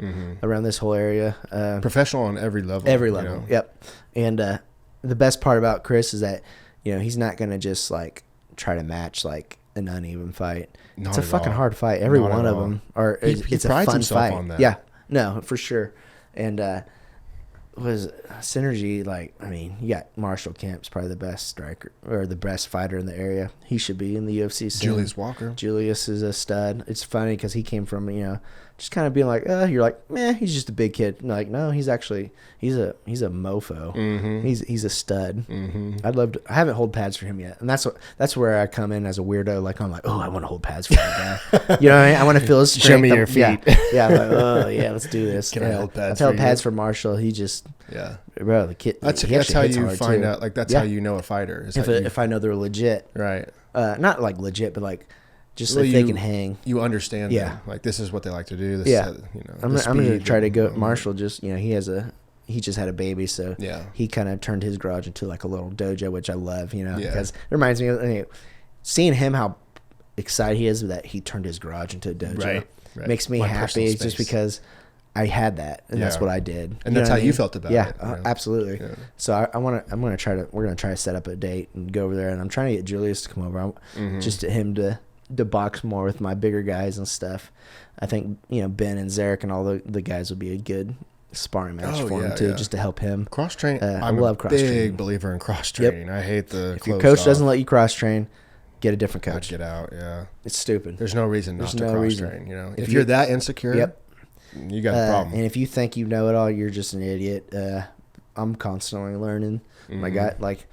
around this whole area. Professional on every level. Every level. Yep. And the best part about Chris is that he's not gonna just like try to match like an uneven fight. It's a fucking hard fight. Every one of them it's a fun fight. On that. Yeah, no, for sure. And was Synergy, like, I mean, you got Marshall Kemp's probably the best striker or the best fighter in the area. He should be in the UFC soon. Julius Walker. Julius is a stud. It's funny because he came from, just kind of being like, you're like, man, he's just a big kid. And like, no, he's a mofo. He's a stud. I haven't hold pads for him yet. And that's where I come in as a weirdo. Like, I'm like, oh, I want to hold pads for that guy. You know what I mean? I want to feel his strength. Show me your feet. Yeah. I'm like, oh yeah, let's do this. Can I hold pads? I'll pads for Marshall. He just, bro, the kid. That's how you find out. Like, that's how you know a fighter. If I know they're legit. Right. Not like legit, but like, just so they can hang. You understand them. Like, this is what they like to do. This is, I'm going to try to go. Marshall just, he just had a baby, so he kind of turned his garage into like a little dojo, which I love, because it reminds me of seeing him, how excited he is that he turned his garage into a dojo. Right. Makes me happy just because I had that, and that's what I did. And that's how you felt about it. Absolutely. Yeah. So we're going to try to set up a date and go over there, and I'm trying to get Julius to come over. Just to him to box more with my bigger guys and stuff. I think Ben and Zarek and all the guys would be a good sparring match for him too, just to help him cross train. I love cross training. Big believer in cross training. I hate if your coach doesn't let you cross train, get a different coach. Get out. It's stupid. There's no reason not to cross train. If you're that insecure, you got a problem. And if you think you know it all, you're just an idiot. I'm constantly learning. My guy, like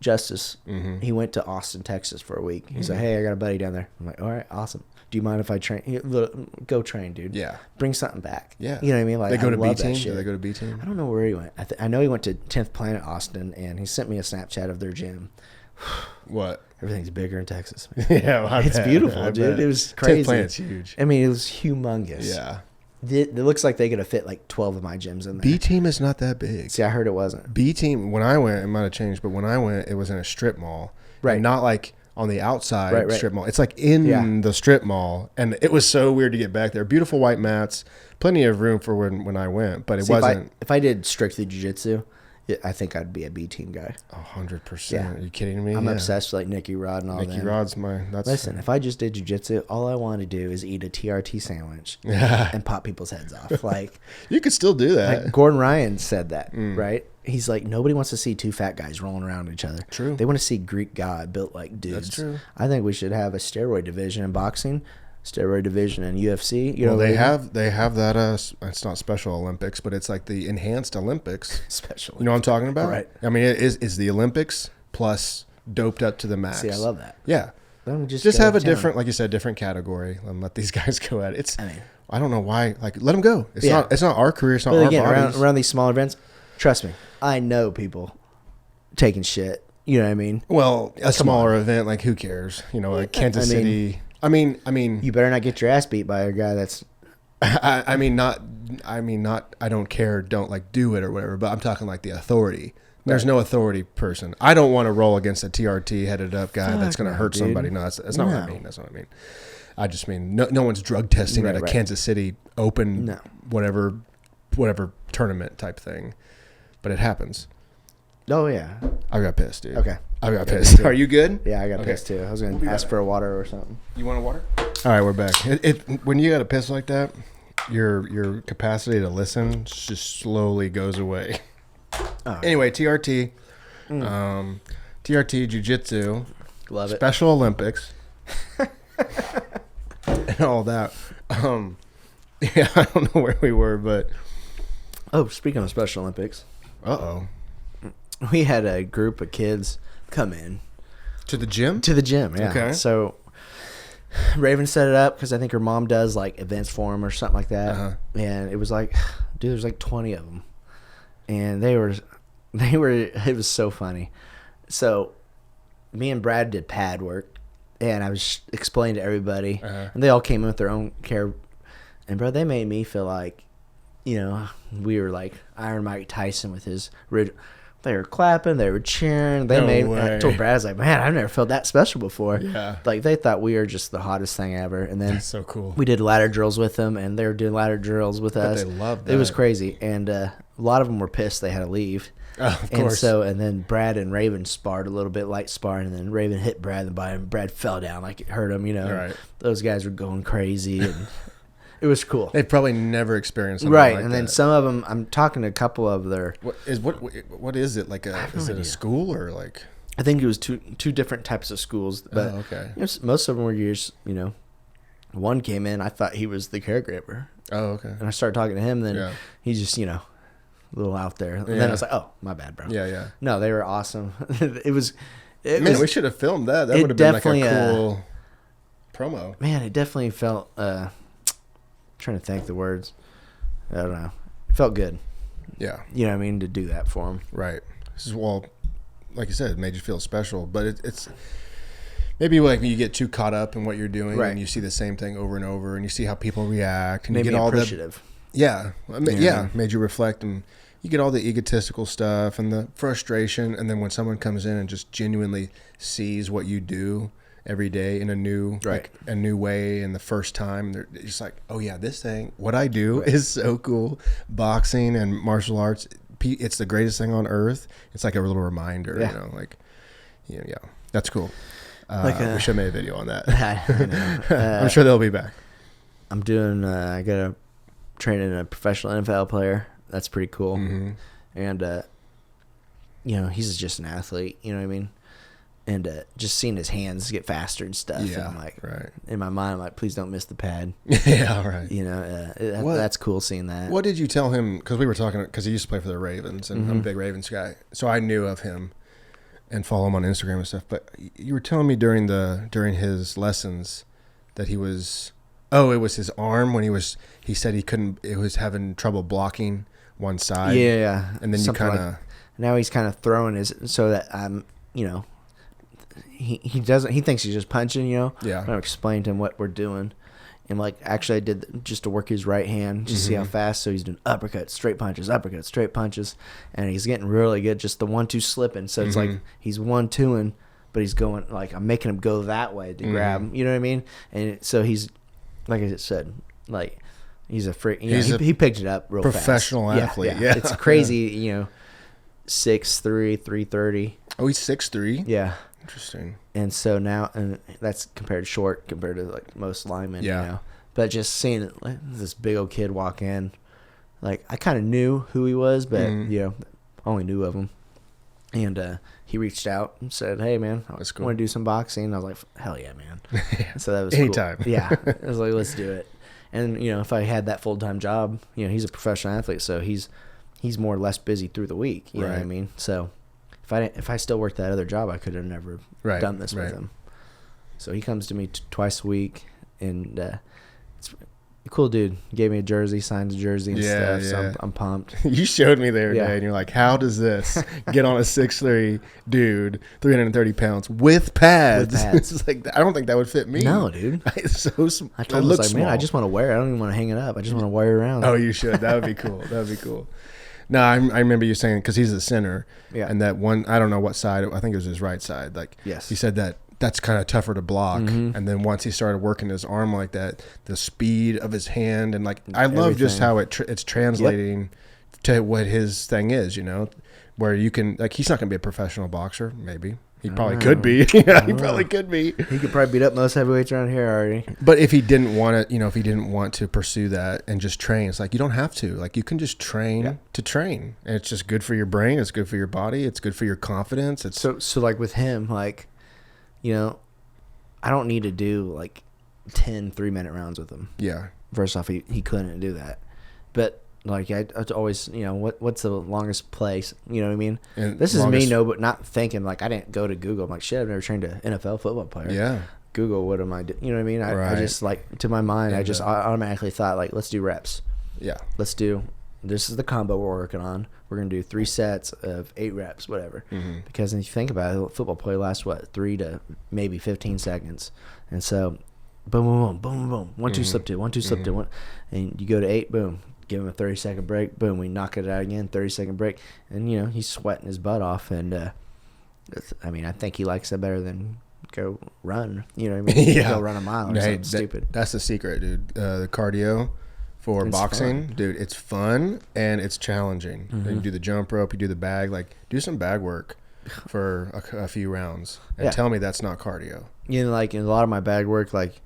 Justice, he went to Austin, Texas for a week. He's like, hey, I got a buddy down there. I'm like, all right, awesome. Do you mind if I train? Go train, dude. Yeah. Bring something back. Yeah. You know what I mean? Like, they go to B team. Do they go to B team? I don't know where he went. I know he went to 10th Planet Austin, and he sent me a Snapchat of their gym. What? Everything's bigger in Texas. Yeah, it's beautiful, dude. It was crazy. 10th Planet's huge. I mean, it was humongous. Yeah. It looks like they could have fit like 12 of my gyms in there. B team is not that big. See, I heard it wasn't. B team, when I went, it might have changed, but when I went, it was in a strip mall. Right. And not like on the outside strip mall. It's like in the strip mall. And it was so weird to get back there. Beautiful white mats, plenty of room for when I went, but it wasn't. If I did strictly jiu-jitsu, I think I'd be a B team guy. 100%. Yeah. Are you kidding me? I'm obsessed with like Nicky Rod and all that. Nicky Rod's Listen, if I just did jiu-jitsu, all I want to do is eat a TRT sandwich and pop people's heads off. Like, you could still do that. Like Gordon Ryan said that, right? He's like, nobody wants to see two fat guys rolling around each other. True. They want to see Greek god built like dudes. That's true. I think we should have a steroid division in boxing, steroid division in UFC. They have that. It's not Special Olympics, but it's like the Enhanced Olympics. Special. You know what I'm talking about? Right. I mean, it is the Olympics plus doped up to the max. See, I love that. Yeah. Just have a different, like you said, different category and let these guys go at it. I don't know why. Like, let them go. It's not our career. It's not our bodies. Around these smaller events, trust me, I know people taking shit. You know what I mean? Well, a smaller event, like, who cares? Like Kansas City. I mean, you better not get your ass beat by a guy that's. I don't care. Don't like do it or whatever. But I'm talking like the authority. There's no authority person. I don't want to roll against a TRT headed up guy that's going to hurt somebody. No, that's not what I mean. That's what I mean. I just mean no one's drug testing at a Kansas City Open, whatever tournament type thing. But it happens. Oh yeah. I got pissed, dude. Okay. I got pissed. Are you good? Yeah, I got pissed too. I was going to ask for a water or something. You want a water? All right, we're back. When you got a piss like that, your capacity to listen just slowly goes away. Oh. Anyway, TRT, TRT Jiu-Jitsu, love it. Special Olympics. and all that. Yeah, I don't know where we were, but Speaking of Special Olympics, uh-oh. we had a group of kids come in To the gym? to the gym. Yeah. Okay. So Raven set it up because I think her mom does like events for him or something like that. Uh-huh. And it was like, dude, there's like 20 of them, and they were. It was so funny. So me and Brad did pad work, and I was explaining to everybody, and they all came in with their own care. And bro, they made me feel like, we were like Iron Mike Tyson with his. They were clapping, they were cheering. I told Brad, I was like, man, I've never felt that special before. Yeah. Like they thought we were just the hottest thing ever. And then That's so cool. we did ladder drills with them, and they were doing ladder drills with us. They loved that. It was crazy, and a lot of them were pissed they had to leave. Oh, of course. And then Brad and Raven sparred a little bit, light sparring, and then Raven hit Brad in the body, and Brad fell down like it hurt him. Right. Those guys were going crazy, and it was cool. They've probably never experienced something Right, like and that. then some of them, I'm talking to a couple of their. What is it like? Is it a school or like? I think it was two different types of schools, but okay. Most of them were just one came in. I thought he was the caregiver. Oh, okay. And I started talking to him. Then he just a little out there. And then I was like, oh, my bad, bro. Yeah. No, they were awesome. It was. We should have filmed that. That would have been like a cool promo. Man, it definitely felt. Trying to think the words. I don't know. It felt good. Yeah. You know what I mean? To do that for him. Right. This is, well, like you said, it made you feel special, but it's maybe like you get too caught up in what you're doing, and you see the same thing over and over, and you see how people react, and made you get me all appreciative. Made you reflect, and you get all the egotistical stuff and the frustration, and then when someone comes in and just genuinely sees what you do every day in a new way, and the first time they're just like, oh yeah, this thing, what I do is so cool. Boxing and martial arts, it's the greatest thing on earth. It's like a little reminder, that's cool. We should have made a video on that. I know. I'm sure they'll be back. I'm doing. I got a training a professional NFL player. That's pretty cool. Mm-hmm. And he's just an athlete. You know what I mean? And just seeing his hands get faster and stuff. Yeah, and I'm like, right. In my mind, I'm like, please don't miss the pad. Yeah, right. That's cool seeing that. What did you tell him? Because we were talking, because he used to play for the Ravens, and I'm a big Ravens guy, so I knew of him and follow him on Instagram and stuff. But you were telling me during his lessons that he was, it was his arm when he said he couldn't, it was having trouble blocking one side. Yeah. And then something you kind of. Now he's kind of throwing his, so that I'm, he doesn't, he thinks he's just punching, Yeah. I'm I explained to him what we're doing. And actually I did just to work his right hand, just see how fast. So he's doing uppercuts, straight punches, and he's getting really good. Just the 1-2 slipping. So it's like he's 1-2ing, but he's going I'm making him go that way to grab him. You know what I mean? And so he's, like I said, he's a freak. He picked it up real fast. Professional athlete. Yeah. It's crazy. 6'3", 330. Oh, he's 6'3". Yeah. Interesting. And so now, and that's compared to most linemen, But just seeing this big old kid walk in, I kind of knew who he was, but only knew of him. And he reached out and said, "Hey, man, I want to do some boxing." And I was like, "Hell yeah, man!" So that was anytime. Cool. Yeah, I was like, "Let's do it." And if I had that full-time job, he's a professional athlete, so he's more or less busy through the week. You know what I mean? So. If I still worked that other job, I could have never done this with him. So he comes to me twice a week, and it's a cool dude. He gave me a jersey, signed a jersey and stuff. Yeah. So I'm pumped. You showed me the other day, and you're like, "How does this get on a 6'3" dude, 330 pounds with pads?" It's like, I don't think that would fit me. No, dude. It's so small. I told him, man, I just want to wear it. I don't even want to hang it up. I just want to wear it around. Oh, you should. That would be cool. That would be cool. No, I remember you saying, because he's a center, and that one, I don't know what side, I think it was his right side. He said that's kind of tougher to block. And then once he started working his arm like that, the speed of his hand, and I love just how it's translating to what his thing is, where you can, he's not going to be a professional boxer, maybe. He probably could be. Yeah, he probably could be. He could probably beat up most heavyweights around here already. But if he didn't want to, if he didn't want to pursue that and just train, it's you don't have to. You can just train to train. And it's just good for your brain. It's good for your body. It's good for your confidence. It's so with him, I don't need to do 10 3-minute rounds with him. Yeah. First off, he couldn't do that. But like I always, what's the longest place? You know what I mean? And this is me, but not thinking like I didn't go to Google. I'm like, shit, I've never trained an NFL football player. Yeah. Google, what am I doing? You know what I mean? I just like, to my mind, I just automatically thought like, let's do reps. Yeah. This is the combo we're working on. We're going to do 3 sets of 8 reps, whatever. Mm-hmm. Because if you think about it, a football play lasts, 3 to maybe 15 seconds. And so, boom, boom, boom, boom, boom. 1, 2, slip 2, 1, 2, slip 2, 1. And you go to 8, boom. Give him a 30-second break. Boom, we knock it out again, 30-second break. And, he's sweating his butt off. And, I think he likes that better than go run. You know what I mean? Yeah. Go run a mile or something stupid. That's the secret, dude. The cardio for boxing, fun. Dude, it's fun and it's challenging. Mm-hmm. You do the jump rope, you do the bag. Like, do some bag work for a few rounds and tell me that's not cardio. Like in a lot of my bag work, like,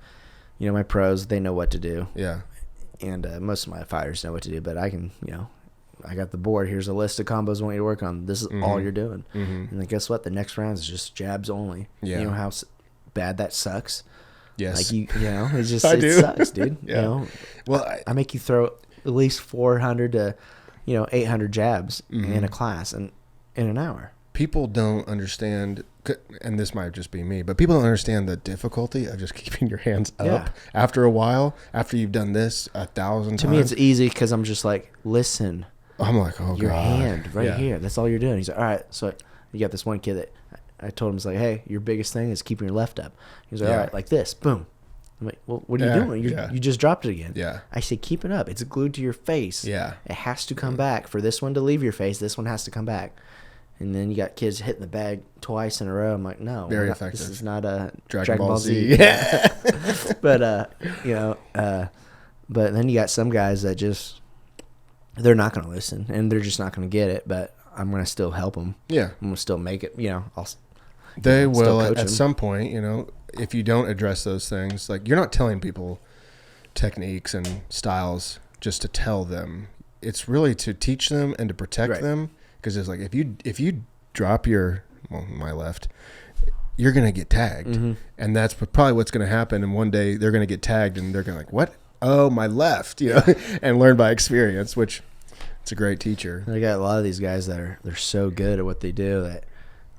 my pros, they know what to do. Yeah. And most of my fighters know what to do, but I can, I got the board. Here's a list of combos I want you to work on. This is all you're doing. Mm-hmm. And then guess what? The next round is just jabs only. Yeah. You know how bad that sucks? Yes. Like, it's just, it sucks, dude. Yeah. Well, I make you throw at least 400 to, 800 jabs in a class in an hour. People don't understand, and this might just be me, but people don't understand the difficulty of just keeping your hands up after a while, after you've done this 1,000 times. To me, it's easy because I'm just like, listen. I'm like, oh, your God. hand here. That's all you're doing. He's like, all right. So you got this one kid that I told him, he's like, hey, your biggest thing is keeping your left up. He's like, all right, like this. Boom. I'm like, well, what are you doing? You just dropped it again. Yeah. I say, keep it up. It's glued to your face. Yeah. It has to come back. For this one to leave your face, this one has to come back. And then you got kids hitting the bag twice in a row. I'm like, no. Very effective. This is not a Dragon Ball Z. Yeah. But, but then you got some guys that just, they're not going to listen. And they're just not going to get it. But I'm going to still help them. Yeah. I'm going to still make it, They will at some point, if you don't address those things, like you're not telling people techniques and styles just to tell them. It's really to teach them and to protect them. Because it's like if you drop my left, you're gonna get tagged, and that's probably what's gonna happen. And one day they're gonna get tagged, and they're gonna like, what? Oh, my left, and learn by experience, which it's a great teacher. I got a lot of these guys that they're so good at what they do that,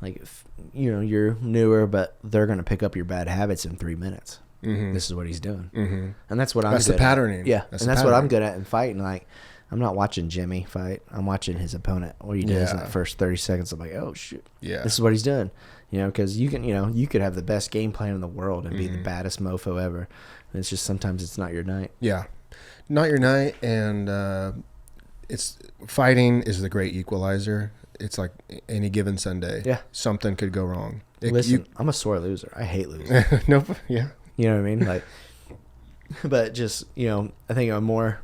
like, if, you're newer, but they're gonna pick up your bad habits in 3 minutes. Mm-hmm. This is what he's doing, and that's what I'm. That's good the patterning. At. Yeah, that's what I'm good at in fighting. Like, I'm not watching Jimmy fight. I'm watching his opponent. What he does in the first 30 seconds. I'm like, oh shoot. Yeah. This is what he's doing. Because you can, you could have the best game plan in the world and be the baddest mofo ever. And it's just sometimes it's not your night. Yeah, not your night. And it's fighting is the great equalizer. It's like any given Sunday. Yeah. Something could go wrong. Listen, I'm a sore loser. I hate losing. Nope. Yeah. You know what I mean? Like, but just I think I'm more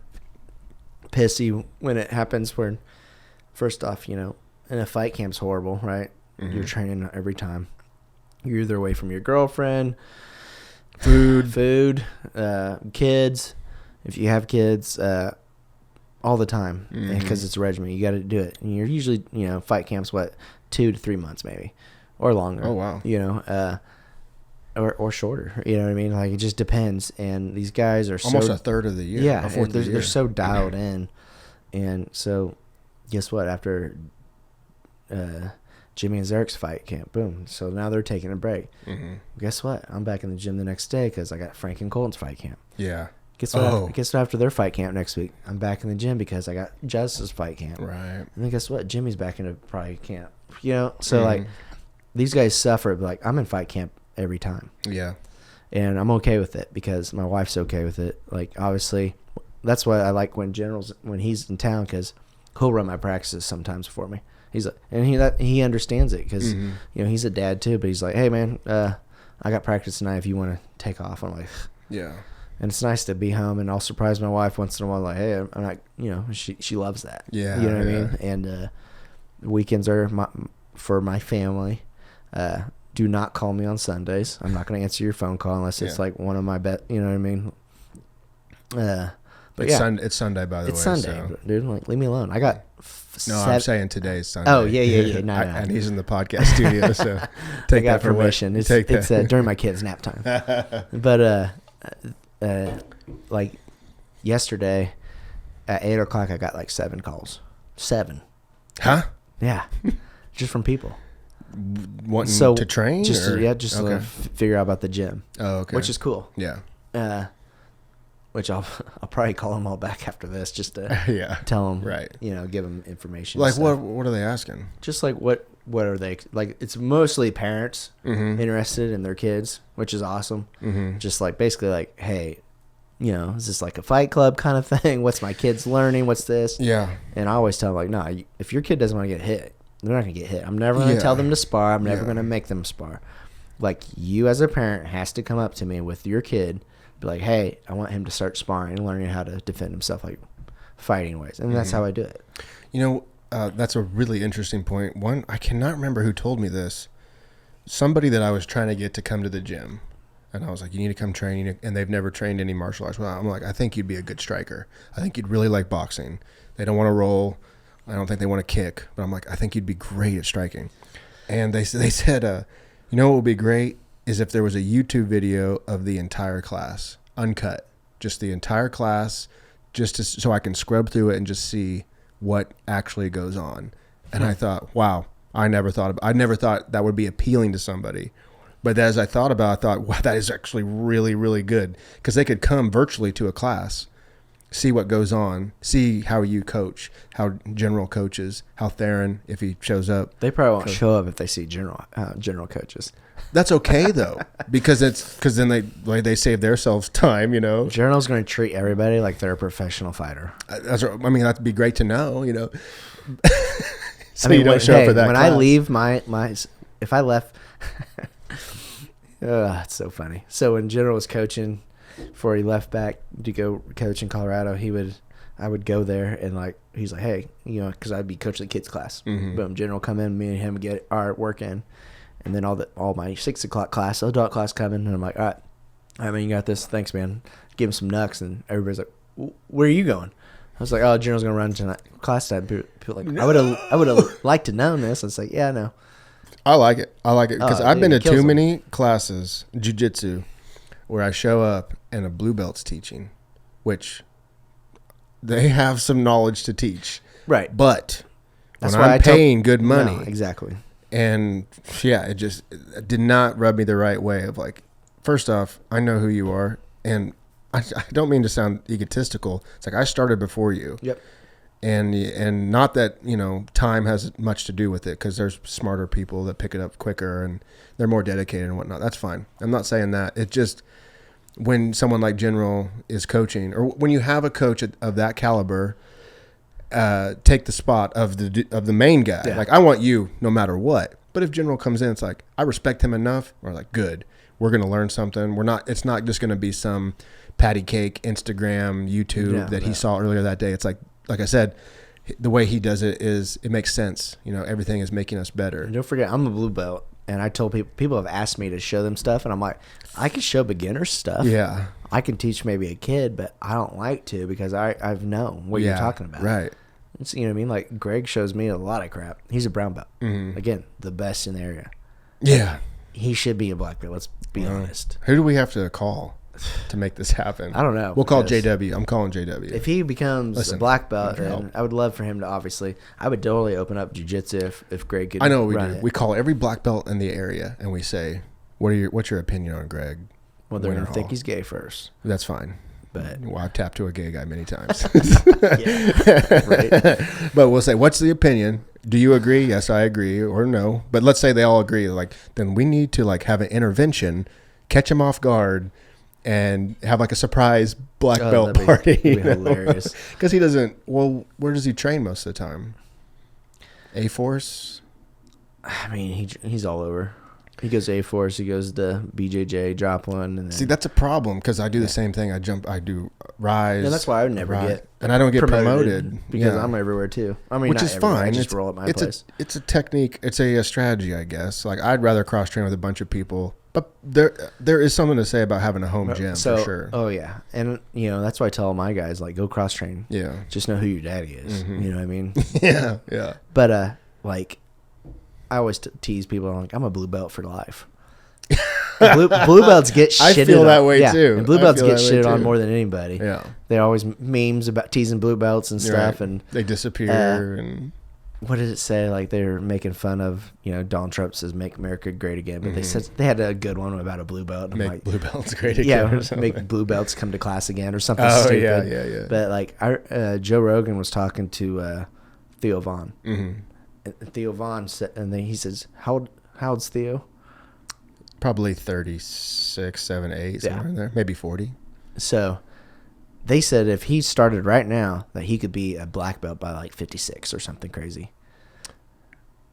pissy when it happens where, first off, and a fight camp's horrible, right? You're training every time. You're either away from your girlfriend, food, kids, if you have kids, all the time, because it's a regimen. You got to do it. And you're usually, fight camps, 2 to 3 months maybe, or longer. Oh, wow. Or shorter, you know what I mean? Like, it just depends. And these guys are almost a third of the year. Yeah, they're so dialed in. And so, guess what? After Jimmy and Zerik's fight camp, boom. So now they're taking a break. Guess what? I'm back in the gym the next day because I got Frank and Colton's fight camp. Yeah. Guess what? Guess what? After their fight camp next week, I'm back in the gym because I got Justice's fight camp. Right. And then guess what? Jimmy's back in a probably camp. So like, these guys suffer, but like, I'm in fight camp every time. Yeah. And I'm okay with it because my wife's okay with it. Like, obviously, that's why I like when he's in town, because he'll run my practices sometimes for me. He's like, and he understands it because he's a dad too. But he's like, hey man, I got practice tonight if you want to take off. I'm like, yeah. And it's nice to be home, and I'll surprise my wife once in a while. Like, hey, I'm not, she loves that. Yeah. You know what I mean? And weekends are for my family. Do not call me on Sundays. I'm not going to answer your phone call unless it's like one of my you know what I mean? But it's Sunday, by the way. It's Sunday, so. Dude. Like, leave me alone. I got I'm saying today's Sunday. Oh, yeah. No. And he's in the podcast studio, so take that permission. It's during my kids' nap time. But like yesterday at 8 o'clock, I got like 7 calls. 7. Huh? Yeah. Just from people. Wanting to train? Just or? to figure out about the gym. Oh, okay. Which is cool. Yeah. Which I'll probably call them all back after this just to tell them, right. Give them information. Like what are they asking? Just like what are they like? It's mostly parents interested in their kids, which is awesome. Mm-hmm. Just like basically like, hey, is this like a fight club kind of thing? What's my kid's learning? What's this? Yeah. And I always tell them like, no, if your kid doesn't want to get hit, they're not gonna get hit. I'm never gonna tell them to spar. I'm never gonna make them spar. Like, you as a parent has to come up to me with your kid, be like, hey, I want him to start sparring and learning how to defend himself, like fighting ways. And that's how I do it. That's a really interesting point. One, I cannot remember who told me this. Somebody that I was trying to get to come to the gym. And I was like, you need to come train. And they've never trained any martial arts. Well, I'm like, I think you'd be a good striker. I think you'd really like boxing. They don't want to roll. I don't think they want to kick. But I'm like, I think you'd be great at striking. And they said, what would be great is if there was a YouTube video of the entire class, uncut. Just the entire class, so I can scrub through it and just see what actually goes on. And I thought, wow, I never thought that would be appealing to somebody. But as I thought about it, I thought, wow, that is actually really, really good. Because they could come virtually to a class, see what goes on, see how you coach, how General coaches, how Theron, if he shows up. They probably won't show up if they see General coaches. That's okay though, because then they save themselves time, General's going to treat everybody like they're a professional fighter. That'd be great to know, So you don't show up for that when class. I leave if I left, it's so funny. So when General was coaching, before he left back to go coach in Colorado, I would go there and he's like, hey, because I'd be coaching the kids class. Mm-hmm. Boom, General come in, me and him get our work in. And then all my 6 o'clock class, adult class coming, and I'm like, all right, man, you got this. Thanks, man. Give him some knucks, and everybody's like, where are you going? I was like, oh, General's gonna run tonight. Class time. People like, no. I would have liked to know this. I was like, yeah, I know. I like it because I've been to too many classes, jiu-jitsu, where I show up and a blue belt's teaching, which they have some knowledge to teach, right? But that's when I'm paying good money, no, exactly. And it just did not rub me the right way of like, first off, I know who you are. And I don't mean to sound egotistical. It's like I started before you. Yep. And not that, time has much to do with it because there's smarter people that pick it up quicker and they're more dedicated and whatnot. That's fine. I'm not saying that. It just, when someone like General is coaching or when you have a coach of that caliber, take the spot of the main guy. Yeah. Like, I want you no matter what. But if General comes in, it's like, I respect him enough. We're like, good. We're going to learn something. It's not just going to be some patty cake, Instagram, YouTube he saw earlier that day. It's like I said, the way he does it makes sense. Everything is making us better. And don't forget, I'm a blue belt. And I told people have asked me to show them stuff. And I'm like, I can show beginners stuff. Yeah. I can teach maybe a kid, but I don't like to because I've known what you're talking about. Right. It's, you know what I mean? Like, Greg shows me a lot of crap. He's a brown belt. Mm-hmm. Again, the best in the area. Yeah. He should be a black belt. Let's be honest. Who do we have to call to make this happen? I don't know. We'll call JW. I'm calling JW. If he becomes a black belt, and I would love for him to I would totally open up jiu-jitsu if Greg could. I know what we do. It. We call every black belt in the area and we say, what's your opinion on Greg? Well, they're going to think he's gay first. That's fine. But I've tapped to a gay guy many times. Right. But we'll say, what's the opinion? Do you agree? Yes, I agree, or no. But let's say they all agree. Like, then we need to have an intervention, catch him off guard, and have a surprise black belt party. That'd be hilarious. Because he doesn't. Well, where does he train most of the time? A-Force. I mean, he's all over. He goes A-Force, he goes to BJJ, Joplin. And then, see, that's a problem because I do the same thing. I do Rise. Yeah, that's why I would never get and I don't get promoted because I'm everywhere too. I mean, which is fine. I just roll at my place. It's a technique. It's a strategy, I guess. Like, I'd rather cross train with a bunch of people, but there is something to say about having a home gym for sure. Oh yeah, and that's why I tell all my guys go cross train. Yeah, just know who your daddy is. Mm-hmm. You know what I mean? yeah. But I always tease people. I'm a blue belt for life. blue belts get shitted on. I feel that way too. And blue belts get shitted on more than anybody. Yeah. They always memes about teasing blue belts and stuff. Right. And they disappear. And what did it say? Like they were making fun of, Donald Trump says "Make America Great Again," but they said they had a good one about a blue belt. Make blue belts great again. Yeah, make blue belts come to class again or something stupid. Yeah. But like Joe Rogan was talking to Theo Vaughn. And Theo Vaughn said, and then he says, "How old's Theo?" Probably 36, 7, 8, somewhere in there, maybe 40. So they said if he started right now that he could be a black belt by like 56 or something crazy.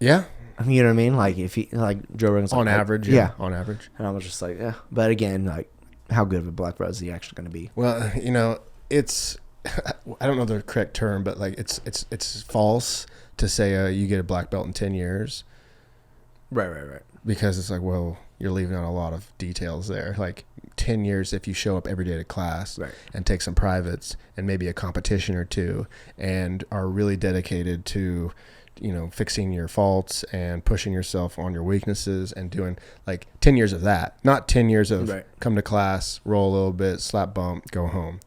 Yeah. You know what I mean? Like if he, like Joe Rogan's on average. Yeah. On average. And I was just like, yeah. But again, like how good of a black belt is he actually going to be? Well, it's, I don't know the correct term, but like it's false to say you get a black belt in 10 years. Right. Because it's like, well, you're leaving out a lot of details there. Like 10 years if you show up every day to class and take some privates and maybe a competition or two and are really dedicated to, fixing your faults and pushing yourself on your weaknesses and doing like 10 years of that. Not 10 years of come to class, roll a little bit, slap bump, go home.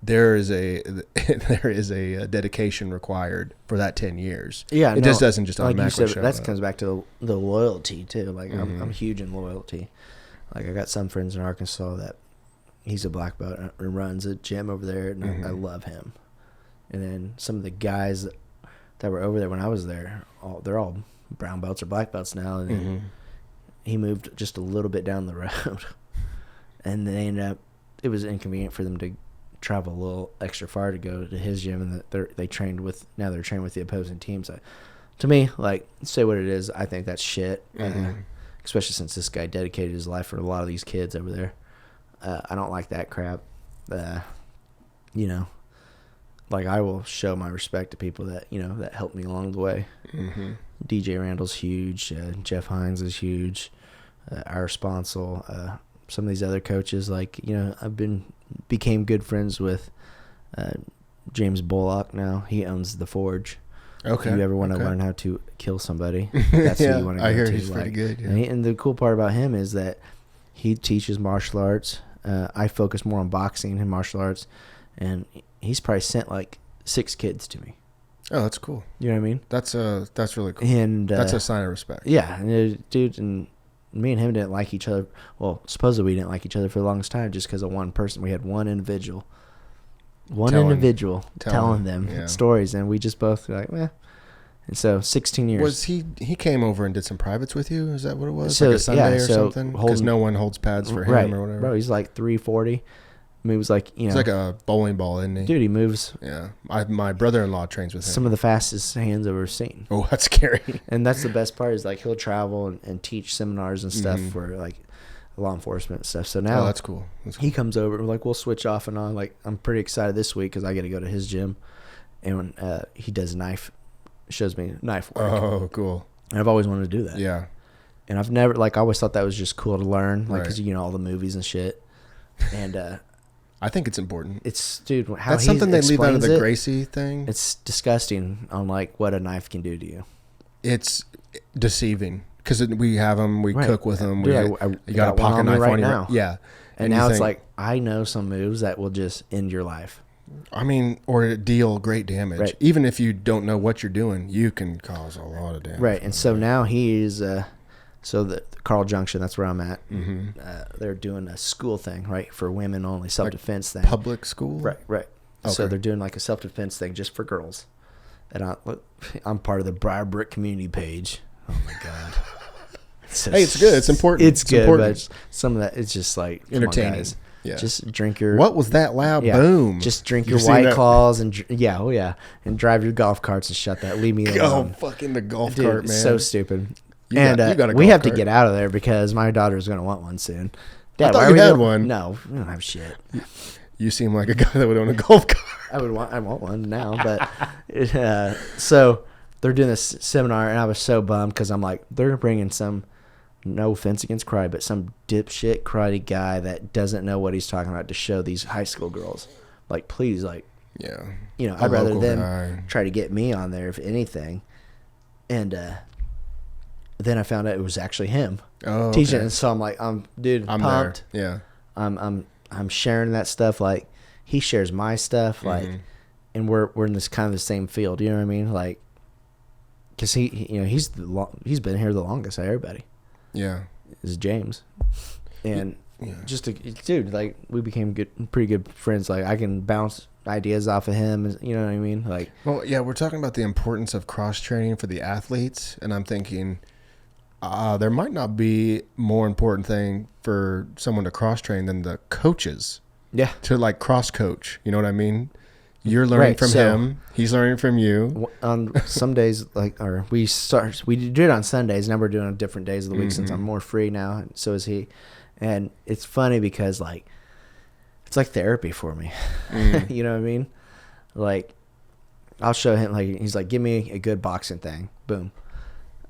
There is a dedication required for that 10 years. Yeah, it just doesn't just automatically like you said, show that up. comes back to the loyalty too. Like I'm huge in loyalty. Like I got some friends in Arkansas that he's a black belt and runs a gym over there, and I love him. And then some of the guys that were over there when I was there, they're all brown belts or black belts now. And then he moved just a little bit down the road, and they ended up. It was inconvenient for them to travel a little extra far to go to his gym, and they're trained with the opposing teams. To me, like, say what it is, I think that's shit. Especially since this guy dedicated his life for a lot of these kids over there. I don't like that crap. Like I will show my respect to people that that helped me along the way. DJ Randall's huge. Jeff Hines is huge. Our sponsor. Some of these other coaches, like became good friends with James Bullock. Now he owns the Forge. Okay. If you ever want to learn how to kill somebody, that's who you want to go to. I hear he's pretty good. Yeah. And the cool part about him is that he teaches martial arts. I focus more on boxing and martial arts, and he's probably sent like 6 kids to me. Oh, that's cool. You know what I mean? That's really cool. And that's a sign of respect. Yeah, and dude, and me and him didn't like each other. Well, supposedly we didn't like each other for the longest time just because of one person. We had one individual telling them stories, and we just both were like, meh. And so 16 years. Was he came over and did some privates with you? Is that what it was? So, like a Sunday or something? Because no one holds pads for him or whatever. Bro, he's like 340. I mean, he was like, he's like a bowling ball, isn't he? Dude, he moves. Yeah. My brother-in-law trains with him. Some of the fastest hands I've ever seen. Oh, that's scary. And that's the best part is like he'll travel and teach seminars and stuff for like law enforcement and stuff. So now that's cool. He comes over and like we'll switch off and on. Like I'm pretty excited this week because I get to go to his gym, and he does shows me knife work. Oh, cool. And I've always wanted to do that. Yeah. And I've never I always thought that was just cool to learn, like because all the movies and shit. And I think it's important. It's dude. How that's something they leave out of the Gracie thing. It's disgusting on like what a knife can do to you. It's deceiving because we have them. We cook with them. Dude, you got a pocket knife on now. Yeah. And now it's like I know some moves that will just end your life. I mean, or deal great damage. Right. Even if you don't know what you're doing, you can cause a lot of damage. Right. And so now he's so the Carl Junction, that's where I'm at. They're doing a school thing, right, for women only, self-defense thing. Public school? Right. Okay. So they're doing like a self-defense thing just for girls. And I'm part of the Briarbrick community page. Oh, my God. Hey, it's good. It's important. It's good, important. But some of that, it's just like, entertaining. Come on, guys. Yeah. Just drink your... What was that loud boom? Just drink your White Claws and... And drive your golf carts and shut that. Leave me alone. Go fucking the golf cart, man. So stupid. We have to get out of there because my daughter's going to want one soon. Dad, I thought you had one. No, we don't have shit. You seem like a guy that would own a golf cart. I want one now, but so they're doing this seminar, and I was so bummed because I'm like, they're bringing some, no offense against karate, but some dipshit karate guy that doesn't know what he's talking about to show these high school girls. Like, please, like, I'd rather them try to get me on there if anything, and then I found out it was actually him okay. teaching. And so I'm like, dude, I'm pumped. There. Yeah. I'm sharing that stuff. Like he shares my stuff. Like, and we're in this kind of the same field. You know what I mean? Like, cause he's been here the longest out of everybody. Yeah. Is James. And dude, like we became pretty good friends. Like I can bounce ideas off of him. You know what I mean? Like, well, yeah, we're talking about the importance of cross training for the athletes, and I'm thinking there might not be more important thing for someone to cross train than the coaches. Yeah. To like cross coach. You know what I mean? You're learning from him. He's learning from you. On some days, we do it on Sundays. Now we're doing it on different days of the week since I'm more free now, and so is he. And it's funny because like it's like therapy for me. You know what I mean? Like I'll show him, like he's like, give me a good boxing thing, boom,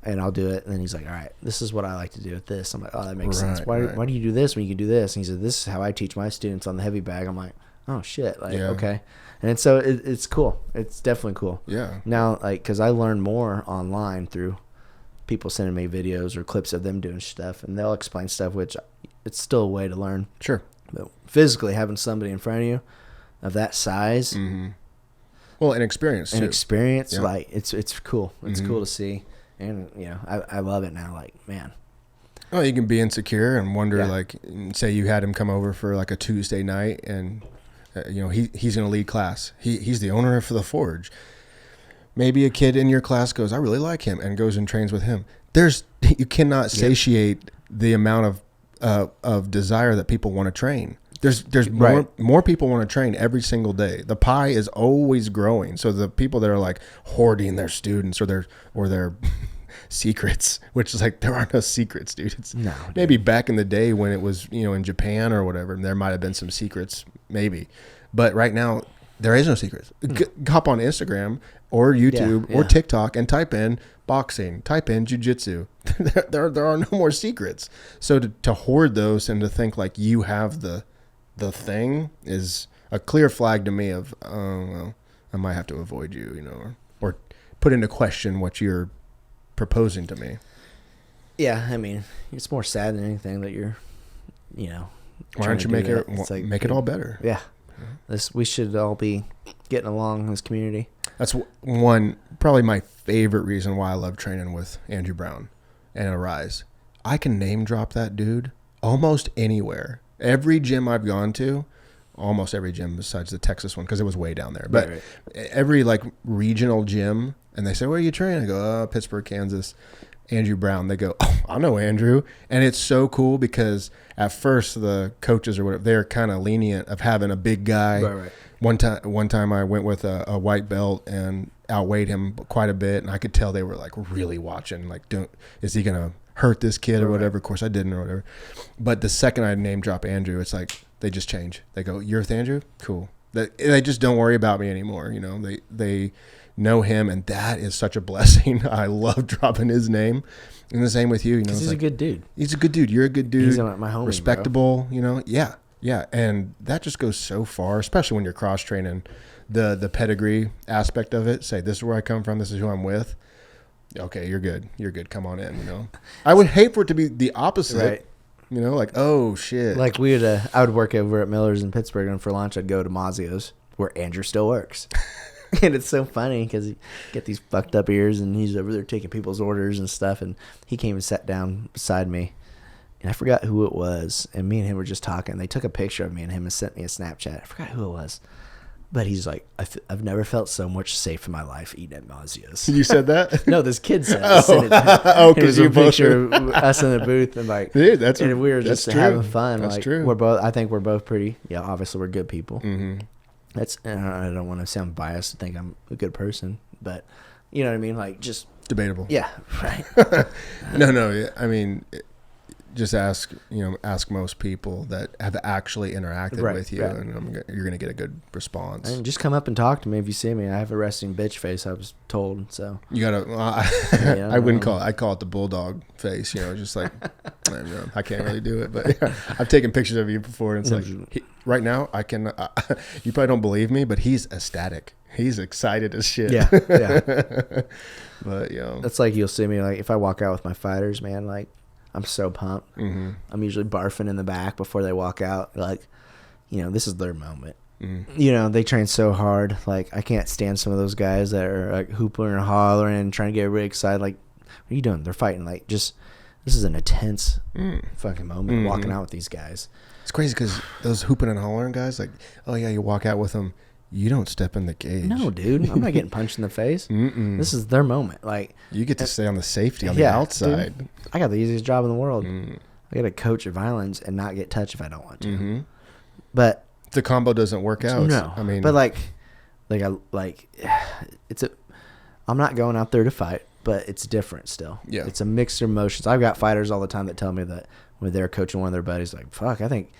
and I'll do it. And then he's like, all right, this is what I like to do with this. I'm like, oh, that makes sense. Why do you do this when you can do this? And he said, this is how I teach my students on the heavy bag. I'm like, oh shit, like okay. And so it's cool. It's definitely cool. Yeah. Now, like, because I learn more online through people sending me videos or clips of them doing stuff, and they'll explain stuff, which it's still a way to learn. Sure. But physically having somebody in front of you of that size, well, and experience too. Like it's cool. It's cool to see, and I love it now. Like, man. Oh, you can be insecure and wonder, like, say you had him come over for like a Tuesday night, and he's going to lead class. He's the owner for the Forge. Maybe a kid in your class goes, I really like him, and goes and trains with him. You cannot satiate the amount of desire that people want to train. There's more people want to train every single day. The pie is always growing. So the people that are like hoarding their students or their secrets, which is like, there are no secrets, dude. Maybe back in the day when it was, in Japan or whatever, there might have been some secrets, maybe. But right now, there is no secrets. Hop on Instagram or YouTube or TikTok and type in boxing, type in jiu-jitsu. there are no more secrets. So to hoard those and to think like you have the thing is a clear flag to me of, well, I might have to avoid you, or put into question what you're proposing to me. Yeah, I mean, it's more sad than anything that you're, why don't you make it all better? Yeah. We should all be getting along in this community. That's probably my favorite reason why I love training with Andrew Brown and Arise. I can name drop that dude almost anywhere. Every gym I've gone to, almost every gym besides the Texas one, because it was way down there. But every like regional gym, and they say, where are you training? I go, Pittsburgh, Kansas. Andrew Brown. They go, oh, I know Andrew. And it's so cool because at first the coaches or whatever, they're kind of lenient of having a big guy. Right. One time I went with a white belt and outweighed him quite a bit, and I could tell they were like really watching, like, is he gonna hurt this kid or whatever? Of course I didn't or whatever. But the second I name drop Andrew, it's like they just change. They go, you're with Andrew? Cool. They just don't worry about me anymore. They know him, and that is such a blessing. I love dropping his name. And the same with you. He's a good dude. He's a good dude. You're a good dude. He's my homie, respectable. Bro. Yeah. And that just goes so far, especially when you're cross training. The pedigree aspect of it. Say, this is where I come from. This is who I'm with. Okay, you're good. You're good. Come on in. I would hate for it to be the opposite. Right. Like, oh shit. Like I would work over at Miller's in Pittsburgh, and for lunch I'd go to Mazio's where Andrew still works. And it's so funny because he get these fucked up ears, and he's over there taking people's orders and stuff. And he came and sat down beside me, and I forgot who it was. And me and him were just talking. They took a picture of me and him and sent me a Snapchat. I forgot who it was, but he's like, I've never felt so much safe in my life eating at Mazio's. You said that? No, this kid said. Oh, because you picture of us in the booth and like, dude, and we were just having fun. That's like, true. I think we're both pretty. Yeah, obviously we're good people. Mm-hmm. I don't want to sound biased to think I'm a good person, but you know what I mean? Like, just debatable. Yeah. Right. No. I mean, just ask most people that have actually interacted with you, and you're going to get a good response. And just come up and talk to me if you see me. I have a resting bitch face, I was told. So you got to. I wouldn't call it. I call it the bulldog face. Just like I can't really do it, but I've taken pictures of you before, and it's like right now I can. You probably don't believe me, but he's ecstatic. he's excited as shit. Yeah. But that's like you'll see me like if I walk out with my fighters, man. Like I'm so pumped. Mm-hmm. I'm usually barfing in the back before they walk out. Like, this is their moment. Mm-hmm. They train so hard. Like I can't stand some of those guys that are like hooping and hollering and trying to get everybody excited. Like, what are you doing? They're fighting. Like, just this is an intense fucking moment walking out with these guys. It's crazy because those hooping and hollering guys, like, oh yeah, you walk out with them, you don't step in the cage. No, dude, I'm not getting punched in the face. This is their moment. Like, you get to stay on the safety on the outside. Dude, I got the easiest job in the world. I got to coach at violence and not get touched if I don't want to. But if the combo doesn't work out, no. I mean, but I'm not going out there to fight, but it's different still. Yeah, it's a mixed emotions. I've got fighters all the time that tell me that when they're coaching one of their buddies, like, fuck, I think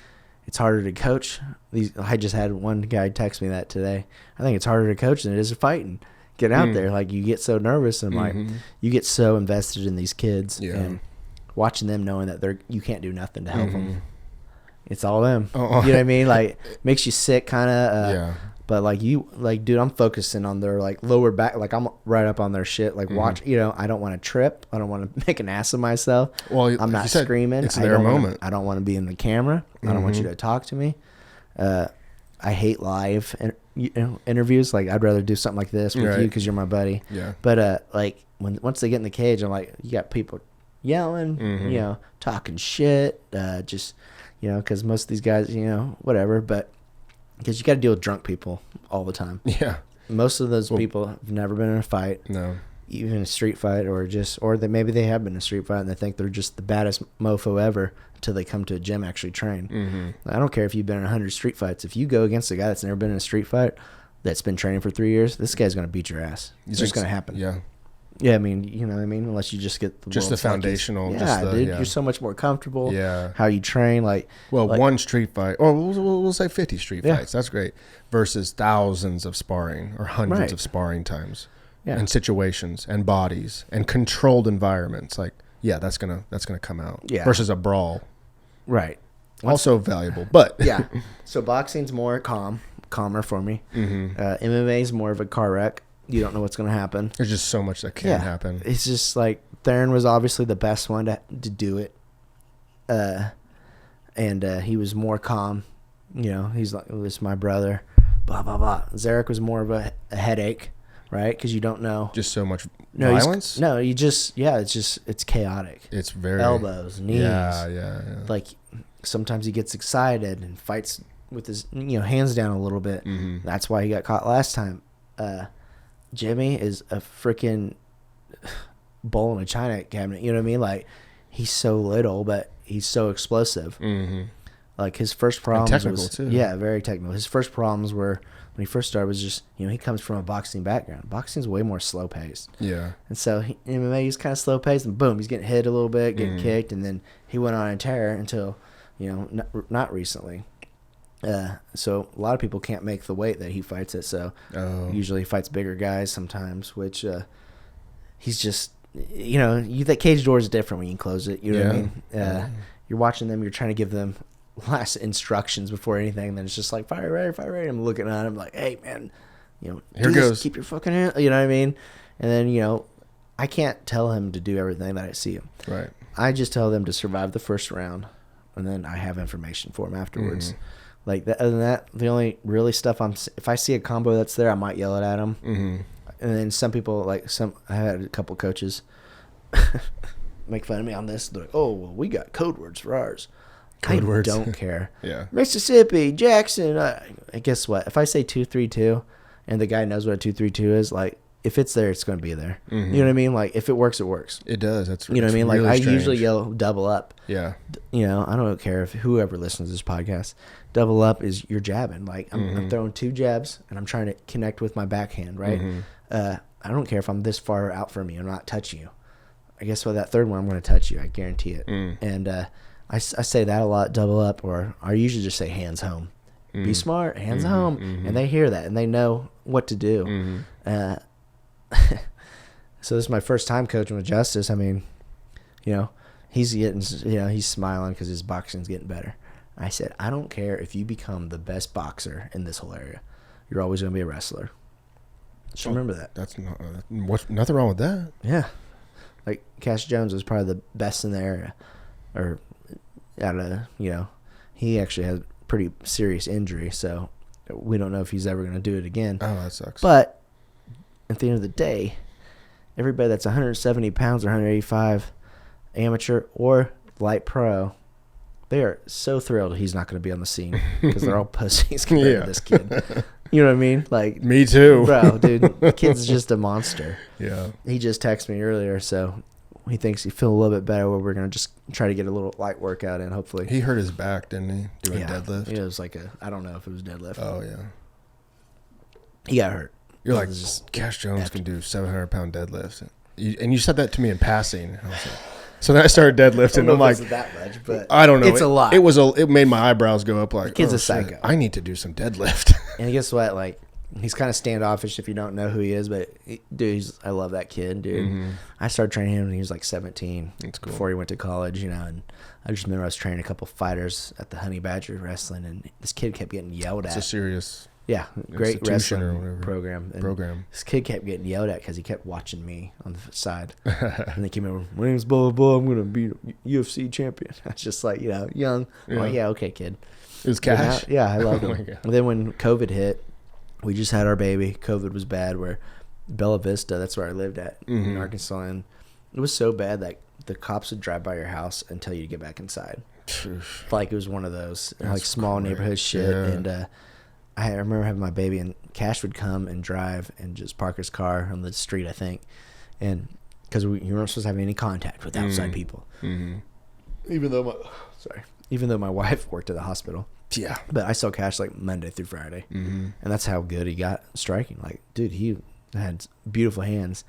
it's harder to coach. I just had one guy text me that today. I think it's harder to coach than it is to fight and get out there. Like, you get so nervous and like you get so invested in these kids and watching them knowing that you can't do nothing to help them. It's all them. You know what I mean? Like, makes you sick kind of. But like dude, I'm focusing on their like lower back. Like I'm right up on their shit. Like watch, I don't want to trip. I don't want to make an ass of myself. Well, I'm not screaming. It's their moment. I don't want to be in the camera. I don't want you to talk to me. I hate live interviews. Like I'd rather do something like this with you because you're my buddy. Yeah. But like once they get in the cage, I'm like, you got people yelling, talking shit, just because most of these guys, whatever, but. Because you got to deal with drunk people all the time. Yeah. Most of those people have never been in a fight. No. Even a street fight or that maybe they have been in a street fight and they think they're just the baddest mofo ever until they come to a gym actually train. I don't care if you've been in 100 street fights. If you go against a guy that's never been in a street fight that's been training for 3 years, this guy's going to beat your ass. It's just going to happen. Yeah. Yeah, I mean, you know what I mean? Unless you just get the foundational. Dude, you're so much more comfortable. Yeah. How you train, one street fight, or we'll say 50 street fights. That's great. Versus thousands of sparring or hundreds of sparring times, and situations and bodies and controlled environments. Like, that's gonna come out. Yeah. Versus a brawl. Right. Also valuable, but So boxing's more calmer for me. MMA is more of a car wreck. You don't know what's going to happen. There's just so much that can happen. It's just like Theron was obviously the best one to do it. And he was more calm. He's like, this is my brother, blah, blah, blah. Zarek was more of a headache, right? Because you don't know. Just so much violence? It's chaotic. It's very. Elbows, knees. Yeah. Like sometimes he gets excited and fights with his hands down a little bit. That's why he got caught last time. Jimmy is a freaking bowl in a china cabinet. You know what I mean? Like, he's so little, but he's so explosive. Like, his first problems and technical too. Yeah, very technical. His first problems were when he first started was just he comes from a boxing background. Boxing's way more slow paced. Yeah. And so MMA he's kind of slow paced, and boom, he's getting hit a little bit, getting kicked, and then he went on a tear until not recently. So a lot of people can't make the weight that he fights at. So usually he fights bigger guys sometimes, which he's just that cage door is different when you close it. You know what I mean? You're watching them. You're trying to give them last instructions before anything. Then it's just like fire ready. I'm looking at him like, hey man, here goes. Keep your fucking hand. You know what I mean? And then I can't tell him to do everything that I see him. Right. I just tell them to survive the first round, and then I have information for him afterwards. Like that, other than that, the only really stuff if I see a combo that's there, I might yell it at him. And then some people I had a couple coaches make fun of me on this. They're like, oh, well, we got code words for ours. Code words. I don't care. Mississippi, Jackson. Guess what? If I say 232 and the guy knows what a 232 is, like, if it's there, it's going to be there. You know what I mean? Like, if it works, it works. It does. That's what I mean? Like, really I strange. usually yell double up. Yeah. I don't care if whoever listens to this podcast, double up is you're jabbing. Like, I'm throwing 2 jabs, and I'm trying to connect with my backhand, right? I don't care if I'm this far out from you. I'm not touching you. I guess with that third one, I'm going to touch you. I guarantee it. And I say that a lot, double up, or I usually just say hands home. Be smart, hands home. And they hear that, and they know what to do. So this is my first time coaching with Justice. I mean, he's getting, he's smiling because his boxing's getting better. I said, I don't care if you become the best boxer in this whole area. You're always going to be a wrestler. Just remember that. That's nothing wrong with that. Yeah. Like, Cash Jones was probably the best in the area. Or, he actually has pretty serious injury, so we don't know if he's ever going to do it again. Oh, that sucks. But at the end of the day, everybody that's 170 pounds or 185, amateur or light pro, they are so thrilled he's not going to be on the scene because they're all pussies compared to this kid. You know what I mean? Like, me too, bro, dude. The kid's just a monster. Yeah. He just texted me earlier, so he thinks he feel a little bit better. Where we're gonna just try to get a little light workout in. Hopefully, he hurt his back, didn't he? Doing deadlift. It was like I don't know if it was deadlift. Oh yeah. He got hurt. You're like, Cash Jones can do 700-pound deadlifts, and you said that to me in passing. I was like, so then I started deadlifting. I'm like, that much, but I don't know. It's a lot. It made my eyebrows go up. Like, kid's a psycho. I need to do some deadlift. And guess what? Like, he's kind of standoffish if you don't know who he is, but dude, I love that kid, dude. Mm-hmm. I started training him when he was like 17. That's cool. Before he went to college, and I just remember I was training a couple fighters at the Honey Badger Wrestling, and this kid kept getting yelled at. It's a serious, great wrestling or whatever program. And this kid kept getting yelled at because he kept watching me on the side, and they came over. My name's blah blah blah. I'm gonna be a UFC champion. I was just like, young. I'm like, okay, kid. It was Cash. I loved him. And then when COVID hit, we just had our baby. COVID was bad. Where Bella Vista, that's where I lived at in Arkansas, and it was so bad that the cops would drive by your house and tell you to get back inside. Like, it was one of those like small neighborhood shit. Yeah. And I remember having my baby, and Cash would come and drive and just park his car on the street, I think, and because you weren't supposed to have any contact with outside people. Mm-hmm. Even though my wife worked at the hospital. Yeah. But I saw Cash like Monday through Friday. Mm-hmm. And that's how good he got striking. Like, dude, he had beautiful hands.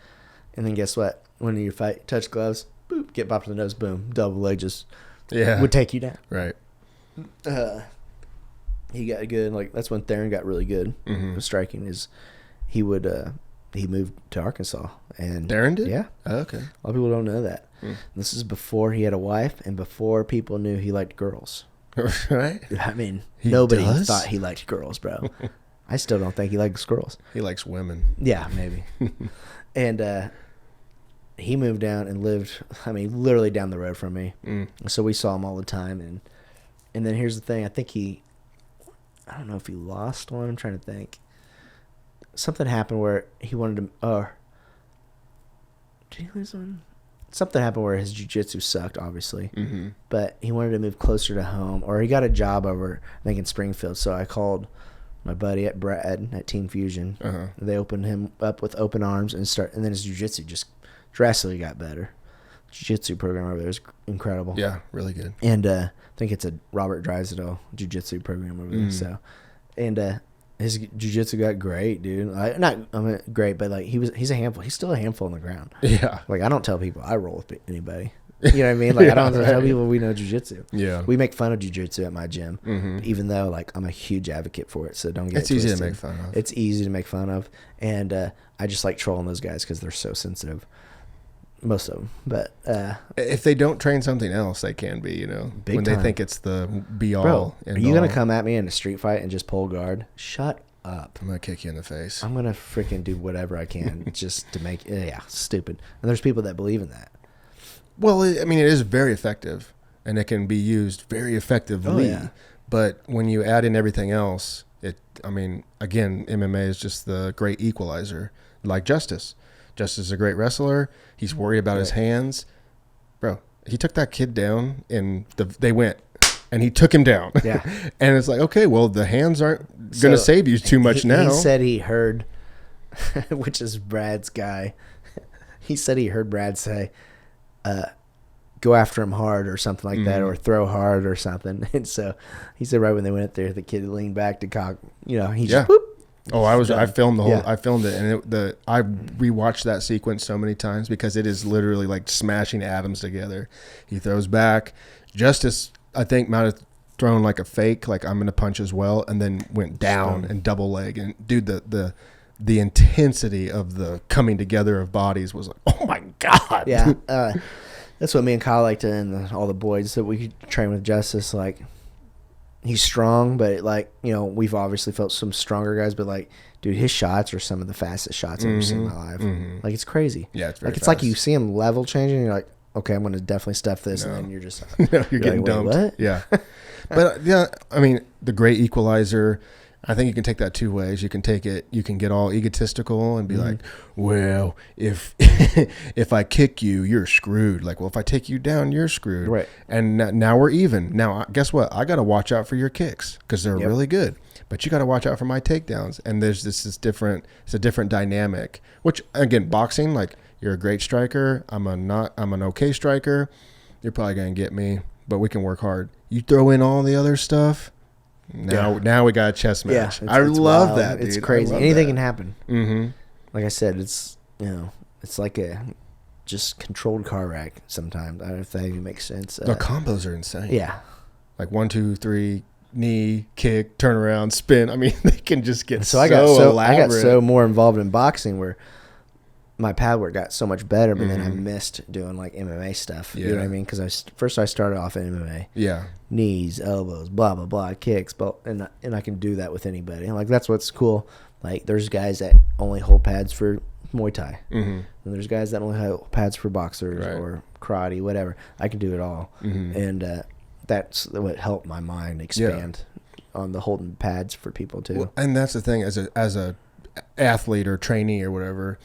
And then guess what? When you fight, touch gloves, boop, get bopped in the nose, boom, double leg just would take you down. Right. He got good. Like, that's when Theron got really good with striking. Is he moved to Arkansas. And Theron did? Yeah. Oh, okay. A lot of people don't know that. This is before he had a wife and before people knew he liked girls. Right? I mean, nobody thought he liked girls, bro. I still don't think he likes girls. He likes women. Yeah, maybe. And he moved down and lived, literally down the road from me. So we saw him all the time. And then here's the thing. I don't know if he lost one. I'm trying to think. Something happened where he wanted to... did he lose one? Something happened where his jiu-jitsu sucked, obviously. Mm-hmm. But he wanted to move closer to home. Or he got a job over, I think, in Springfield. So I called my buddy at Brad at Team Fusion. Uh-huh. They opened him up with open arms and then his jiu-jitsu just drastically got better. Jiu-jitsu program over there is incredible. Yeah, really good. And I think it's a Robert Drysdale jiu-jitsu program over there. So, and his jiu-jitsu got great, dude. Great, but like he's a handful. He's still a handful on the ground. Yeah. Like, I don't tell people I roll with anybody. You know what I mean? Like, I don't tell people we know jiu-jitsu. Yeah. We make fun of jiu-jitsu at my gym, even though like I'm a huge advocate for it. So don't get it twisted. It's easy to make fun of. It's easy to make fun of, and I just like trolling those guys because they're so sensitive. Most of them, but if they don't train something else, they can be, when they think it's the be all. Bro, are you gonna come at me in a street fight and just pull guard? Shut up! I'm gonna kick you in the face. I'm gonna freaking do whatever I can just to make stupid. And there's people that believe in that. Well, it is very effective, and it can be used very effectively. Oh, yeah. But when you add in everything else, again, MMA is just the great equalizer, like Justice. Justice is a great wrestler. He's worried about his hands. Bro, he took that kid down, and they went, and he took him down. Yeah. And it's like, okay, well, the hands aren't going to save you too much now. He said he heard, which is Brad's guy, he said he heard Brad say, go after him hard or something like that, or throw hard or something. And so he said right when they went there, the kid leaned back to cock, he just whoop. Oh, I filmed the whole. Yeah. I filmed it, and I rewatched that sequence so many times because it is literally like smashing atoms together. He throws back. Justice, I think, might have thrown like a fake, like I'm gonna punch as well, and then went down and double leg. And dude, the intensity of the coming together of bodies was like, oh my god. Yeah, that's what me and Kyle like to, and all the boys that we train with Justice, like. he's strong, but like, you know, we've obviously felt some stronger guys, but like, dude, his shots are some of the fastest shots I've ever seen in my life. Like, it's crazy. Yeah, it's very like, it's fast. like you see him level changing, and you're like, okay, I'm going to definitely stuff this, and then you're just, no, you're getting like, dumped. what? Yeah. But yeah, I mean, the great equalizer, I think you can take that two ways. You can take it, you can get all egotistical and be like, well, if if I kick you, you're screwed. Like, well, if I take you down, you're screwed. Right. And now we're even. Now, guess what? I got to watch out for your kicks because they're really good. But you got to watch out for my takedowns. And there's this different, it's a different dynamic, which, again, boxing, like, you're a great striker. I'm an okay striker. You're probably going to get me, but we can work hard. You throw in all the other stuff. Now we got a chess match. Yeah, I love wild. that, dude. It's crazy. Anything can happen. Mm-hmm. Like I said, it's, you know, it's like a just controlled car wreck sometimes. I don't know if that even makes sense. The combos are insane. Yeah. Like 1, 2, 3, knee, kick, turn around, spin. I mean, they can just get so elaborate. I got so more involved in boxing where my pad work got so much better, but then I missed doing like MMA stuff. You know what I mean? Because I started off in MMA. Yeah. Knees, elbows, blah blah blah, kicks, and I can do that with anybody. And like, that's what's cool. Like, there's guys that only hold pads for Muay Thai, and there's guys that only hold pads for boxers or karate, whatever. I can do it all, and that's what helped my mind expand on the holding pads for people too. Well, and that's the thing, as a athlete or trainee or whatever.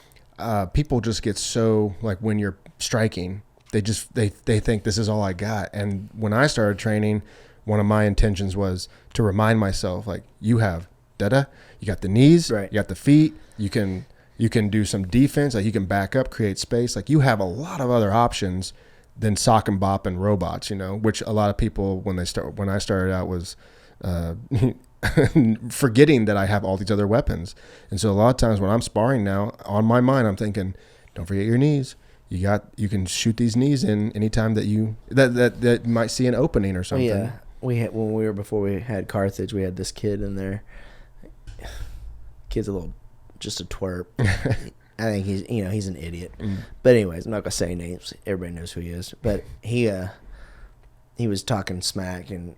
People just get so, like, when you're striking, they think this is all I got. And when I started training, one of my intentions was to remind myself, like, you have you got the knees, you got the feet, you can do some defense, like you can back up, create space, like you have a lot of other options than sock and bop and robots, you know, which a lot of people when I started out was forgetting that I have all these other weapons. And so a lot of times when I'm sparring now, on my mind, I'm thinking, don't forget your knees. You can shoot these knees in anytime that you might see an opening or something. Yeah. Before we had Carthage, we had this kid in there. Kid's just a twerp. I think he's an idiot. But anyways, I'm not gonna say names. Everybody knows who he is. But he was talking smack and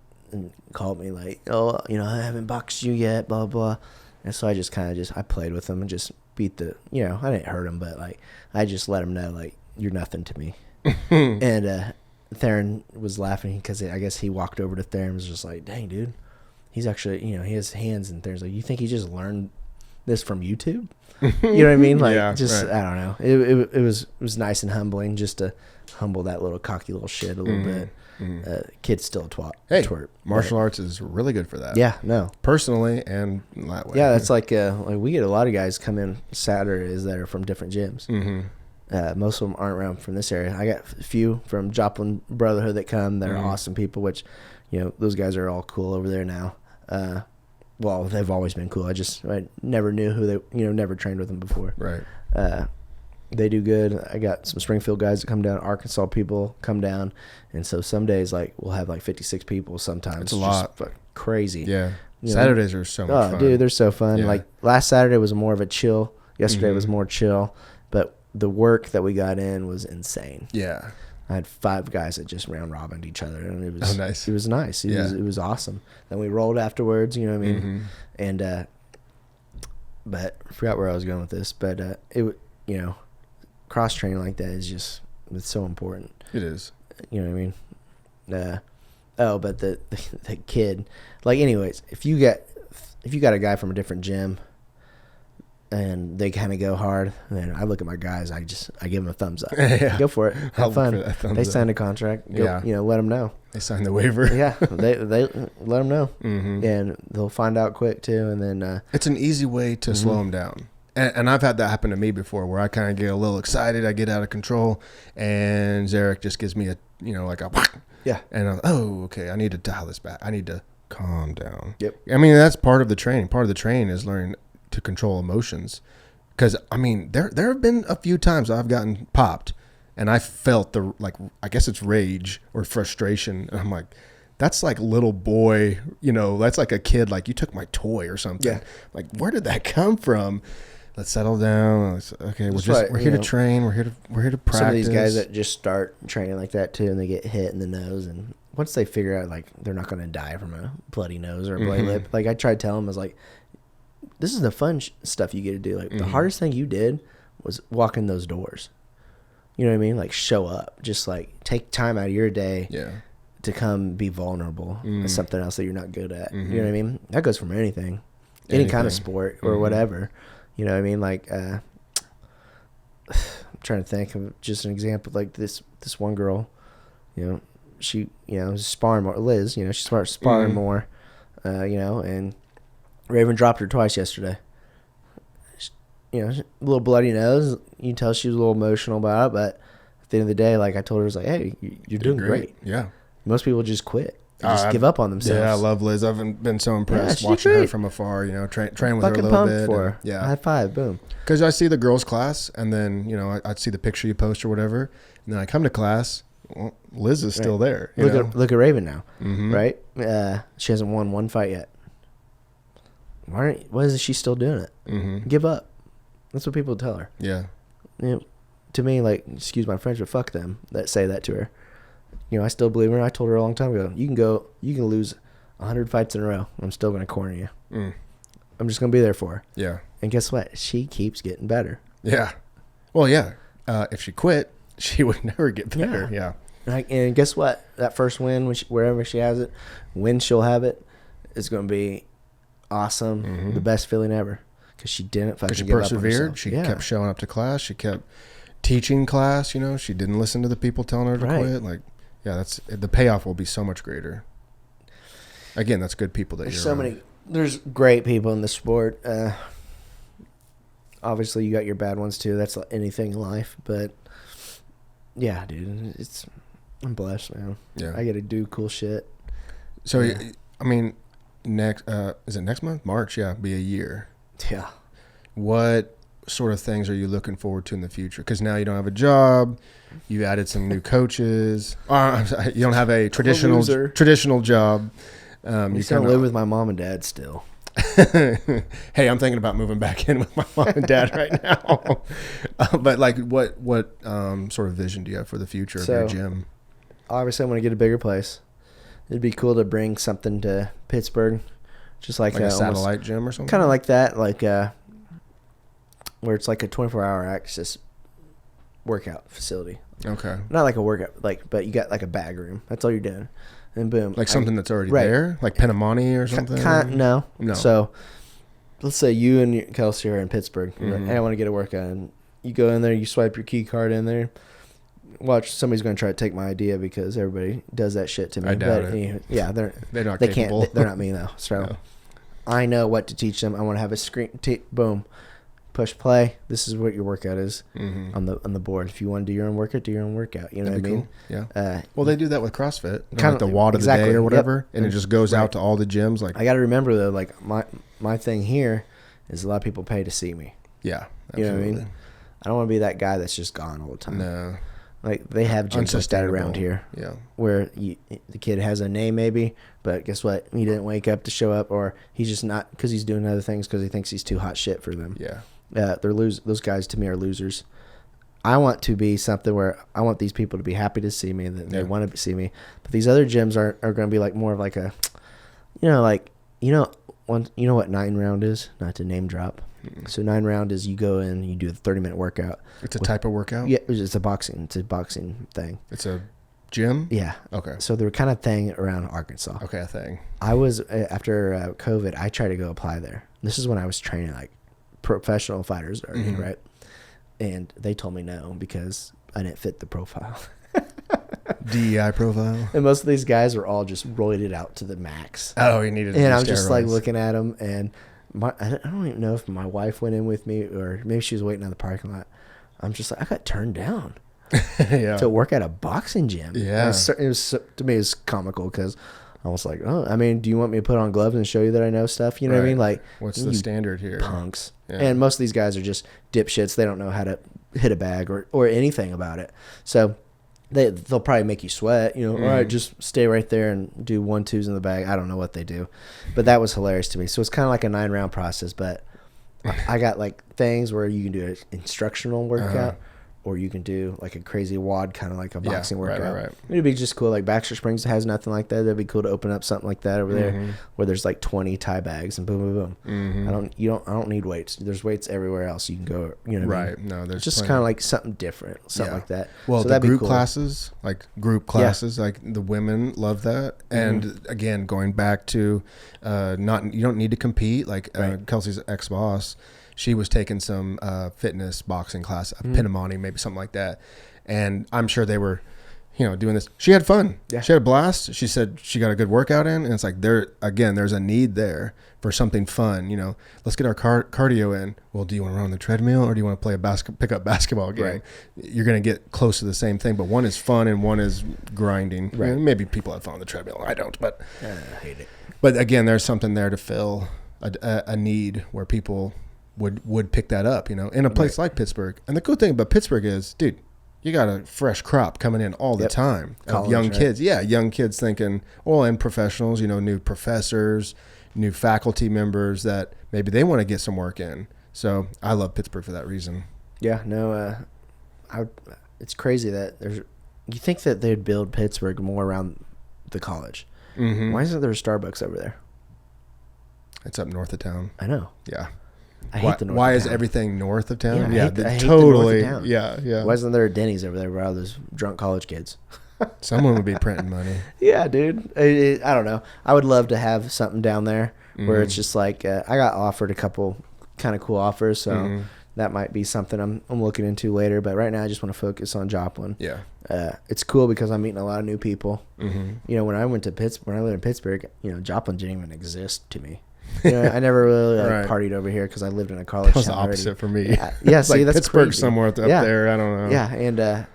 called me like, oh, I haven't boxed you yet, blah blah. And so I just I played with him and just beat I didn't hurt him, but like I just let him know, like, you're nothing to me. And Theron was laughing because I guess he walked over to Theron and was just like, dang, dude, he's actually, he has hands. And Theron's like, you think he just learned this from YouTube? You know what I mean? Like, I don't know. It was nice and humbling just to humble that little cocky little shit a little bit. Kid's still a twat. Hey, twerp, martial arts is really good for that. Yeah, no. Personally and that way. Yeah, that's like we get a lot of guys come in Saturdays that are from different gyms. Most of them aren't around from this area. I got a few from Joplin Brotherhood that come that are awesome people, which, those guys are all cool over there now. Well, they've always been cool. I never knew who they, never trained with them before. Right. They do good. I got some Springfield guys that come down, Arkansas people come down, and so some days like we'll have like 56 people. Sometimes it's a lot. Just crazy. Yeah. Saturdays are so much fun. Oh, dude, they're so fun. Yeah. Like last Saturday was more of a chill. Yesterday was more chill, but the work that we got in was insane. Yeah. I had 5 guys that just round robined each other, and it was nice. It was nice. It was awesome. Then we rolled afterwards. You know what I mean? And but I forgot where I was going with this. But cross training like that is it's so important. It is. You know what I mean? But the kid, like, anyways, if you got a guy from a different gym and they kind of go hard, then I look at my guys, I give them a thumbs up. Yeah. Go for it. Have fun. They signed a contract. Go, let them know. They signed the waiver. Yeah. They let them know. And they'll find out quick too. And then it's an easy way to slow them down. And I've had that happen to me before, where I kind of get a little excited, I get out of control, and Zarek just gives me a and I'm, okay, I need to dial this back. I need to calm down. Yep. I mean, that's part of the training. Part of the training is learning to control emotions, because I mean, there have been a few times I've gotten popped, and I felt I guess it's rage or frustration, and I'm like, that's like little boy, that's like a kid, like, you took my toy or something. Yeah. Like, where did that come from? let's settle down. Okay, we're here to train. We're here to practice. Some of these guys that just start training like that too, and they get hit in the nose, and once they figure out like they're not going to die from a bloody nose or a bloody lip, like I tried telling them, I was like, this is the fun stuff you get to do. Like the hardest thing you did was walk in those doors. You know what I mean? Like show up, just like take time out of your day to come be vulnerable to something else that you're not good at. You know what I mean? That goes from anything. Any kind of sport or whatever. You know what I mean? Like, I'm trying to think of just an example. Like this one girl, you know, she, you know, sparring more. Liz, you know, she started sparring more, you know, and Raven dropped her twice yesterday. You know, a little bloody nose. You can tell she was a little emotional about it, but at the end of the day, like I told her, I was like, hey, you're doing great. Yeah. Most people just quit. Just give up on themselves. Yeah, I love Liz. I've been so impressed watching her from afar. You know, train with her a little bit. For her. Yeah, high five, boom. Because I see the girls' class, and then you know I'd see the picture you post or whatever, and then I come to class. Well, Liz is still there. Look at Raven now, right? She hasn't won one fight yet. Why is she still doing it? Give up. That's what people tell her. Yeah. You know, to me, like, excuse my French, but fuck them that say that to her. You know, I still believe her. I told her a long time ago, you can lose 100 fights in a row. I'm still going to corner you. I'm just going to be there for her. Yeah. And guess what? She keeps getting better. Yeah. Well, yeah. If she quit, she would never get better. Yeah. And guess what? That first win, wherever she has it, when she'll have it, is going to be awesome. The best feeling ever. Because she didn't fucking give up on herself. She persevered. She kept showing up to class. She kept teaching class. You know, she didn't listen to the people telling her to quit. Like, yeah, that's the payoff will be so much greater. Again, that's good people that there's great people in the sport. Obviously, you got your bad ones too. That's like anything in life, but yeah, dude, I'm blessed, man. Yeah, I get to do cool shit. So, I mean, is it next month? March? Yeah, be a year. Yeah. What sort of things are you looking forward to in the future? Because now you don't have a job, you added some new coaches. You don't have a traditional job. You still live with my mom and dad still. Hey, I'm thinking about moving back in with my mom and dad right now. But like, what sort of vision do you have for the future of your gym? Obviously, I want to get a bigger place. It'd be cool to bring something to Pittsburgh, just like a satellite gym or something. Kind of like that, like where it's like a 24-hour access workout facility. Okay. Not like a workout, but you got like a bag room. That's all you're doing. And boom. Like something that's already there? Like Penamoni or something? No. So let's say you and Kelsey are in Pittsburgh. Like, hey, I want to get a workout. And you go in there, you swipe your key card in there. Watch, somebody's going to try to take my idea because everybody does that shit to me. I doubt it. Yeah, they're not capable. They're not me, though. So I know what to teach them. I want to have a screen. Boom. Push play. This is what your workout is on the board. If you want to do your own workout, do your own workout. You know what I mean? Cool. Yeah. Well, they do that with CrossFit. Kind of like the WOD of the day or whatever, and it just goes out to all the gyms. Like, I got to remember though, like my thing here is a lot of people pay to see me. Yeah, absolutely. You know what I mean? I don't want to be that guy that's just gone all the time. No. Like they have gyms like that around here. Yeah. Where the kid has a name maybe, but guess what? He didn't wake up to show up, or he's just not because he's doing other things because he thinks he's too hot shit for them. Yeah. Those guys to me are losers. I want to be something where I want these people to be happy to see me and that they want to see me. But these other gyms are going to be like more of like a, you know what 9 round is? Not to name drop. So 9 round is you go in, you do a 30-minute workout. It's a type of workout? Yeah, it's a boxing thing. It's a gym? Yeah. Okay. So they're kind of thing around Arkansas. Okay, a thing. I was, after COVID, I tried to go apply there. This is when I was training like professional fighters already, right? And they told me no because I didn't fit the profile. DEI profile. And most of these guys were all just roided out to the max. Oh, you needed to And I'm just like looking at them, and I don't even know if my wife went in with me or maybe she was waiting on the parking lot. I'm just like, I got turned down to work at a boxing gym. Yeah. It was to me, it was comical because I was like, oh, I mean, do you want me to put on gloves and show you that I know stuff? You know what I mean? Like, what's the standard here? Punks. Yeah. And most of these guys are just dipshits. They don't know how to hit a bag or anything about it. So they'll probably make you sweat. You know, all right, just stay right there and do 1-2s in the bag. I don't know what they do, but that was hilarious to me. So it's kind of like a 9-round process. But I got like things where you can do an instructional workout, or you can do like a crazy WOD, kind of like a boxing workout. Right. It'd be just cool. Like Baxter Springs has nothing like that. That'd be cool to open up something like that over there, where there's like 20 tie bags and boom, boom, boom. I don't need weights. There's weights everywhere else. You can go. You know what I mean? No, there's just kind of like something different, something like that. Well, so the that'd group be cool. classes, like the women love that. And again, going back to you don't need to compete. Like Kelsey's ex-boss, she was taking some fitness boxing class, Pinamani, maybe something like that. And I'm sure they were, doing this. She had fun. Yeah. She had a blast. She said she got a good workout in. And it's like, there's a need there for something fun. Let's get our cardio in. Well, do you want to run on the treadmill, or do you want to play a pickup basketball game? Right. You're going to get close to the same thing, but one is fun and one is grinding. Right. Maybe people have fun on the treadmill. I don't, but I hate it. But again, there's something there to fill a need where people would pick that up, in a place like Pittsburgh. And the cool thing about Pittsburgh is, dude, you got a fresh crop coming in all the time of young kids. Yeah, young kids thinking, and professionals, new professors, new faculty members that maybe they want to get some work in. So I love Pittsburgh for that reason. Yeah, no, it's crazy that you think that they'd build Pittsburgh more around the college. Mm-hmm. Why isn't there a Starbucks over there? It's up north of town. I know. Yeah. I hate the north Why of is town. Everything north of town? Yeah, I hate totally. The north of town. Yeah. Why isn't there a Denny's over there where all those drunk college kids? Someone would be printing money. Yeah, dude. I don't know. I would love to have something down there where it's just like I got offered a couple kind of cool offers, so that might be something I'm looking into later. But right now, I just want to focus on Joplin. Yeah. It's cool because I'm meeting a lot of new people. Mm-hmm. When I lived in Pittsburgh, Joplin didn't even exist to me. I never really partied over here because I lived in a college town. That was the opposite for me. Yeah, see, like that's Pittsburgh crazy. Somewhere up there. I don't know. Yeah, and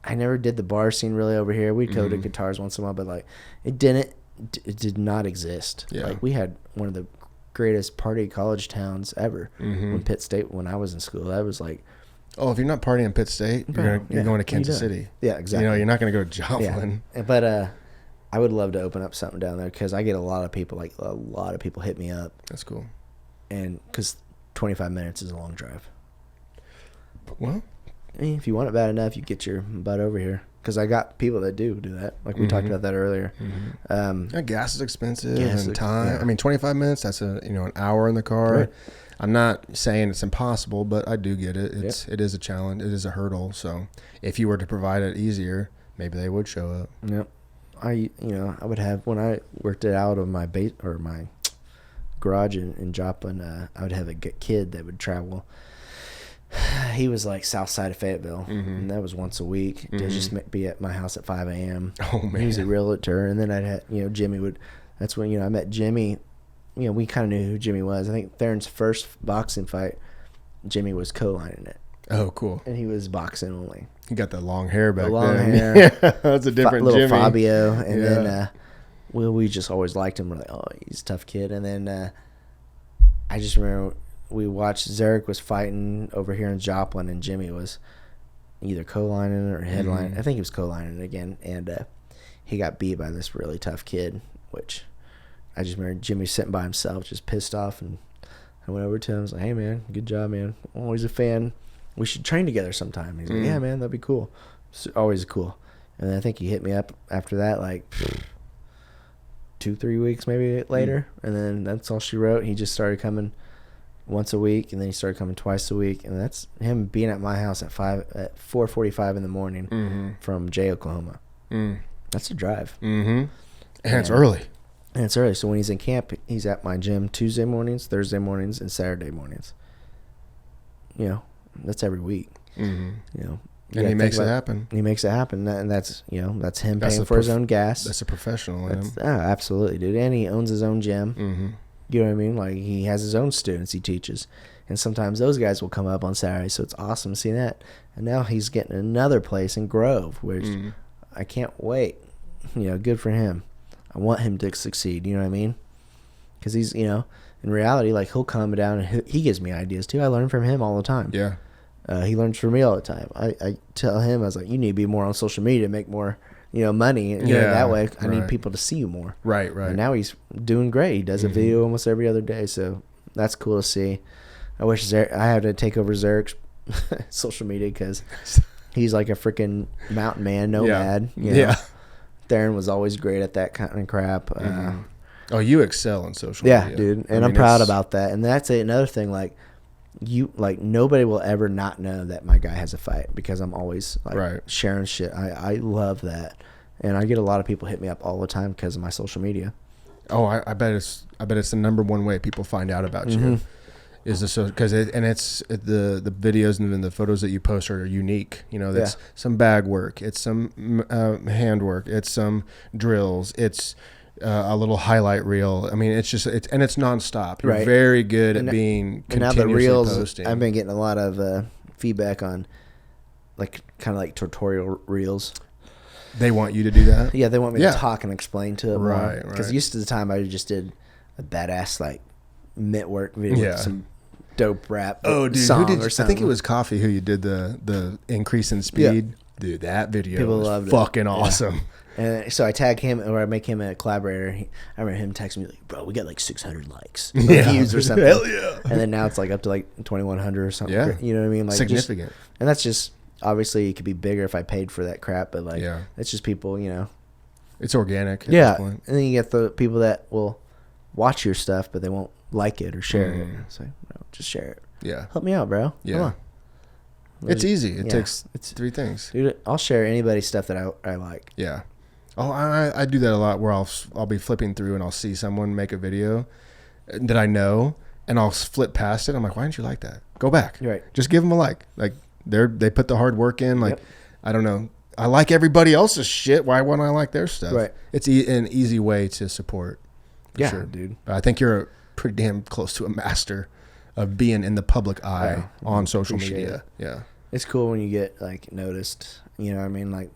I never did the bar scene really over here. We'd go to guitars once in a while, but like it did not exist. Yeah. Like we had one of the greatest party college towns ever. When Pitt State, when I was in school, that was like. Oh, if you're not partying in Pitt State, you're going to Kansas City. Yeah, exactly. You're not going to go to Joplin. Yeah. But I would love to open up something down there because I get a lot of people hit me up. That's cool. And because 25 minutes is a long drive. Well, if you want it bad enough, you get your butt over here. Because I got people that do that. Like we talked about that earlier. Gas is expensive and time. Yeah. I mean, 25 minutes, that's an hour in the car. Right. I'm not saying it's impossible, but I do get it. It is a challenge. It is a hurdle. So if you were to provide it easier, maybe they would show up. Yep. I would have, when I worked it out of my my garage in Joplin, I would have a kid that would travel. He was like south side of Fayetteville, and that was once a week. To just be at my house at 5 a.m. Oh, man. He was a realtor, and then I'd have, Jimmy would. That's when I met Jimmy. We kind of knew who Jimmy was. I think Theron's first boxing fight, Jimmy was co-lining it. Oh, cool. And he was boxing only. He got the long hair back then. Long hair. Yeah, that's a different little Jimmy. Fabio, and then we just always liked him. We're like, oh, he's a tough kid. And then I just remember we watched Zarek was fighting over here in Joplin, and Jimmy was either co-lining or headlining. I think he was co-lining again, and he got beat by this really tough kid, which I just remember Jimmy sitting by himself, just pissed off, and I went over to him. I was like, hey, man, good job, man. I'm always a fan. We should train together sometime. He's like, yeah, man, that'd be cool. It's always cool. And then I think he hit me up after that, like 2-3 weeks maybe later, and then that's all she wrote. He just started coming once a week, and then he started coming twice a week, and that's him being at my house at 4:45 in the morning from Jay, Oklahoma. That's a drive. And it's early. And it's early. So when he's in camp, he's at my gym Tuesday mornings, Thursday mornings, and Saturday mornings. That's every week. And he makes it happen. He makes it happen, and that's that's him paying for his own gas. That's a professional. Absolutely, dude. And he owns his own gym. You know what I mean? Like he has his own students he teaches, and sometimes those guys will come up on Saturday. So it's awesome to see that. And now he's getting another place in Grove, which I can't wait. Good for him. I want him to succeed. You know what I mean? Because he's in reality, like he'll come down and he gives me ideas too. I learn from him all the time. Yeah. He learns from me all the time. I tell him, I was like, you need to be more on social media to make more, money. That way I need people to see you more. Right. And now he's doing great. He does a video almost every other day. So that's cool to see. I wish I had to take over Zerk's social media because he's like a freaking mountain man, nomad. Yeah. You know? Theron was always great at that kind of crap. Oh, you excel on social media. Yeah, dude. And I'm proud about that. And that's another thing, like, nobody will ever not know that my guy has a fight because I'm always like sharing shit. I love that. And I get a lot of people hit me up all the time because of my social media. Oh, I bet it's the number one way people find out about you is because it's the videos and then the photos that you post are unique. You know, that's some bag work, it's some hand work, it's some drills, it's a little highlight reel. I mean, it's nonstop. You're very good at being continuously the reels, posting. I've been getting a lot of feedback on like kind of like tutorial reels. They want you to do that? Yeah, they want me to talk and explain to them. Right. Because used to the time I just did a badass like mitt work video with some dope rap song or something. I think it was Coffee who you did the increase in speed. Dude, that video was fucking awesome. And so I tag him or I make him a collaborator. I remember him texting me like, "Bro, we got like 600 likes, views or something." Hell yeah! And then now it's like up to like 2,100 or something. Yeah, you know what I mean? Like significant. And that's just obviously it could be bigger if I paid for that crap, but like it's just people, you know. It's organic. At this point. And then you get the people that will watch your stuff, but they won't like it or share it. So no, just share it. Yeah, help me out, bro. Yeah. Come on. It's easy. It takes 3 things. Dude, I'll share anybody's stuff that I like. Yeah. Oh, I do that a lot where I'll be flipping through and I'll see someone make a video that I know and I'll flip past it. I'm like, why didn't you like that? Go back. Right. Just give them a like. Like they put the hard work in. Like, I don't know. I like everybody else's shit. Why wouldn't I like their stuff? Right. It's an easy way to support. For sure. Dude. But I think you're pretty damn close to a master of being in the public eye on social media. Yeah. It's cool when you get like noticed. You know what I mean? Like,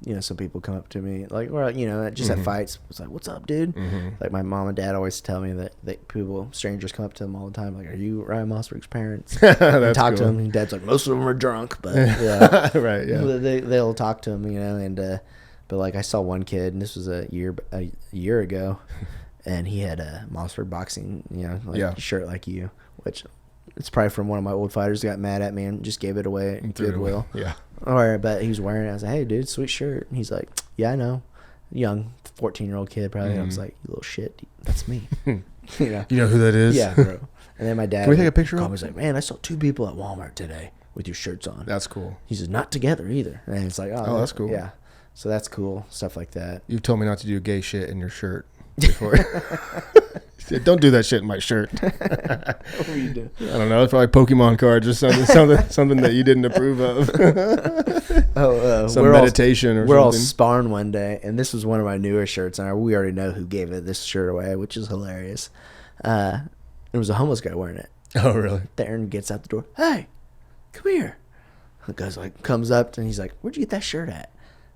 you know, some people come up to me like, or you know, just at fights. It's like, "What's up, dude?" Like my mom and dad always tell me that strangers come up to them all the time. Like, "Are you Ryan Mosburg's parents?" And talk to him. And dad's like, "Most of them are drunk, but yeah, right, yeah." They'll talk to him, you know. And but like I saw one kid, and this was a year ago, and he had a Mosburg Boxing, you know, shirt like you, which it's probably from one of my old fighters who got mad at me and just gave it away at Goodwill. Yeah. But he was wearing it. I was like, "Hey, dude, sweet shirt." And he's like, "Yeah, I know." Young 14-year-old kid probably. And I was like, "You little shit, dude, that's me." You know who that is? Yeah, bro. And then my dad. Can we take a picture of him? He was like, "Man, I saw 2 people at Walmart today with your shirts on." That's cool. He said, "Not together either." And it's like, "Oh, that's cool." Yeah. So that's cool. Stuff like that. You've told me not to do gay shit in your shirt before. Don't do that shit in my shirt. What were you doing? I don't know. It's probably Pokemon cards or something that you didn't approve of. Some meditation or something. We're all sparring one day, and this was one of my newer shirts, and we already know who gave this shirt away, which is hilarious. There was a homeless guy wearing it. Oh, really? Theron gets out the door. "Hey, come here." The guy's like, comes up, and he's like, "Where'd you get that shirt at?"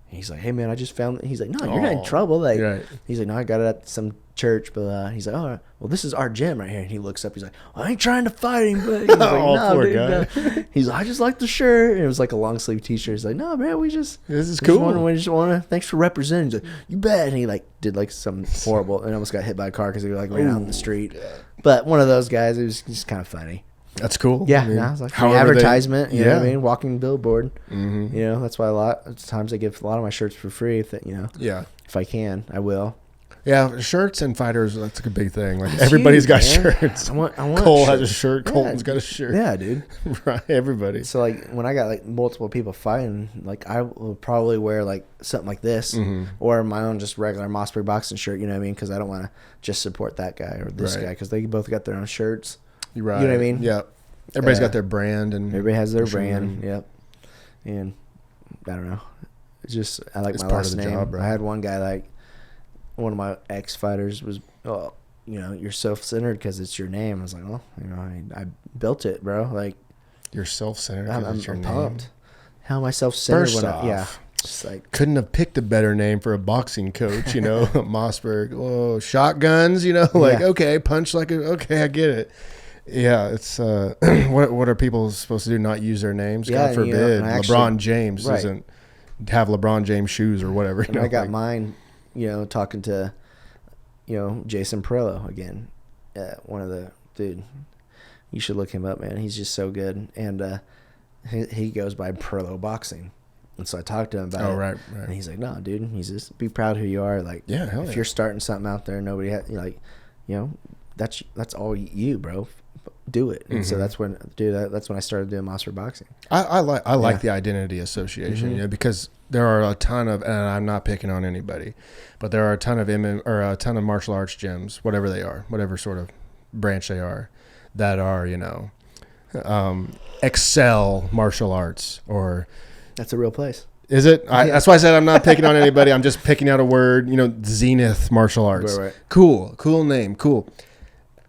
And he's like, "Hey, man, I just found it." He's like, "No, you're not in trouble." Like, he's like, "No, I got it at some church," but he's like, "Oh, well, this is our gym right here." And he looks up, he's like, "I ain't trying to fight him," but he's like, "No, poor dude, guy. no." He's like, "I just like the shirt," and it was like a long sleeve t-shirt. He's like, "No, man, this is cool. We just want to. Thanks for representing." He's like, "You bet." And he like did like something horrible and almost got hit by a car because he like ran out in the street. But one of those guys, it was just kind of funny. That's cool. Yeah, I was like advertisement. You know what I mean? Walking billboard. You know, that's why a lot of times I give a lot of my shirts for free. If if I can, I will. Yeah, shirts and fighters, that's a big thing. Like everybody's got shirts. I want Cole has a shirt. Colton's got a shirt. Yeah, dude. Right, everybody. So like when I got like multiple people fighting, like I will probably wear like something like this or my own just regular Mosburg Boxing shirt. You know what I mean? Because I don't want to just support that guy or this guy because they both got their own shirts. You're right. You know what I mean? Yeah. Everybody's got their brand and everybody has their brand. Yep. And I don't know. It's just I like my last name. Job, I had one guy like one of my ex fighters was, "Oh, you know, you're self-centered because it's your name." I was like, "Well, you know, I built it, bro." Like you're self-centered because it's your name. Pumped. How am I self-centered? First off, yeah. Just like couldn't have picked a better name for a boxing coach, you know, Mosburg. Oh, shotguns, you know, like okay, punch like okay, I get it. Yeah, it's what are people supposed to do? Not use their names? God forbid. You know, LeBron James doesn't have LeBron James shoes or whatever. And I got mine, you know, talking to, you know, Jason Perillo again, one of the You should look him up, man. He's just so good. And he goes by Pro Boxing. And so I talked to him about it. Right. And he's like, no, dude. He's just be proud who you are. Like, if you're starting something out there, nobody has, like, you know, that's all you, bro. Do it. And so that's when I started doing Mosburg Boxing. I like the identity association, you know, because there are a ton of, and I'm not picking on anybody, but there are a ton of martial arts gyms, whatever they are, whatever sort of branch they are, that are, you know, excel martial arts, or that's a real place. Is it? That's why I said I'm not picking on anybody. I'm just picking out a word, you know, Zenith Martial Arts. Right. Cool name. Cool.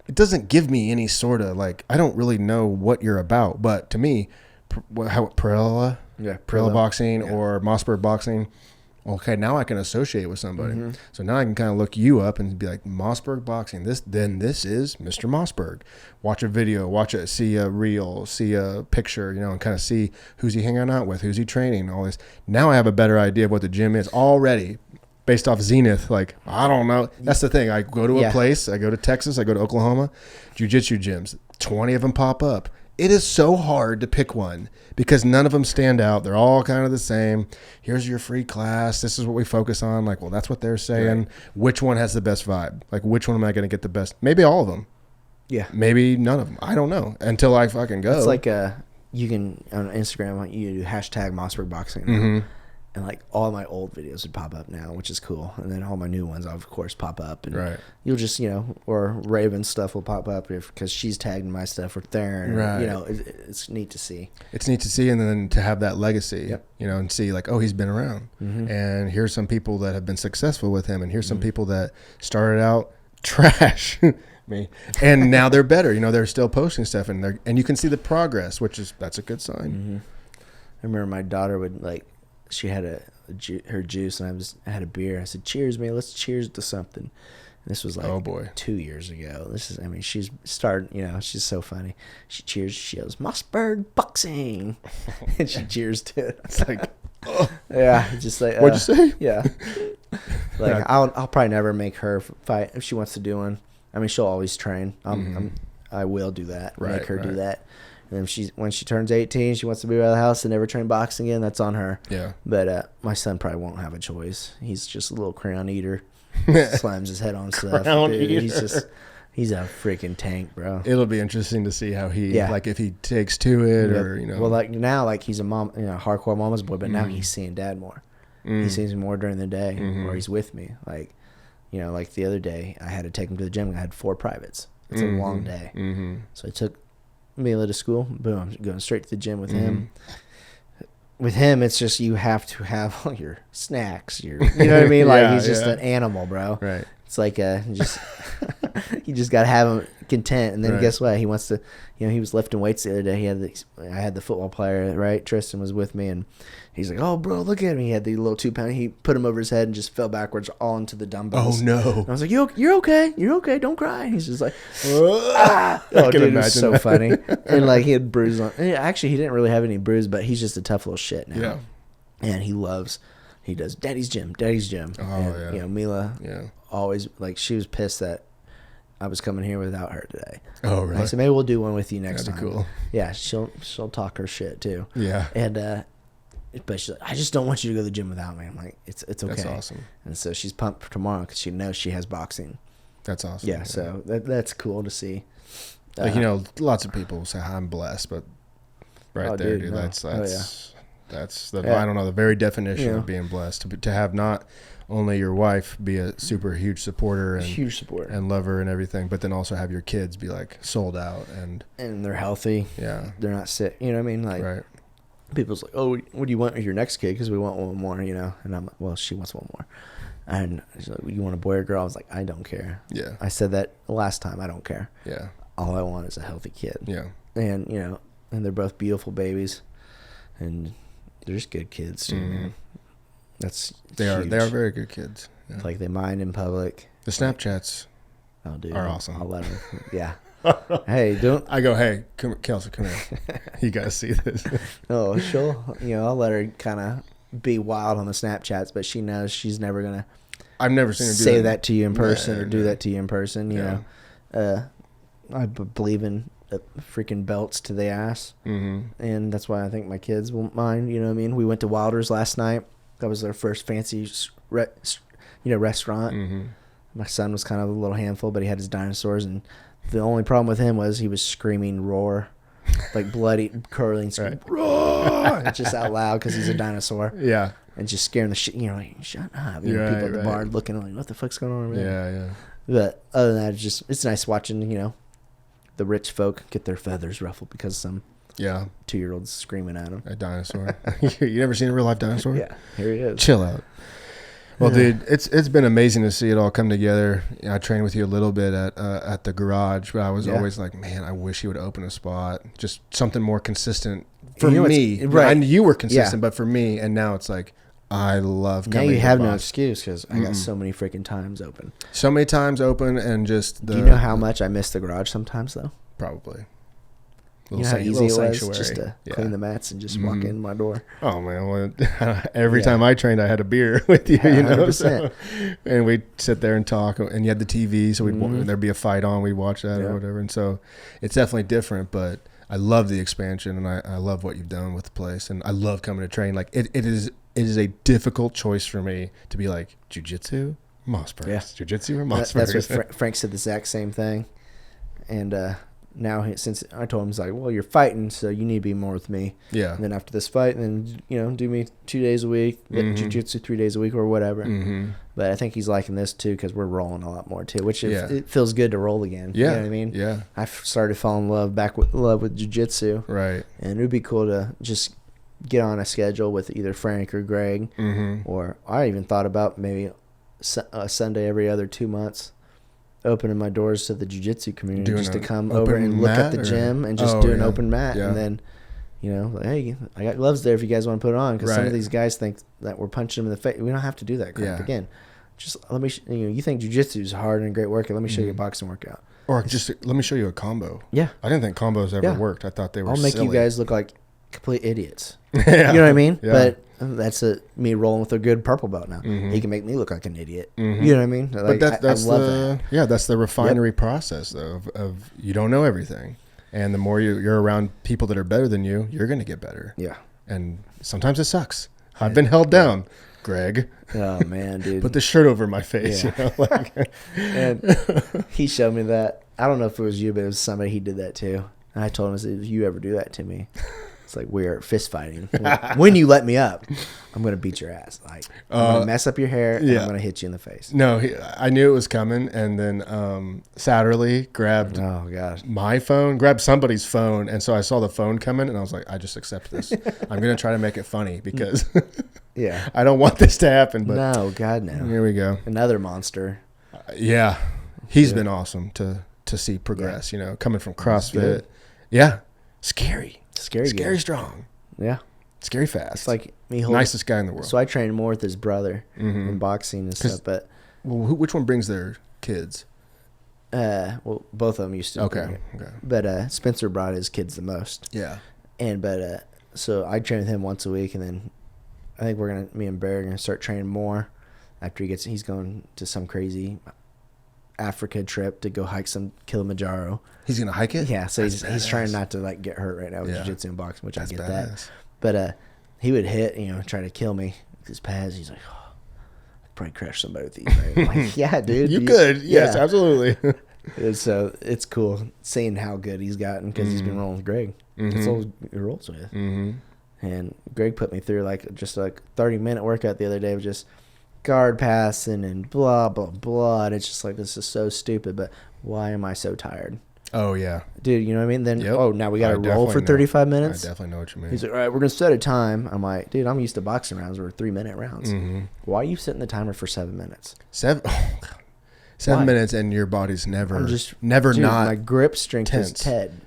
It doesn't give me any sort of, like, I don't really know what you're about, but to me, Perella Boxing or Mosburg Boxing, okay, now I can associate with somebody. So now I can kind of look you up and be like, Mosburg Boxing, this is Mr. Mosburg. Watch a video, see a reel, see a picture, you know, and kind of see who's he hanging out with, who's he training, all this. Now I have a better idea of what the gym is already. Based off Zenith, like, I don't know. That's the thing. I go to a place. I go to Texas. I go to Oklahoma. Jiu-jitsu gyms. 20 of them pop up. It is so hard to pick one because none of them stand out. They're all kind of the same. Here's your free class. This is what we focus on. Like, well, that's what they're saying. Right. Which one has the best vibe? Like, which one am I going to get the best? Maybe all of them. Yeah. Maybe none of them. I don't know until I fucking go. It's like you can, on Instagram, like, you do hashtag Mosburg Boxing. And like all my old videos would pop up now, which is cool. And then all my new ones, of course, pop up. And you'll just, you know, or Raven's stuff will pop up because she's tagging my stuff with Theron. Right. You know, it's neat to see. It's neat to see, and then to have that legacy, you know, and see like, oh, he's been around. And here's some people that have been successful with him, and here's some people that started out trash. Me. And now they're better. You know, they're still posting stuff, and you can see the progress, that's a good sign. I remember my daughter would like. She had her juice, and I had a beer. I said, "Cheers, man! Let's cheers to something." And this was like 2 years ago. She's started. You know, she's so funny. She cheers. She goes, "Mosburg Boxing," and she cheers to it. It's like, just like what'd you say? Yeah, like I'll probably never make her fight if she wants to do one. I mean, she'll always train. I will do that. Make her do that. And when she turns 18, she wants to be out of the house and never train boxing again. That's on her. Yeah. But my son probably won't have a choice. He's just a little crayon eater. Slams his head on stuff. Dude, he's a freaking tank, bro. It'll be interesting to see how he like if he takes to it or you know. Well, like now, like he's a mom, you know, hardcore mama's boy. But now he's seeing dad more. He sees me more during the day, or he's with me. Like, you know, like the other day, I had to take him to the gym. I had 4 privates. It's a long day, so I took Mila to school. Boom, going straight to the gym with him. With him, it's just you have to have all your snacks. You know what I mean? Like he's just an animal, bro. Right. It's like you just gotta have him content. And then guess what? He wants to. You know, he was lifting weights the other day. I had the football player, right? Tristan was with me, and he's like, "Oh, bro, look at him." He had the little 2-pound. He put him over his head and just fell backwards all into the dumbbells. Oh no! And I was like, "You're okay. You're okay. Don't cry." And he's just like, ah. Oh, dude, it was so funny. And like he had bruises on. Actually, he didn't really have any bruise, but he's just a tough little shit now. Yeah. And he does Daddy's gym. Oh and, you know, Mila. Yeah. Always like she was pissed that I was coming here without her today. Oh, really? I said maybe we'll do one with you next time. That'd be cool. Yeah, she'll talk her shit too. Yeah. And but she's like, I just don't want you to go to the gym without me. I'm like, it's okay. That's awesome. And so she's pumped for tomorrow because she knows she has boxing. That's awesome. Yeah. So that's cool to see. Like, you know, lots of people say I'm blessed, but dude, that's the I don't know, the very definition of being blessed to have not only your wife be a super huge supporter and lover and everything, but then also have your kids be like sold out and they're healthy. Yeah, they're not sick. You know what I mean? Like, people's like, oh, what do you want with your next kid? Because we want one more. You know, and I'm like, well, she wants one more. And she's like, you want a boy or girl? I was like, I don't care. Yeah, I said that last time. I don't care. Yeah, all I want is a healthy kid. Yeah, and you know, and they're both beautiful babies, and they're just good kids too. Man. They are very good kids. Yeah. Like they mind in public. The Snapchats are awesome. I'll let them. Yeah. Hey, hey, Kelsey, come here. You gotta see this. No, I'll let her kind of be wild on the Snapchats, but she knows she's never gonna. I've never seen her say that to you in person or do that to you in person. You know, I believe in freaking belts to the ass. And that's why I think my kids won't mind. You know what I mean? We went to Wilder's last night. That was their first fancy, restaurant. My son was kind of a little handful, but he had his dinosaurs, and the only problem with him was he was screaming roar, like bloody curling scream, roar, just out loud because he's a dinosaur. Yeah. And just scaring the shit. Like, shut up. People at the bar looking like, what the fuck's going on over there? Yeah. But other than that, it's nice watching, the rich folk get their feathers ruffled because some 2-year-old's screaming at them. A dinosaur. You never seen a real life dinosaur? Yeah, here he is. Chill out. Well, dude, it's been amazing to see it all come together. I trained with you a little bit at the garage, but I was always like, man, I wish you would open a spot, just something more consistent for me. Right? I knew you were consistent, but for me, and now it's like I love coming. Now you have no excuse because I got so many freaking times open. So many times open, and just do you know how much I miss the garage sometimes though? Probably. You know how easy it was just to clean the mats and just walk in my door. Oh man! Every time I trained, I had a beer with you. 100%. And we'd sit there and talk. And you had the TV, so there'd be a fight on. We'd watch that or whatever. And so it's definitely different. But I love the expansion, and I love what you've done with the place. And I love coming to train. Like it is a difficult choice for me to be like jiu-jitsu, Mosburg, jiu-jitsu or Mosburg. That's what Frank said, the exact same thing. And now since I told him, he's like, well, you're fighting, so you need to be more with me. Yeah. And then after this fight, then do me 2 days a week, jiu-jitsu 3 days a week or whatever. But I think he's liking this too because we're rolling a lot more too, which it feels good to roll again. Yeah. You know what I mean? Yeah. I started falling in love with jiu-jitsu. Right. And it would be cool to just get on a schedule with either Frank or Greg, or I even thought about maybe a Sunday every other 2 months. Opening my doors to the jiu-jitsu community just to come over and look at the gym and just do an open mat. And then, like, hey, I got gloves there if you guys want to put it on. Because some of these guys think that we're punching them in the face. We don't have to do that crap. Again, just let me, you think jiu-jitsu is hard and a great workout. Let me show you a boxing workout. Or just let me show you a combo. Yeah. I didn't think combos ever worked. I thought they were silly. I'll make you guys look like complete idiots. You know what I mean? Yeah. But that's me rolling with a good purple belt now. He can make me look like an idiot. You know what I mean? Like, but that's I love that. Yeah, that's the refinery process, though, of you don't know everything. And the more you're around people that are better than you, you're going to get better. Yeah. And sometimes it sucks. I've been held down, Greg. Oh, man, dude. Put the shirt over my face. And he showed me that. I don't know if it was you, but it was somebody. He did that, too. And I told him, I said, if you ever do that to me, it's like we're fist fighting. When you let me up, I'm going to beat your ass. Like, I'm going to mess up your hair, and I'm going to hit you in the face. No, I knew it was coming, and then Satterley grabbed my phone, grabbed somebody's phone, and so I saw the phone coming, and I was like, I just accept this. I'm going to try to make it funny because I don't want this to happen. But no, God, no. Here we go. Another monster. He's been awesome to see progress, coming from CrossFit. Yeah. Scary strong. Yeah. Scary fast. It's like me nicest guy in the world. So I trained more with his brother in boxing and stuff. But which one brings their kids? Well, both of them used to. Okay. But Spencer brought his kids the most. Yeah. But so I train with him once a week, and then I think me and Barry are gonna start training more after he's going to some crazy Africa trip to go hike some Kilimanjaro. He's gonna hike it? Yeah, so he's trying not to like get hurt right now with jiu-jitsu and boxing, which I get that. But he would hit, try to kill me with his pads. He's like, oh, I'd probably crash somebody with these. Right? I'm like, yeah, dude. You could. Yes, absolutely. So it's cool seeing how good he's gotten because he's been rolling with Greg. That's all he rolls with. And Greg put me through just a 30-minute workout the other day of just guard passing and blah, blah, blah. And it's just like, this is so stupid, but why am I so tired? Oh, yeah. Dude, you know what I mean? Then, now we got to roll for 35 minutes? I definitely know what you mean. He's like, all right, we're going to set a time. I'm like, dude, I'm used to boxing rounds where 3-minute rounds. Why are you setting the timer for 7 minutes? 7 minutes and your body's never not my grip strength tense. Is Ted.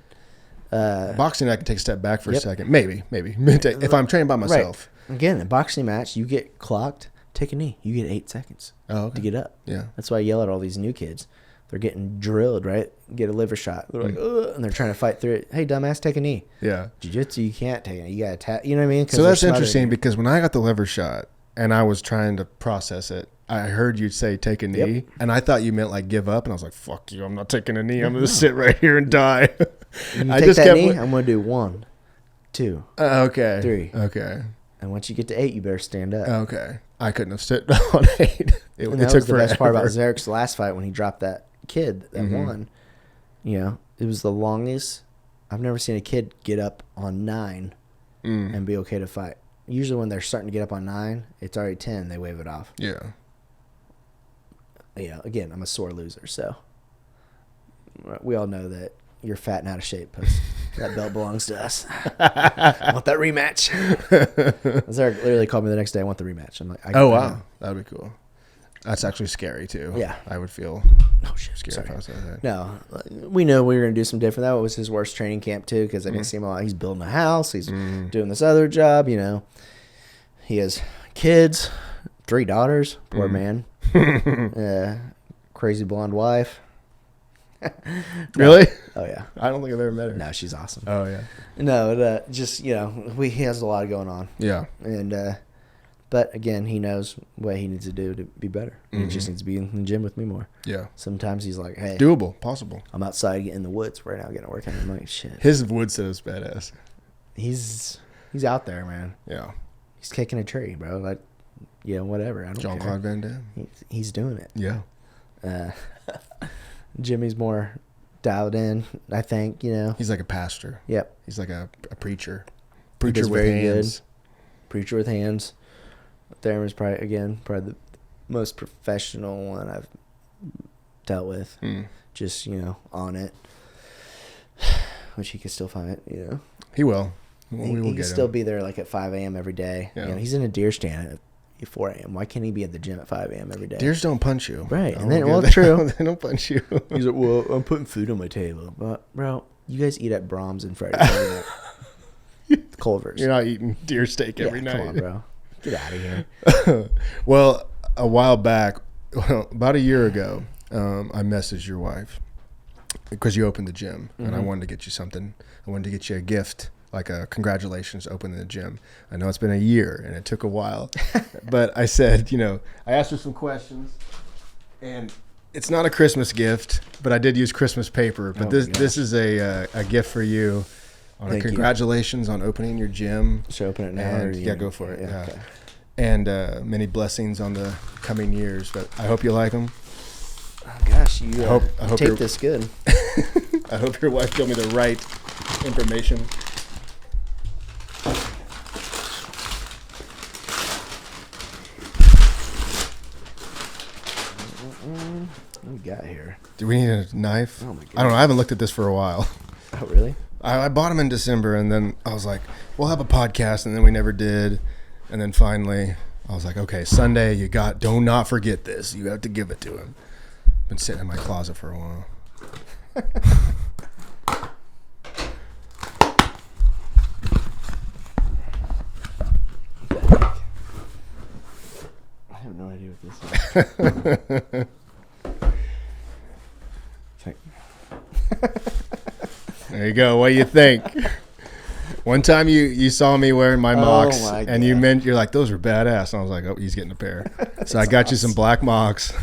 Boxing, I can take a step back for a second. Maybe. If I'm training by myself. Right. Again, in a boxing match, you get clocked. Take a knee. You get 8 seconds to get up. Yeah. That's why I yell at all these new kids. They're getting drilled, right? Get a liver shot. They're like, ugh, and they're trying to fight through it. Hey, dumbass, take a knee. Yeah. Jiu-jitsu, you can't take a knee. You got to tap. You know what I mean? So that's interesting because when I got the liver shot and I was trying to process it, I heard you say take a knee, Yep. and I thought you meant like give up, and I was like, fuck you, I'm not taking a knee. I'm going to sit right here and die. When you I take just that kept. knee, I'm going to do 1, 2, Okay. 3. Okay. And once you get to 8, you better stand up. Okay. I couldn't have sit on 8. It And took that was the forever. best part about Zarek's last fight when he dropped that kid that won. You know, it was the longest. I've never seen a kid get up on 9 and be okay to fight. Usually when they're starting to get up on 9, it's already 10. They wave it off. Yeah. You know, again, I'm a sore loser, so we all know that you're fat and out of shape. That belt belongs to us. I want that rematch. Zarek literally called me the next day. I want the rematch. I'm like, Oh, wow. That'd be cool. That's actually scary, too. Yeah. I would feel Oh, shit. scared Sorry. if I was like that. No, we know we were going to do some different. That was his worst training camp, too, because I didn't see him a lot. He's building a house. He's doing this other job, you know. He has kids, 3 daughters. Poor man. Crazy blonde wife. Really? Oh, yeah. I don't think I've ever met her. No, she's awesome. Oh, yeah. No, just, you know, he has a lot going on. Yeah. And, but again, he knows what he needs to do to be better. He just needs to be in the gym with me more. Yeah. Sometimes he's like, hey, Doable. Possible. I'm outside in the woods right now getting a workout. I'm like, shit. His wood says badass. He's out there, man. Yeah. He's kicking a tree, bro. Like, yeah, whatever. I don't care. Jean-Claude Van Damme. He's doing it. Yeah. Jimmy's more dialed in, I think, you know. He's like a pastor. Yep. He's like a preacher. He Preacher does with very hands. good. Preacher with hands. Thurman's probably the most professional one I've dealt with. Just, you know, on it. Which he could still find, you know. He will. We will He get can him. still be there like at 5 a.m. every day. Yeah. You know, he's in a deer stand at 4 a.m. Why can't he be at the gym at 5 a.m. every day? Deers don't punch you. Right. Oh, And then, good. well, true. They don't punch you. He's like, well, I'm putting food on my table. But, bro, you guys eat at Brahms and Friday night. Culver's. You're not eating deer steak every night. Come on, bro. Get out of here. Well, a while back, about a year ago, I messaged your wife because you opened the gym, and I wanted to get you something. I wanted to get you a gift, like a congratulations opening the gym. I know it's been a year, and it took a while. But I said, you know, I asked her some questions, and it's not a Christmas gift, but I did use Christmas paper. But this is a gift for you. Thank you. Congratulations on opening your gym. Should I open it now? And, or yeah, go for it. Yeah. Okay. And many blessings on the coming years. But I hope you like them. Oh, gosh, you I hope tape you're- this good. I hope your wife told me the right information. What we got here? Do we need a knife? Oh, my I don't know. I haven't looked at this for a while. Oh, really? I bought them in December, and then I was like, we'll have a podcast, and then we never did. And then finally, I was like, okay, Sunday, do not forget this. You have to give it to him. Been sitting in my closet for a while. I have no idea what this is. There you go. What do you think? One time you saw me wearing my mocks, my and you're like, those are badass. And I was like, oh, he's getting a pair. So I got you some black mocks.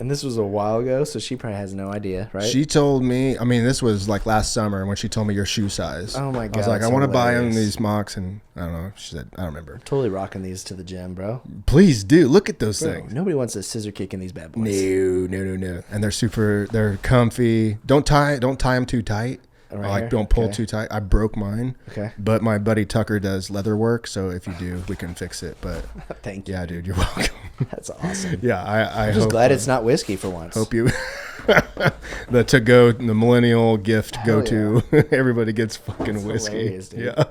And this was a while ago, so she probably has no idea, right? She told me, I mean, this was like last summer when she told me your shoe size. Oh, my God. I was like, I want to buy him hilarious. these mocks, and I don't know. She said, I don't remember. Totally rocking these to the gym, bro. Please do. Look at those Bro, things. nobody wants a scissor kick in these bad boys. No. And they're comfy. Don't tie them too tight. Right Like, here? don't pull Okay. too tight. I broke mine. Okay. But my buddy Tucker does leather work, so if you do, we can fix it. But Thank you. yeah, dude, you're welcome. That's awesome. Yeah, I I'm just hope, glad it's not whiskey for once. hope you the millennial gift Hell go to. Everybody gets fucking That's whiskey. hilarious, dude. Yeah.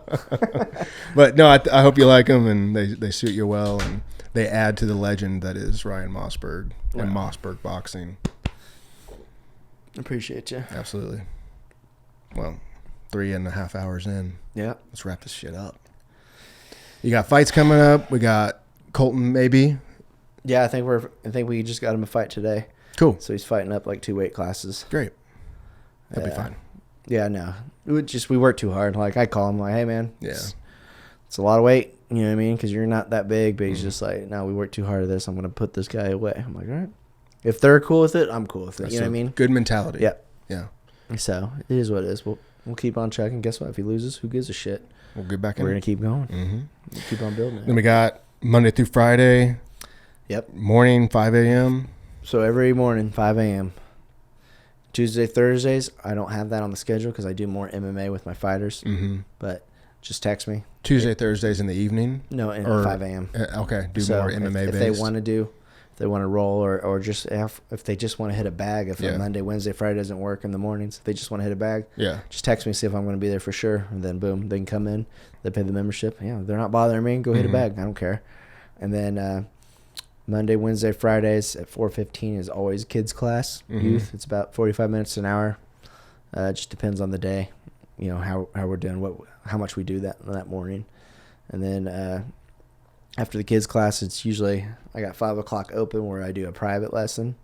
But no, I hope you like them, and they suit you well, and they add to the legend that is Ryan Mosburg and Mosburg Boxing. Appreciate you. Absolutely. Well, 3.5 hours in. Yeah. Let's wrap this shit up. You got fights coming up. We got Colton, maybe. Yeah, I think we just got him a fight today. Cool. So he's fighting up like 2 weight classes. Great. That'll be Yeah. fine. Yeah, no. We work too hard. Like I call him like, hey man, Yeah. it's a lot of weight. You know what I mean? Because you're not that big, but he's just like, no, we worked too hard at this. I'm going to put this guy away. I'm like, all right. If they're cool with it, I'm cool with it. That's you know what I mean? Good mentality. Yeah. Yeah. So it is what it is. We'll keep on checking. Guess what? If he loses, who gives a shit? We'll get back in. We're going to keep going. Mm-hmm. We'll keep on building it. Then we got Monday through Friday. Yep. Morning, 5 a.m. So every morning, 5 a.m. Tuesday, Thursdays, I don't have that on the schedule because I do more MMA with my fighters. Mm-hmm. But just text me. Tuesday, Thursdays in the evening? No, at 5 a.m. Okay. Do so more MMA if based. they want to roll or just if they just want to hit a bag, if Monday, Wednesday, Friday doesn't work in the mornings, if they just want to hit a bag, just text me, see if I'm going to be there for sure. And then boom, they can come in, they pay the membership. Yeah, they're not bothering me. Go hit a bag. I don't care. And then Monday, Wednesday, Fridays at 4:15 is always kids class, youth. It's about 45 minutes to an hour. It just depends on the day, how we're doing, how much we do that morning. And then after the kids class, it's usually I got 5 o'clock open where I do a private lesson,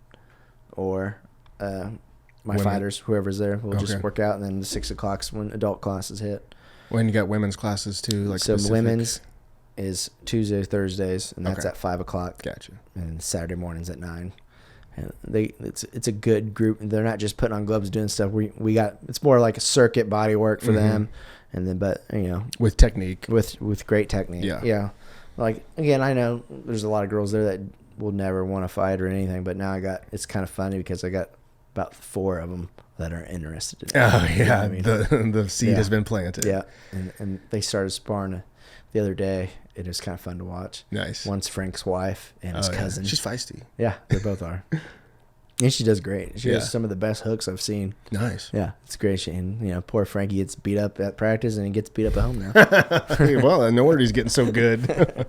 or my fighters, whoever's there, will just work out. And then the 6 o'clock's when adult classes hit. When you got women's classes too, like so specific? Women's is Tuesday, Thursdays, and that's at 5 o'clock. Gotcha. And Saturday mornings at 9. And it's a good group. They're not just putting on gloves doing stuff. We got, it's more like a circuit body work for them, and then with technique, with great technique. Yeah. Like again, I know there's a lot of girls there that will never want to fight or anything, but now it's kind of funny because I got about 4 of them that are interested in it. Oh yeah, you know what I mean? the seed has been planted. Yeah, and they started sparring the other day. It is kind of fun to watch. Nice. One's Frank's wife and his cousin. She's feisty. Yeah, they both are. And she does great. She has some of the best hooks I've seen. Nice. Yeah, it's great. And poor Frankie gets beat up at practice and he gets beat up at home now. Well, no wonder he's getting so good.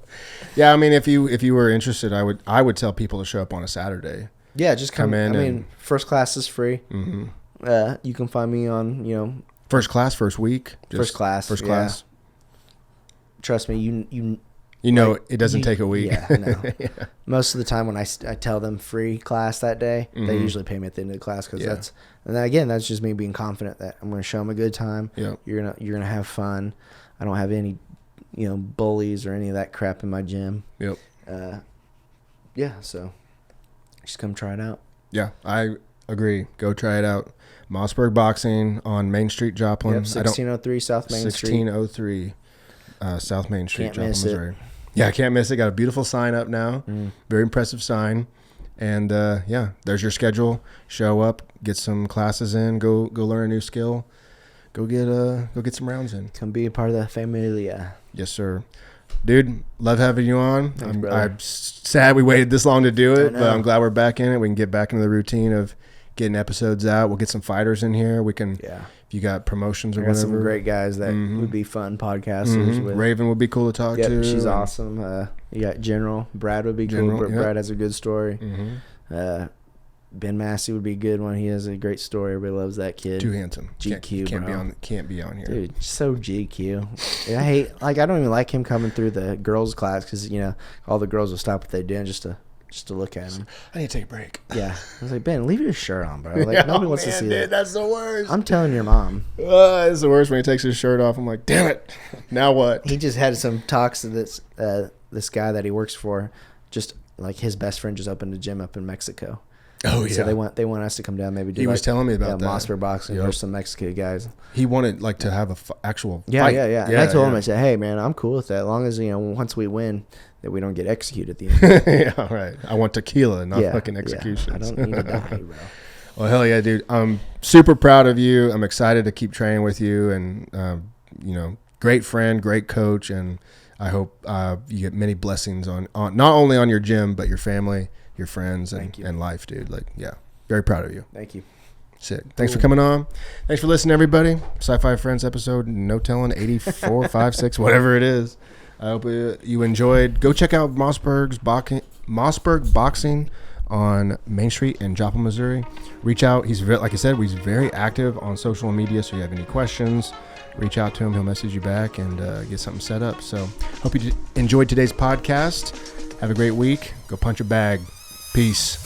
Yeah, I mean, if you were interested, I would tell people to show up on a Saturday. Yeah, just come in. I mean, first class is free. Mm-hmm. You can find me on first class, first week. First class. Trust me, it doesn't take a week. Yeah, no. Most of the time when I tell them free class that day, they usually pay me at the end of the class because that's just me being confident that I'm going to show them a good time. Yep. You're gonna have fun. I don't have any bullies or any of that crap in my gym. Yep. So just come try it out. Yeah, I agree. Go try it out. Mosburg Boxing on Main Street, Joplin. Yep, 1603 South Main Street. 1603 South Main Street, Joplin, Missouri. Yeah, I can't miss it. Got a beautiful sign up now. Very impressive sign. And there's your schedule. Show up, get some classes in, go learn a new skill. Go get some rounds in. Come be a part of the familia. Yes, sir. Dude, love having you on. Thanks, I'm sad we waited this long to do it, but I'm glad we're back in it. We can get back into the routine of getting episodes out. We'll get some fighters in here. We can, if you got promotions or whatever. Some great guys that would be fun podcasters with. Raven would be cool to talk to. She's awesome. You got General. Brad would be cool. Brad has a good story. Ben Massey would be a good one. He has a great story. Everybody loves that kid. Too handsome. GQ, can't be on here. Dude, so GQ. I hate, I don't even like him coming through the girls' class because, all the girls will stop what they're doing just to look at him. I need to take a break. Yeah. I was like, Ben, leave your shirt on, bro. Like, nobody wants to see that. That's the worst. I'm telling your mom. It's the worst when he takes his shirt off. I'm like, damn it. Now what? He just had some talks to this guy that he works for. Just like his best friend just opened a gym up in Mexico. Oh, yeah. So they want us to come down, maybe do. He was telling me about that. Mosburg Boxing. There's some Mexican guys. He wanted to have a actual fight. Yeah. And I told him, I said, hey man, I'm cool with that, as long as once we win, that we don't get executed at the end. Yeah, right. I want tequila, not fucking executions. I don't need to die, bro. Well, hell yeah, dude. I'm super proud of you. I'm excited to keep training with you, and great friend, great coach, and I hope you get many blessings on not only on your gym but your family, your friends, and life, dude. Very proud of you. Thank you. Sick. Thanks for coming on. Thanks for listening, everybody. Sci-Fi Friends episode, no telling, 84, 5, 6, whatever it is. I hope you enjoyed. Go check out Mosburg Boxing on Main Street in Joplin, Missouri. Reach out. He's like I said, he's very active on social media. So if you have any questions, reach out to him. He'll message you back and get something set up. So hope you enjoyed today's podcast. Have a great week. Go punch a bag. Peace.